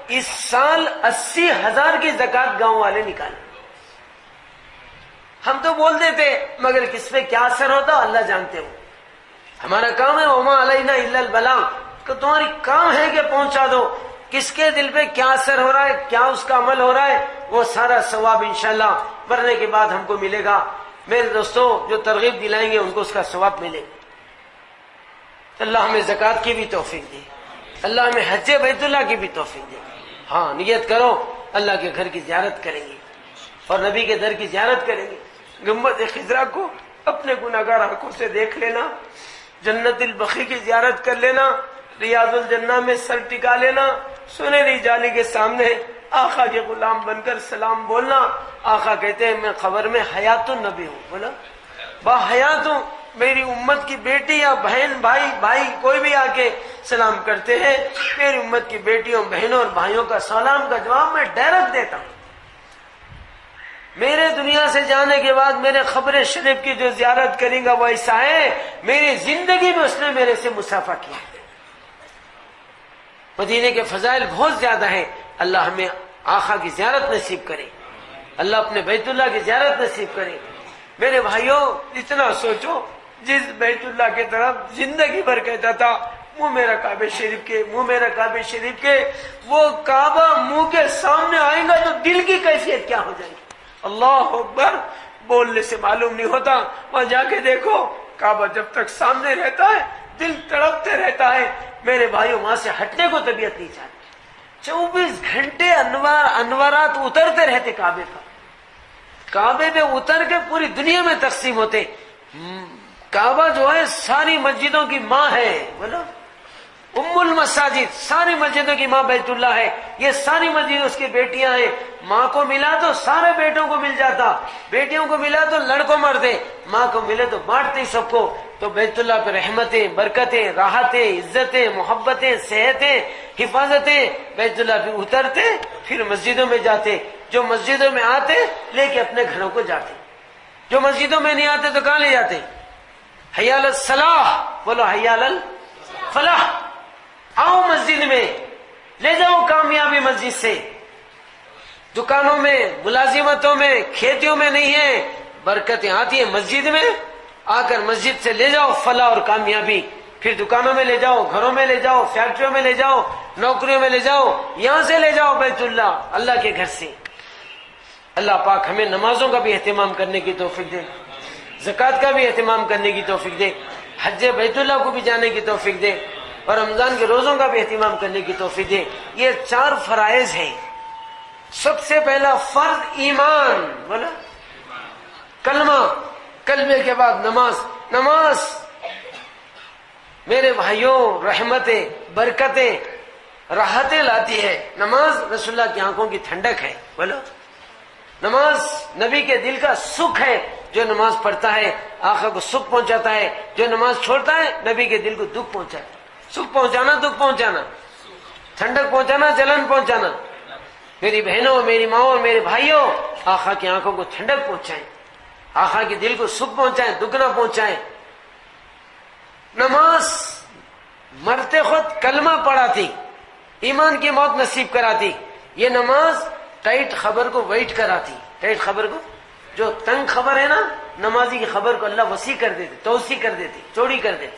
Speaker 1: اس سال 80,000 کی زکات گاؤں والے نکالے. ہم تو بول دیتے مگر کس پہ کیا اثر ہوتا اللہ جانتے ہو. ہمارا کام ہے وما علینا الا البلاغ، کہ تمہاری کام ہے کہ پہنچا دو. کس کے دل پہ کیا اثر ہو رہا ہے، کیا اس کا عمل ہو رہا ہے، وہ سارا ثواب انشاءاللہ مرنے کے بعد ہم کو ملے گا. میرے دوستوں جو ترغیب دلائیں گے ان کو اس کا ثواب ملے گا. اللہ ہمیں زکات کی بھی توفیق دے، اللہ ہمیں حج بیت اللہ کی بھی توفیق دے. ہاں نیت کرو اللہ کے گھر کی زیارت کریں گے اور نبی کے در کی زیارت کریں گے. گنبد خضرا کو اپنے گناہگار آنکھوں سے دیکھ لینا، جنت البقیع کی زیارت کر لینا، ریاض الجنہ میں سر ٹکا لینا، سنہری جالی کے سامنے آقا کے غلام بن کر سلام بولنا. آقا کہتے ہیں میں خبر میں حیات النبی ہوں، بولا با حیات ہوں. میری امت کی بیٹی یا بہن بھائی کوئی بھی آ کے سلام کرتے ہیں، میری امت کی بیٹیوں بہنوں اور بھائیوں کا سلام کا جواب میں ڈائریکٹ دیتا ہوں. میرے دنیا سے جانے کے بعد میرے قبر شریف کی جو زیارت کریں گا وہ ایسا ہے میری زندگی میں اس نے میرے سے مسافہ کیا. مدینے کے فضائل بہت زیادہ ہیں. اللہ ہمیں آقا کی زیارت نصیب کرے، اللہ اپنے بیت اللہ کی زیارت نصیب کرے. میرے بھائیوں اتنا سوچو، جس بیت اللہ کی طرف زندگی بھر کہتا تھا منہ میرا کعبہ شریف کے، منہ میرا کعبہ شریف کے، وہ کعبہ منہ کے سامنے آئے گا تو دل کی کیفیت کیا ہو جائے گی. اللہ اکبر بولنے سے معلوم نہیں ہوتا، وہاں جا کے دیکھو کعبہ جب تک سامنے رہتا ہے دل تڑپتے رہتا ہے. میرے بھائیوں وہاں سے ہٹنے کو طبیعت نہیں چاہتی. 24 گھنٹے انوارات اترتے رہتے کعبے پر، کعبے پہ اتر کے پوری دنیا میں تقسیم ہوتے. کعبہ جو ہے ساری مسجدوں کی ماں ہے، بولو ام المساجد، ساری مسجدوں کی ماں بیت اللہ ہے. یہ ساری مسجد اس کی بیٹیاں ہیں. ماں کو ملا تو سارے بیٹوں کو مل جاتا، بیٹیوں کو ملا تو لڑکوں مرتے، ماں کو ملے تو بانٹتے سب کو. تو بیت اللہ پہ رحمتیں، برکتیں، راحتیں، عزتیں، محبتیں، صحتیں، حفاظتیں بیت اللہ پہ اترتے پھر مسجدوں میں جاتے. جو مسجدوں میں آتے لے کے اپنے گھروں کو جاتے، جو مسجدوں میں نہیں آتے تو کہاں لے جاتے؟ حی علی الصلاح، بولو حی علی الفلاح. آؤ مسجد میں، لے جاؤ کامیابی مسجد سے. دکانوں میں، ملازمتوں میں، کھیتیوں میں نہیں ہے، برکتیں آتی ہیں مسجد میں. آ کر مسجد سے لے جاؤ فلاح اور کامیابی. پھر دکانوں میں لے جاؤ، گھروں میں لے جاؤ، فیکٹریوں میں لے جاؤ، نوکریوں میں لے جاؤ، یہاں سے لے جاؤ بیت اللہ، اللہ کے گھر سے. اللہ پاک ہمیں نمازوں کا بھی اہتمام کرنے کی توفیق دے، زکوٰۃ کا بھی اہتمام کرنے کی توفیق دے، حج بیت اللہ کو بھی جانے کی توفیق دے، اور رمضان کے روزوں کا بھی اہتمام کرنے کی توفیق دے. یہ 4 فرائض ہیں. سب سے پہلا فرض ایمان، بولا کلمہ، کلمے کے بعد نماز. نماز میرے بھائیوں رحمتیں، برکتیں، راحتیں لاتی ہے. نماز رسول اللہ کی آنکھوں کی ٹھنڈک ہے. بولو نماز نبی کے دل کا سکھ ہے. جو نماز پڑھتا ہے آقا کو سکھ پہنچاتا ہے، جو نماز چھوڑتا ہے نبی کے دل کو دکھ پہنچاتا ہے. سکھ پہنچانا، دکھ پہنچانا، ٹھنڈک پہنچانا، جلن پہنچانا. میری بہنوں، میری ماں اور میرے بھائیوں آقا کی آنکھوں کو ٹھنڈک پہنچائیں، آقا کے دل کو سکھ پہنچائیں، دکھ نہ پہنچائیں. نماز مرتے خود کلمہ پڑھاتی، ایمان کی موت نصیب کراتی. یہ نماز ٹائٹ خبر کو ویٹ کراتی. ٹائٹ خبر کو، جو تنگ خبر ہے نا، نمازی کی خبر کو اللہ وسیع کر دیتے، توسیع کر دیتی، چوڑی کر دیتی.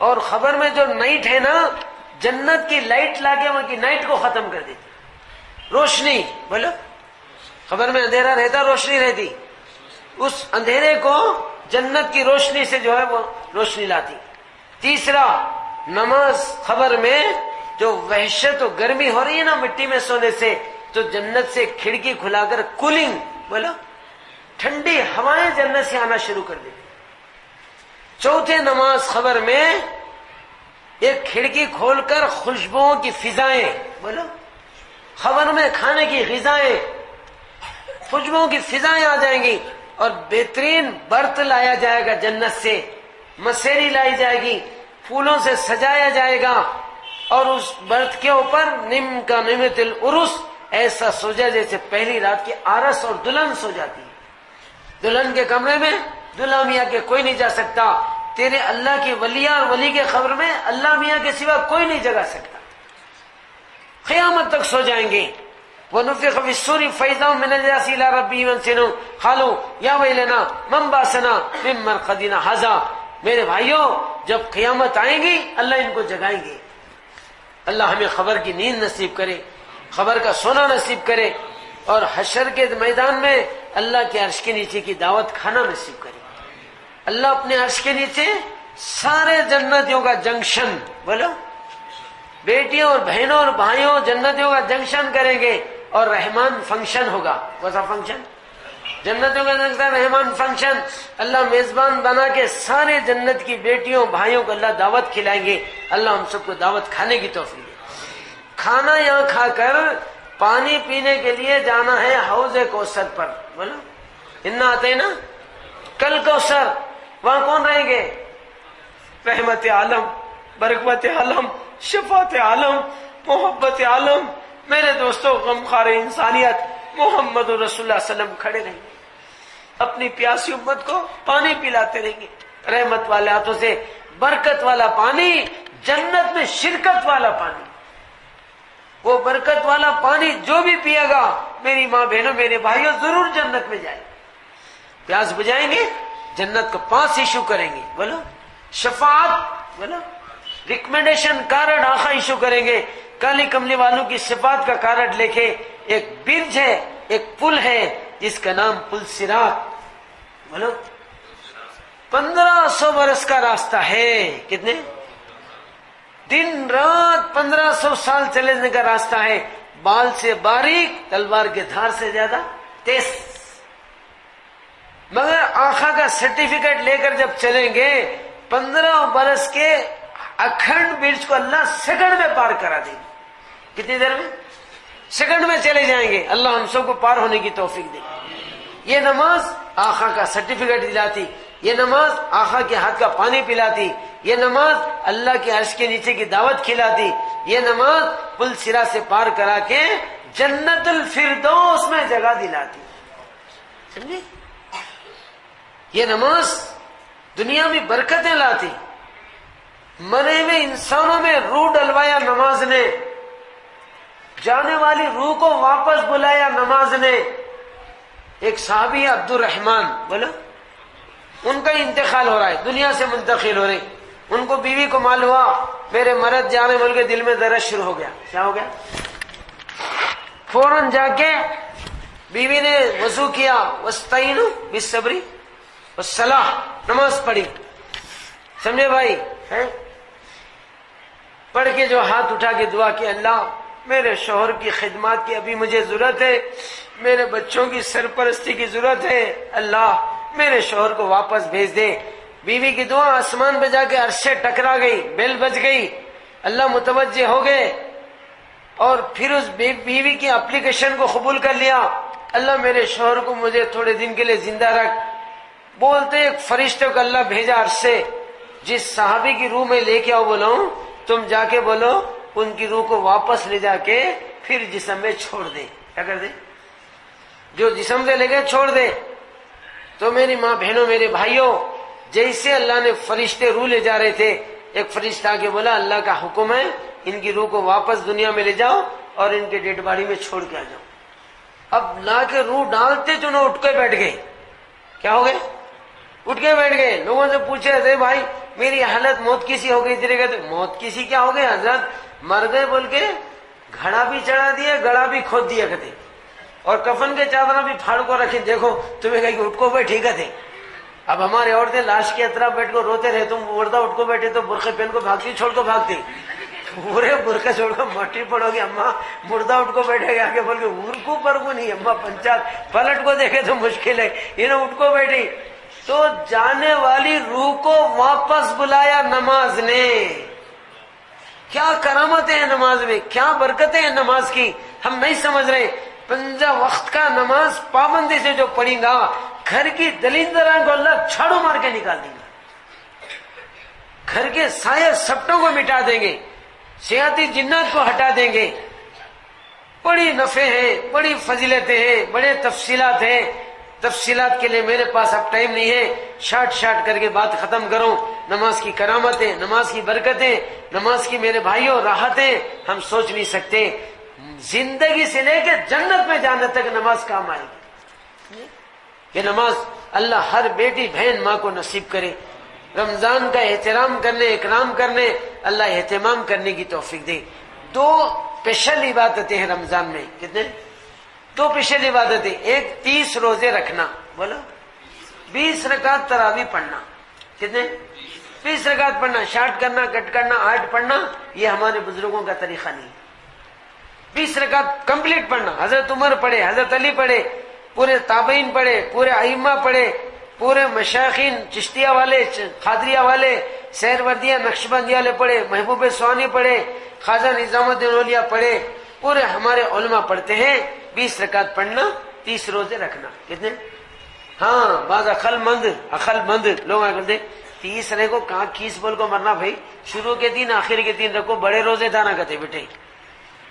Speaker 1: اور خبر میں جو نائٹ ہے نا، جنت کی لائٹ لا کے وہاں کی نائٹ کو ختم کر دیتی. روشنی، بولو قبر میں اندھیرا رہتا روشنی رہتی، اس اندھیرے کو جنت کی روشنی سے جو ہے وہ روشنی لاتی۔ تیسرا نماز قبر میں جو وحشت و گرمی ہو رہی ہے نا مٹی میں سونے سے، تو جنت سے کھڑکی کھلا کر کولنگ، بولو ٹھنڈی ہوائیں جنت سے آنا شروع کر دیتی۔ چوتھے نماز قبر میں ایک کھڑکی کھول کر خوشبوؤں کی فضائیں، بولو قبر میں کھانے کی غذائیں، خوشبوؤں کی فضائیں آ جائیں گی، اور بہترین برت لایا جائے گا جنت سے، مسیری لائی جائے گی، پھولوں سے سجایا جائے گا، اور اس برت کے اوپر نم کا نمت العرس ایسا سو جائے جیسے پہلی رات کی عرس اور دلہن سو جاتی ہے۔ دلہن کے کمرے میں دلہا میاں کے کوئی نہیں جا سکتا، تیرے اللہ کی ولیہ اور ولی کے قبر میں اللہ میاں کے سوا کوئی نہیں جگا سکتا، قیامت تک سو جائیں گے۔ وَنُفِخَ فِي الصُّورِ فَإِذَا هُم مِّنَ الْيَأْسِ إِلَىٰ رَبِّهِمْ يَنسِلُونَ قَالُوا يَا وَيْلَنَا مَنْ بَعَثَنَا مِن مَّرْقَدِنَا هَٰذَا۔ میرے بھائیوں جب قیامت آئیں گی اللہ ان کو جگائیں گے۔ اللہ ہمیں خبر کی نیند نصیب کرے، خبر کا سونا نصیب کرے، اور حشر کے میدان میں اللہ کے عرش کے نیچے کی دعوت کھانا نصیب کرے۔ اللہ اپنے عرش کے نیچے سارے جنتیوں کا جنکشن، بولو بیٹیوں اور بہنوں اور بھائیوں جنتیوں کا جنکشن کریں گے، اور رحمان فنکشن ہوگا۔ کیسا فنکشن؟ جنتوں کا جنکشن، رحمان فنکشن۔ اللہ میزبان بنا کے سارے جنت کی بیٹیوں بھائیوں کو اللہ دعوت کھلائیں گے۔ اللہ ہم سب کو دعوت کھانے کی توفیق دے۔ کھانا یہاں کھا کر پانی پینے کے لیے جانا ہے حوض کوثر پر، بولو انا آتے نا کل کوثر، وہاں کون رہیں گے؟ رحمت عالم، برکت عالم، شفاعت عالم، محبت عالم، میرے دوستوں غمخوار انسانیت محمد رسول اللہ صلی اللہ علیہ وسلم کھڑے رہیں گے، اپنی پیاسی امت کو پانی پلاتے رہیں گے، رحمت والے ہاتھوں سے برکت والا پانی، جنت میں شرکت والا پانی۔ وہ برکت والا پانی جو بھی پیے گا میری ماں بہنوں میرے بھائیوں ضرور جنت میں جائے، پیاس بجائیں گے، جنت کو 5 ایشو کریں گے، بولو شفاعت، بولو ریکمنڈیشن کارڈ آخا ایشو کریں گے، کالی کملی والوں کی صفات کا کارڈ لے کے۔ ایک برج ہے، ایک پل ہے جس کا نام پل صراط، بولو 1500 برس کا راستہ ہے، کتنے دن رات 1500 سال چلنے کا راستہ ہے، بال سے باریک تلوار کے دھار سے زیادہ تیز، مگر آقا کا سرٹیفکیٹ لے کر جب چلیں گے 15 برس کے اکھنڈ برج کو اللہ سیکنڈ میں پار کرا دیں گے۔ کتنی دیر میں؟ سیکنڈ میں چلے جائیں گے۔ اللہ ہم سب کو پار ہونے کی توفیق دے۔ یہ نماز آقا کا سرٹیفکیٹ دلاتی، یہ نماز آقا کے ہاتھ کا پانی پلاتی، یہ نماز اللہ کے عرش کے نیچے کی دعوت کھلاتی، یہ نماز پل صراط سے پار کرا کے جنت الفردوس میں جگہ دلاتی، سمجھے؟ یہ نماز دنیا میں برکتیں لاتی، مرے ہوئے انسانوں میں روح ڈلوایا نماز نے، جانے والی روح کو واپس بلایا نماز نے۔ ایک صحابی عبد الرحمن، بولو ان کا انتقال ہو رہا ہے، دنیا سے منتقل ہو رہی، ان کو بیوی کو معلوم ہوا میرے مرد جانے بول کے دل میں درد شروع ہو گیا۔ کیا ہو گیا؟ فوراً جا کے بیوی نے وضو کیا، وَاسْتَعِينُوا بِالصَّبْرِ وَالصَّلَاةِ، نماز پڑھی، سمجھے بھائی؟ پڑھ کے جو ہاتھ اٹھا کے دعا کی، اللہ میرے شوہر کی خدمات کی ابھی مجھے ضرورت ہے، میرے بچوں کی سرپرستی کی ضرورت ہے، اللہ میرے شوہر کو واپس بھیج دے۔ بیوی کی دعا آسمان پہ جا کے عرش سے ٹکرا گئی، بیل بج گئی، اللہ متوجہ ہو گئے، اور پھر اس بیوی کی اپلیکیشن کو قبول کر لیا، اللہ میرے شوہر کو مجھے تھوڑے دن کے لیے زندہ رکھ۔ بولتے ایک فرشتے کو اللہ بھیجا عرش سے، جس صحابی کی روح میں لے کے آؤ بولاؤں، تم جا کے بولو ان کی روح کو واپس لے جا کے پھر جسم میں چھوڑ دے۔ کیا کر دے؟ جو جسم سے لے کے چھوڑ دے۔ تو میری ماں بہنوں میرے بھائیوں، جیسے اللہ نے فرشتے روح لے جا رہے تھے، ایک فرشتہ آ کے بولا اللہ کا حکم ہے ان کی روح کو واپس دنیا میں لے جاؤ اور ان کے ڈیڈ باڈی میں چھوڑ کے آ جاؤ۔ اب لا کے روح ڈالتے تو نہ اٹھ کے بیٹھ گئے۔ کیا ہو گئے؟ اٹھ کے بیٹھ گئے۔ لوگوں سے پوچھے تھے بھائی میری حالت موت کیسی ہو گئی؟ تیرے کہتے موت کیسی کیا ہو گئی حضرت، مر گئے بول کے گھڑا بھی چڑھا دیا, گڑا بھی کھود دیا کہتے, اور کفن کے چادر بھی پھاڑ کو رکھے, دیکھو تمہیں کہیں کہ اٹھ کو بیٹھی کہتے. اب ہماری عورتیں لاش کے اطراف بیٹھ کو روتے رہے, تم مردہ اٹھ کو بیٹھے تو برقع پہن کو بھاگتی, چھوڑ کو بھاگتی, پورے برقع چھوڑ کو مٹی پڑو گی, اماں مردہ اٹھ کو بیٹھے گا آگے بول کے ارکو پر کو نہیں, اماں پنچات پلٹ کو دیکھے تو مشکل ہے, انہیں اٹھ کو بیٹھی. تو جانے والی روح کو واپس بلایا نماز نے. کیا کرامتیں ہیں نماز میں, کیا برکتیں ہیں نماز کی, ہم نہیں سمجھ رہے. 5 وقت کا نماز پابندی سے جو پڑھیں گا, گھر کی دلیندران کو اللہ چھاڑو مار کے نکال دیں گے, گھر کے سایہ سپٹوں کو مٹا دیں گے, سیاتی جنات کو ہٹا دیں گے. بڑی نفع ہیں, بڑی فضیلتیں ہیں, بڑے تفصیلات ہیں. تفصیلات کے لیے میرے پاس اب ٹائم نہیں ہے, شارٹ کر کے بات ختم کروں. نماز کی کرامتیں, نماز کی برکتیں, نماز کی میرے بھائیوں راحتیں ہم سوچ نہیں سکتے. زندگی سے لے کے جنت میں جانے تک نماز کام آئے گی. یہ نماز اللہ ہر بیٹی بہن ماں کو نصیب کرے. رمضان کا احترام کرنے, اکرام کرنے, اللہ اہتمام کرنے کی توفیق دے. 2 اسپیشل عبادتیں ہیں رمضان میں. کتنے؟ 2 اسپیشل عبادتیں. ایک 30 روزے رکھنا, بولو 20 رکعت تراویح پڑھنا. کتنے؟ 20 رکعت پڑھنا. شارٹ کرنا, کٹ کرنا, 8 پڑھنا, یہ ہمارے بزرگوں کا طریقہ نہیں. 20 رکعت کمپلیٹ پڑھنا. حضرت عمر پڑھے, حضرت علی پڑھے, پورے تابعین پڑھے, پورے ائمہ پڑھے, پورے مشائخین چشتیہ والے, قادریہ والے, سہروردیہ نقشبندیہ والے پڑھے, محبوب سوانی پڑھے, خواجہ نظام الدین اولیا پڑھے, پورے ہمارے علماء پڑھتے ہیں. 20 رکعت پڑھنا, 30 روزے رکھنا. کتنے؟ ہاں بعض عقل مند لوگ کہتے 30 رے کو کہاں کیس بول کو مرنا بھائی, شروع کے 3 آخر کے 3 رکھو, بڑے روزے دانا کہتے بیٹے.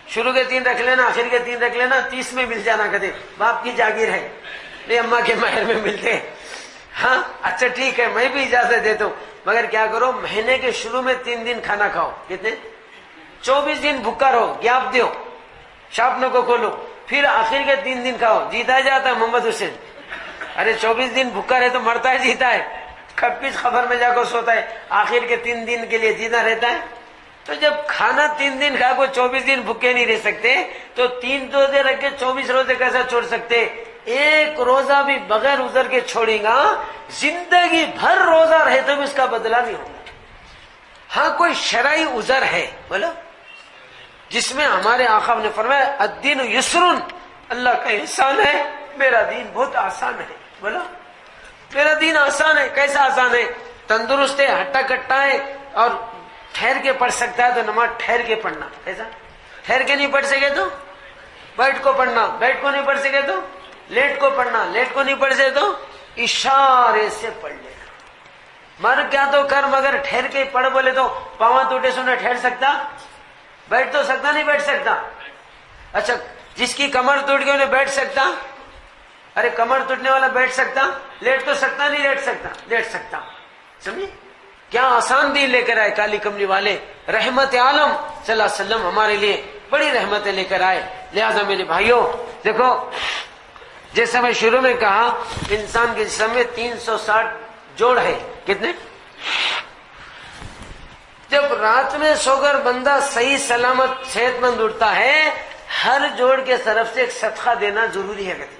Speaker 1: شروع کے 3 رکھ لینا, آخر کے 3 رکھ لینا, 30 میں مل جانا کہتے. باپ کی جاگیر ہے, نہیں اماں کے مہر میں ملتے. ہاں اچھا ٹھیک ہے, میں بھی اجازت دیتا ہوں, مگر کیا کرو, مہینے کے شروع میں 3 دن کھانا کھاؤ. کتنے؟ 24 دن بھوکا رہو, گیپ دیو, شاپنوں کو کھولو, پھر آخر کے 3 دن کھاؤ. جیتا جاتا ہے محمد حسین. ارے 24 دن بھوکا رہے تو مرتا ہے, جیتا ہے, کبھی خبر میں جا کر سوتا ہے, آخر کے 3 دن کے لیے جیتا رہتا ہے. تو جب کھانا 3 دن کھا کو 24 دن بھوکے نہیں رہ سکتے, تو 3 روزے رکھ کے 24 روزے کیسا چھوڑ سکتے؟ ایک روزہ بھی بغیر عذر کے چھوڑیں گا, زندگی بھر روزہ رہے تو بھی اس کا بدلہ نہیں ہوگا. ہاں کوئی شرعی عذر ہے, بولو, جس میں ہمارے آقا نے فرمایا الدین یسرن, اللہ کا احسان ہے, میرا دین بہت آسان ہے. بولو میرا دین آسان ہے. کیسا آسان ہے؟ تندرست ہے, ہٹا کٹا ہے, اور ٹھہر کے پڑھ سکتا ہے تو نماز ٹھہر کے پڑھنا. کیسا؟ ٹھہر کے نہیں پڑھ سکے تو بیٹھ کو پڑھنا, بیٹھ کو نہیں پڑھ سکے تو لیٹ کو پڑھنا, لیٹ کو نہیں پڑھ سکے تو اشارے سے پڑھ لینا. مر کیا تو کر, مگر ٹھہر کے پڑھ بولے تو پاواں ٹوٹے سونا ٹھہر سکتا, بیٹھ تو سکتا نہیں بیٹھ سکتا. اچھا جس کی کمر ٹوٹ گئی انہیں بیٹھ سکتا, ارے کمر ٹوٹنے والا بیٹھ سکتا, لیٹ تو سکتا نہیں, لیٹ سکتا, لیٹ سکتا. سمجھے کیا آسان دین لے کر آئے کالی کملی والے, رحمت عالم صلی اللہ علیہ وسلم ہمارے لیے بڑی رحمتیں لے کر آئے. لہذا میرے بھائیوں دیکھو, جیسے میں شروع میں کہا, انسان کے جسم میں 360 جوڑ ہے. کتنے؟ جب رات میں سو کر بندہ صحیح سلامت صحت مند اٹھتا ہے, ہر جوڑ کے طرف سے ایک صدقہ دینا ضروری ہے. کہتے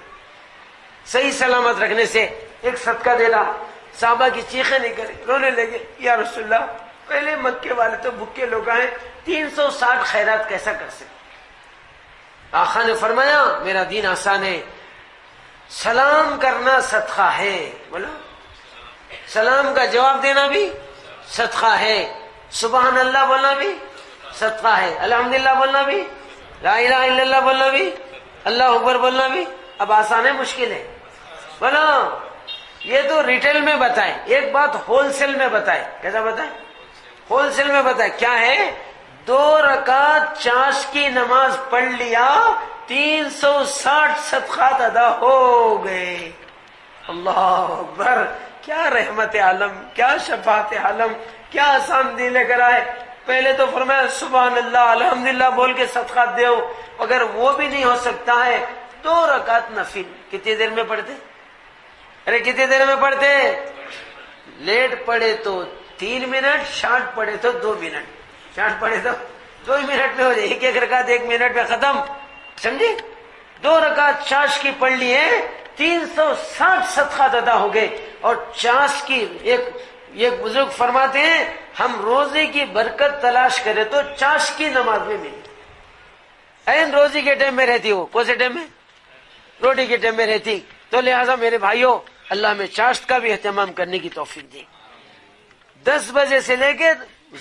Speaker 1: صحیح سلامت رکھنے سے ایک صدقہ دینا. صحابہ کی چیخیں نکلے, رونے لگے, یا رسول اللہ پہلے مکے والے تو بھوکے لوگ ہیں, 360 خیرات کیسا کر سکتے؟ آقا نے فرمایا میرا دین آسان ہے, سلام کرنا صدقہ ہے. بولو سلام کا جواب دینا بھی صدقہ ہے, سبحان اللہ بولنا بھی صدقہ ہے, الحمدللہ بولنا بھی, لا الہ الا اللہ بولنا بھی, اللہ اکبر بولنا بھی. اب آسان ہے مشکل ہے؟ بولو یہ تو ریٹیل میں بتائے, ایک بات ہول سیل میں بتائے. کیسا بتائے؟ ہول سیل میں بتائے. کیا ہے؟ 2 رکعت چاش کی نماز پڑھ لیا, 360 صدقات ادا ہو گئے. اللہ اکبر, کیا رحمت عالم, کیا شفاعت عالم, کیا آسان دین لے کر آئے. پہلے تو فرمایا سبحان اللہ الحمدللہ بول کے صدقات دیو. اگر وہ بھی نہیں ہو سکتا ہے, 2 رکعت نفل کتنی دیر میں پڑھتے؟ ارے کتنی دیر میں پڑھتے؟ لیٹ پڑھے تو 3 منٹ, شارٹ پڑھے تو 2 منٹ. شارٹ پڑھے تو 2 منٹ میں ہو جائے, ایک رکعت 1 منٹ میں ختم, سمجھے. 2 رکعت چاش کی پڑھ لی ہے, 360 صدقات ادا ہو گئے. اور چاش کی ایک بزرگ فرماتے ہیں ہم روزے کی برکت تلاش کرے تو چاش کی نماز میں ملی. این روزی کے ٹائم میں رہتی ہو, کون سے ٹائم میں؟ روٹی کے ٹائم میں رہتی. تو لہذا میرے بھائیوں, اللہ میں چاشت کا بھی اہتمام کرنے کی توفیق دے. 10 بجے سے لے کے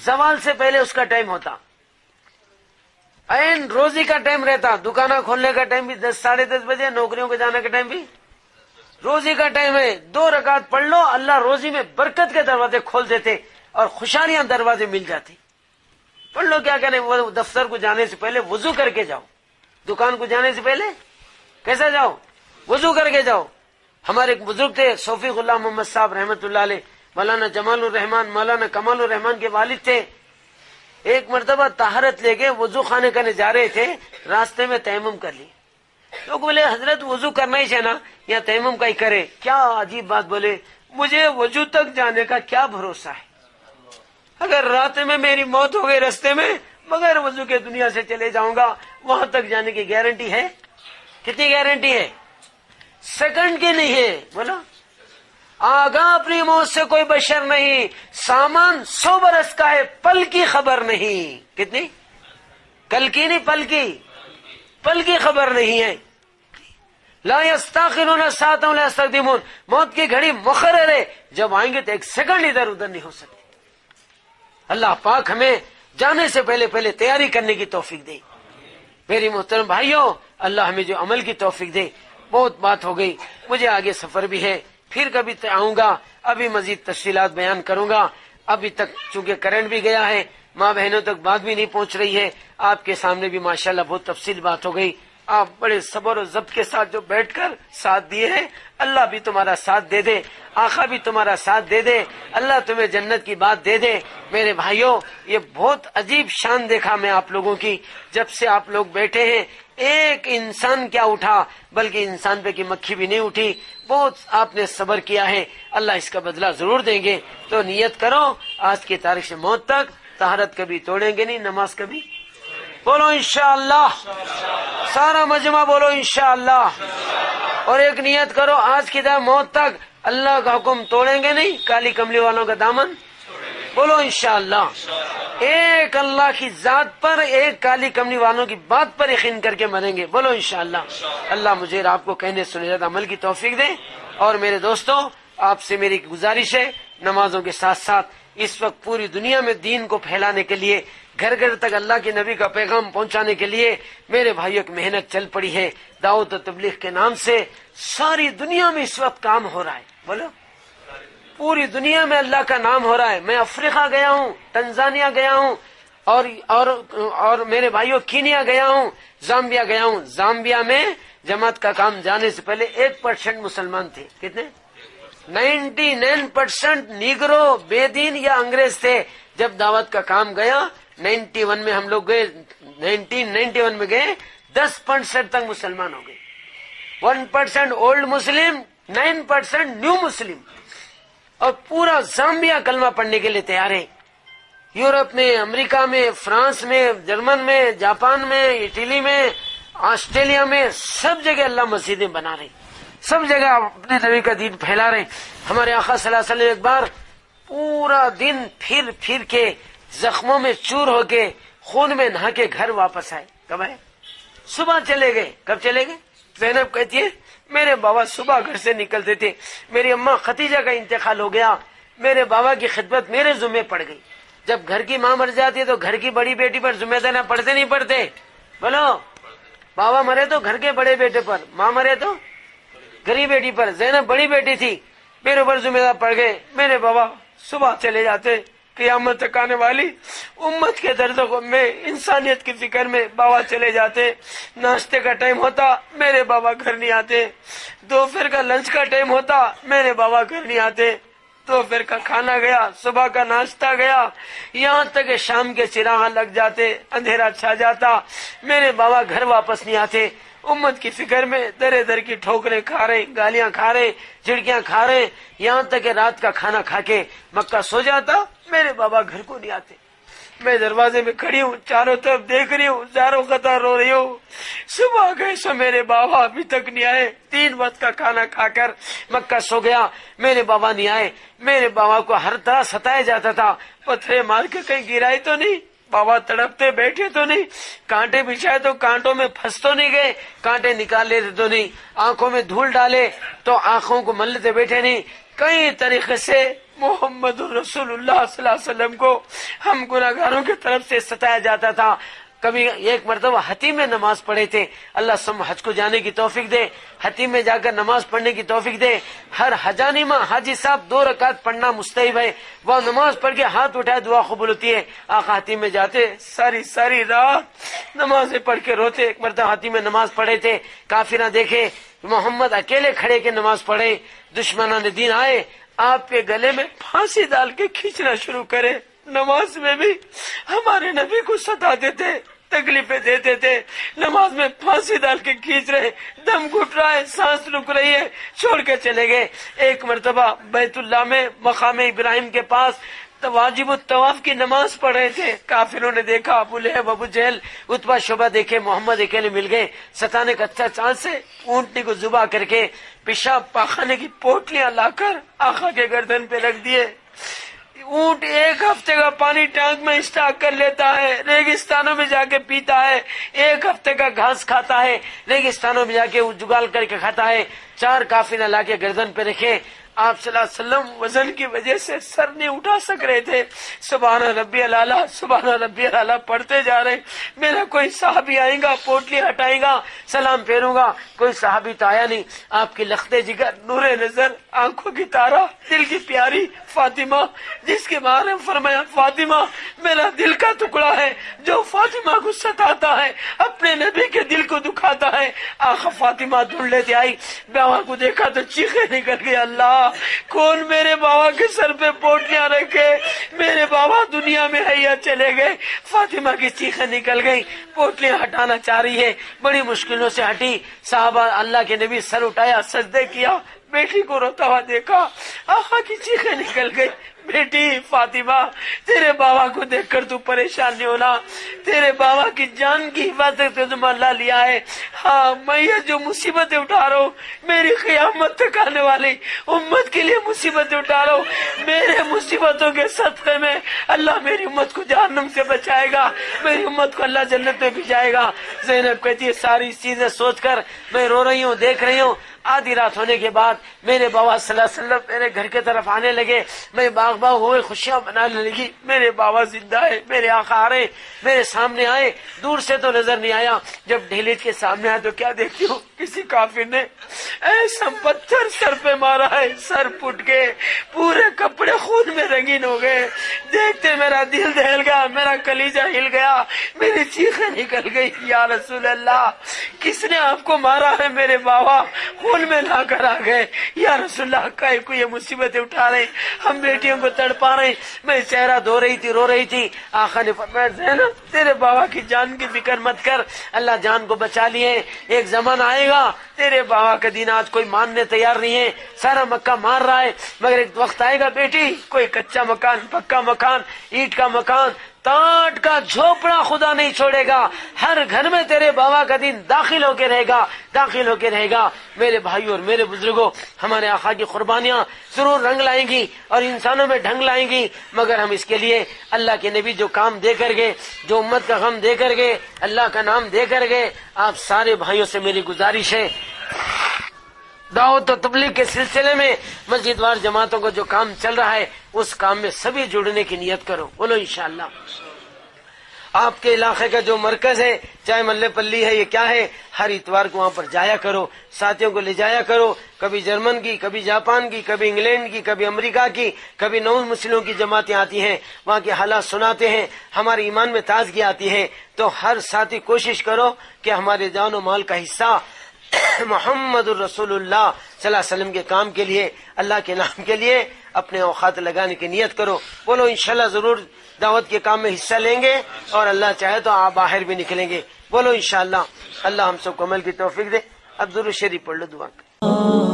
Speaker 1: زوال سے پہلے اس کا ٹائم ہوتا, این روزی کا ٹائم رہتا. دکانہ کھولنے کا ٹائم بھی 10 ساڑھے 10 بجے, نوکریوں کے جانے کا ٹائم بھی روزی کا ٹائم ہے. 2 رکعت پڑھ لو, اللہ روزی میں برکت کے دروازے کھول دیتے اور خوشحالیاں دروازے مل جاتی. پڑھ لو, کیا کریں, وہ دفتر کو جانے سے پہلے وضو کر کے جاؤ, دکان کو جانے سے پہلے کیسا جاؤ, وضو کر کے جاؤ. ہمارے ایک بزرگ تھے صوفی غلام محمد صاحب رحمت اللہ علیہ, مولانا جمال الرحمان, مولانا کمال الرحمان کے والد تھے. ایک مرتبہ طہارت لے کے وضو خانے کرنے جا رہے تھے, راستے میں تیمم کر لی. لوگ بولے حضرت وضو کرنا ہی چاہنا یا تیمم کا ہی کرے, کیا عجیب بات بولے. مجھے وضو تک جانے کا کیا بھروسہ ہے, اگر رات میں میری موت ہو گئی رستے میں, بغیر وضو کے دنیا سے چلے جاؤں گا, وہاں تک جانے کی گارنٹی ہے؟ کتنی گارنٹی ہے؟ سیکنڈ کی نہیں ہے. بولو, آگاہ اپنی موت سے کوئی بشر نہیں, سامان 100 برس کا ہے, پل کی خبر نہیں. کتنی؟ کل کی نہیں, پل کی خبر نہیں ہے. لا یستاخرون ساعة ولا یستقدمون, موت کی گھڑی مقرر ہے, جب آئیں گے تو 1 سیکنڈ ادھر ادھر نہیں ہو سکتے. اللہ پاک ہمیں جانے سے پہلے تیاری کرنے کی توفیق دے. میری محترم بھائیوں, اللہ ہمیں جو عمل کی توفیق دے. بہت بات ہو گئی, مجھے آگے سفر بھی ہے, پھر کبھی آؤں گا, ابھی مزید تفصیلات بیان کروں گا. ابھی تک چونکہ کرنٹ بھی گیا ہے, ماں بہنوں تک بات بھی نہیں پہنچ رہی ہے. آپ کے سامنے بھی ماشاءاللہ بہت تفصیل بات ہو گئی. آپ بڑے صبر و ضبط کے ساتھ جو بیٹھ کر ساتھ دیے ہیں, اللہ بھی تمہارا ساتھ دے دے, آقا بھی تمہارا ساتھ دے دے, اللہ تمہیں جنت کی بات دے دے. میرے بھائیوں, یہ بہت عجیب شان دیکھا میں آپ لوگوں کی. جب سے آپ لوگ بیٹھے ہیں, ایک انسان کیا اٹھا, بلکہ انسان پہ کی مکھی بھی نہیں اٹھی. بہت آپ نے صبر کیا ہے, اللہ اس کا بدلہ ضرور دیں گے. تو نیت کرو, آج کی تاریخ سے موت تک طہارت کبھی توڑیں گے نہیں, نماز کبھی. بولو انشاءاللہ, سارا مجمع بولو انشاءاللہ. اور ایک نیت کرو, آج کی موت تک اللہ کا حکم توڑیں گے نہیں, کالی کملی والوں کا دامن. بولو انشاءاللہ. ایک اللہ کی ذات پر, ایک کالی کملی والوں کی بات پر یقین کر کے مریں گے. بولو انشاءاللہ. اللہ مجھے آپ کو کہنے سنے زیادہ عمل کی توفیق دے. اور میرے دوستوں, آپ سے میری گزارش ہے, نمازوں کے ساتھ ساتھ اس وقت پوری دنیا میں دین کو پھیلانے کے لیے, گھر گھر تک اللہ کے نبی کا پیغام پہنچانے کے لیے میرے بھائیوں کی محنت چل پڑی ہے. دعوت و تبلیغ کے نام سے ساری دنیا میں اس وقت کام ہو رہا ہے. بولو, پوری دنیا میں اللہ کا نام ہو رہا ہے. میں افریقہ گیا ہوں, تنزانیہ گیا ہوں, اور میرے بھائیوں کینیا گیا ہوں, زامبیا گیا ہوں. زامبیا میں جماعت کا کام جانے سے پہلے 1% مسلمان تھے. کتنے؟ 99% نیگرو, بے دین یا انگریز تھے. جب دعوت کا کام گیا 91 میں ہم لوگ گئے, 1991 میں گئے, 10% تک مسلمان ہو گئے. 1% اولڈ مسلم, 9% نیو مسلم. اور پورا زامبیا کلمہ پڑھنے کے لیے تیار ہے. یورپ میں, امریکہ میں, فرانس میں, جرمن میں, جاپان میں, اٹلی میں, آسٹریلیا میں, سب جگہ اللہ مسجدیں بنا رہے, سب جگہ اپنے نبی کا دین پھیلا رہے. ہمارے آقا صلی اللہ علیہ وسلم ایک بار پورا دن پھر کے زخموں میں چور ہو کے خون میں نہا کے گھر واپس آئے. کب آئے؟ صبح چلے گئے. کب چلے گئے؟ زینب کہتی ہے میرے بابا صبح گھر سے نکلتے تھے, میری اماں ختیجہ کا انتقال ہو گیا, میرے بابا کی خدمت میرے ذمہ پڑ گئی. جب گھر کی ماں مر جاتی ہے تو گھر کی بڑی بیٹی پر ذمہ داریاں پڑتے نہیں پڑتے؟ بولو, بابا مرے تو گھر کے بڑے بیٹے پر, ماں مرے تو گھر کی بیٹی پر. زینب بڑی بیٹی تھی, میرے اوپر ذمہ دار پڑ گئے. میرے بابا صبح چلے جاتے, قیامت تک آنے والی امت کے درد و غم میں, انسانیت کی فکر میں بابا چلے جاتے. ناشتے کا ٹائم ہوتا, میرے بابا گھر نہیں آتے. دوپہر کا لنچ کا ٹائم ہوتا, میرے بابا گھر نہیں آتے. دوپہر کا کھانا گیا, صبح کا ناشتہ گیا, یہاں تک کہ شام کے چراغ لگ جاتے, اندھیرا چھا جاتا, میرے بابا گھر واپس نہیں آتے. امت کی فکر میں در در کی ٹھوکریں کھا رہے, گالیاں کھا رہے, جھڑکیاں کھا رہے, یہاں تک کہ رات کا کھانا کھا کے مکہ سو جاتا, میرے بابا گھر کو نہیں آتے. میں دروازے میں کھڑی ہوں، چاروں طرف دیکھ رہی ہوں، زاروں قطار رو رہی ہوں۔ صبح گئے سو میرے بابا ابھی تک نہیں آئے، 3 وقت کا کھانا کھا کر مکہ سو گیا، میرے بابا نہیں آئے۔ میرے بابا کو ہر طرح ستایا جاتا تھا، پتھرے مار کے کہیں گرائی تو نہیں، بابا تڑپتے بیٹھے تو نہیں، کانٹے بچھائے تو کانٹوں میں پھنس تو نہیں گئے، کانٹے نکال لیتے تو نہیں، آنکھوں میں دھول ڈالے تو آنکھوں کو ملتے بیٹھے نہیں۔ کئی طریقے سے محمد رسول اللہ صلی اللہ علیہ وسلم کو ہم گناہگاروں کی طرف سے ستایا جاتا تھا۔ کبھی ایک مرتبہ حتیم میں نماز پڑھے تھے، اللہ سم حج کو جانے کی توفیق دے، حتیم میں جا کر نماز پڑھنے کی توفیق دے۔ ہر حجانی ماں حاجی صاحب 2 رکعت پڑھنا مستحب ہے، وہ نماز پڑھ کے ہاتھ اٹھائے دعا قبول ہوتی ہے۔ آقا حتیم میں جاتے ساری رات نمازیں پڑھ کے روتے۔ ایک مرتبہ حتیم میں نماز پڑھے تھے، کافرہ دیکھے محمد اکیلے کھڑے کے نماز پڑھے، دشمنان دین آئے، آپ کے گلے میں پھانسی ڈال کے کھینچنا شروع کرے۔ نماز میں بھی ہمارے نبی کو ستاتے تھے، تکلیفیں دیتے تھے، نماز میں پھانسی ڈال کے کھینچ رہے، دم گھٹ رہا ہے، سانس رک رہی ہے، چھوڑ کے چلے گئے۔ ایک مرتبہ بیت اللہ میں مقام ابراہیم کے پاس واجب الطواف کی نماز پڑھ رہے تھے، کافروں نے دیکھا، ابو لہب ابو جہل عتبہ شعبہ دیکھے، محمد اکیلے مل گئے، ستانے کا اچھا چانس سے اونٹنی کو ذبح کر کے پیشاب پاخانے کی پوٹلیاں لا کر آقا کے گردن پہ رکھ دیے۔ اونٹ 1 ہفتے کا پانی ٹانک میں اسٹاک کر لیتا ہے، ریگستانوں میں جا کے پیتا ہے، 1 ہفتے کا گھاس کھاتا ہے، ریگستانوں میں جا کے جگال کر کے کھاتا ہے۔ 4 کافیاں لا کے گردن پہ رکھے۔ آپ صلی اللہ علیہ وسلم وزن کی وجہ سے سر نہیں اٹھا سک رہے تھے، سبحان ربی الاعلیٰ سبحان ربی الاعلیٰ پڑھتے جا رہے۔ میرا کوئی صحابی آئے گا، پوٹلی ہٹائے گا، سلام پھیروں گا، کوئی صحابی تو آیا نہیں۔ آپ کی لختے جگر، نور نظر، آنکھوں کی تارا، دل کی پیاری فاطمہ، جس کے بارے میں فرمایا فاطمہ میرا دل کا ٹکڑا ہے، جو فاطمہ کو ستاتا ہے اپنے نبی کے دل کو دکھاتا ہے۔ آخر فاطمہ ڈھونڈ لیتے آئی، بابا کو دیکھا تو چیخے نکل گئی، اللہ کون میرے بابا کے سر پہ پوٹلیاں رکھے، میرے بابا دنیا میں ہے یا چلے گئے۔ فاطمہ کی چیخیں نکل گئی، پوٹلیاں ہٹانا چاہ رہی ہے، بڑی مشکلوں سے ہٹی۔ صحابہ اللہ کے نبی سر اٹھایا، سجدے کیا، بیٹی کو روتا ہوا دیکھا، آقا کی چیخیں نکل گئی، بیٹی فاطمہ تیرے بابا کو دیکھ کر تو پریشان نہیں ہونا، تیرے بابا کی جان کی حفاظت تو تم اللہ لیا ہے۔ ہاں میں یہ جو مصیبتیں اٹھا رہا ہوں، میری قیامت تک آنے والی امت کے لیے مصیبتیں اٹھا رہا ہوں، میرے مصیبتوں کے صدقے میں اللہ میری امت کو جہنم سے بچائے گا، میری امت کو اللہ جنت میں بھیجائے گا۔ زینب کہتی ہے ساری چیزیں سوچ کر میں رو رہی ہوں، دیکھ رہی ہوں۔ آدھی رات ہونے کے بعد میرے بابا صلی اللہ علیہ وسلم میرے گھر کی طرف آنے لگے، میں باغ ہوئے خوشیاں منانے لگی، میرے بابا زندہ ہے، میرے آقا آ رہے، میرے سامنے آئے، دور سے تو نظر نہیں آیا، جب ڈھیلیٹ کے سامنے آیا تو کیا دیکھتی ہوں، کسی کافر نے ایسا پتھر سر پہ مارا ہے، سر پھٹ کے پورے کپڑے خون میں رنگین ہو گئے۔ دیکھتے میرا دل دہل گیا، میرا کلیجہ ہل گیا، میری چیخیں نکل گئی، یا رسول اللہ کس نے آپ کو مارا ہے؟ میرے بابا خون میں لا کر آ گئے، یا رسول اللہ کائے کو یہ مصیبتیں اٹھا رہے، ہم بیٹیوں کو تڑپا رہے۔ میں چہرہ دھو رہی تھی، رو رہی تھی۔ آقا نے فرمایا زینب تیرے بابا کی جان کی فکر مت کر، اللہ جان کو بچا لیے، ایک زمانہ آئے گا تیرے بابا کا دین آج کوئی ماننے تیار نہیں ہے، سارا مکہ مار رہا ہے، مگر ایک وقت آئے گا بیٹی، کوئی کچا مکان، پکا مکان، اینٹ کا مکان، تانٹ کا جھوپڑا خدا نہیں چھوڑے گا، ہر گھر میں تیرے بابا کا دین داخل ہو کے رہے گا، داخل ہو کے رہے گا۔ میرے بھائیوں اور میرے بزرگوں، ہمارے آقا کی قربانیاں ضرور رنگ لائیں گی اور انسانوں میں ڈھنگ لائیں گی، مگر ہم اس کے لیے اللہ کے نبی جو کام دے کر گئے، جو امت کا غم دے کر گئے، اللہ کا نام دے کر گئے، آپ سارے بھائیوں سے میری گزارش ہے دعوت و تبلیغ کے سلسلے میں مسجد وار جماعتوں کو جو کام چل رہا ہے اس کام میں سبھی جڑنے کی نیت کرو، بولو انشاءاللہ۔ آپ کے علاقے کا جو مرکز ہے، چاہے ملے پلی ہے، یہ کیا ہے، ہر اتوار کو وہاں پر جایا کرو، ساتھیوں کو لے جایا کرو، کبھی جرمن کی، کبھی جاپان کی، کبھی انگلینڈ کی، کبھی امریکہ کی، کبھی نو مسلموں کی جماعتیں آتی ہیں، وہاں کے حالات سناتے ہیں، ہمارے ایمان میں تازگی آتی ہے۔ تو ہر ساتھی کوشش کرو کہ ہمارے جان و مال کا حصہ محمد الرسول اللہ صلی اللہ علیہ وسلم کے کام کے لیے، اللہ کے نام کے لیے اپنے اوقات لگانے کی نیت کرو۔ بولو انشاءاللہ ضرور دعوت کے کام میں حصہ لیں گے، اور اللہ چاہے تو آپ باہر بھی نکلیں گے، بولو انشاءاللہ۔ اللہ ہم سب کو عمل کی توفیق دے۔ اب درود شریف پڑھ لو، دعا کرو۔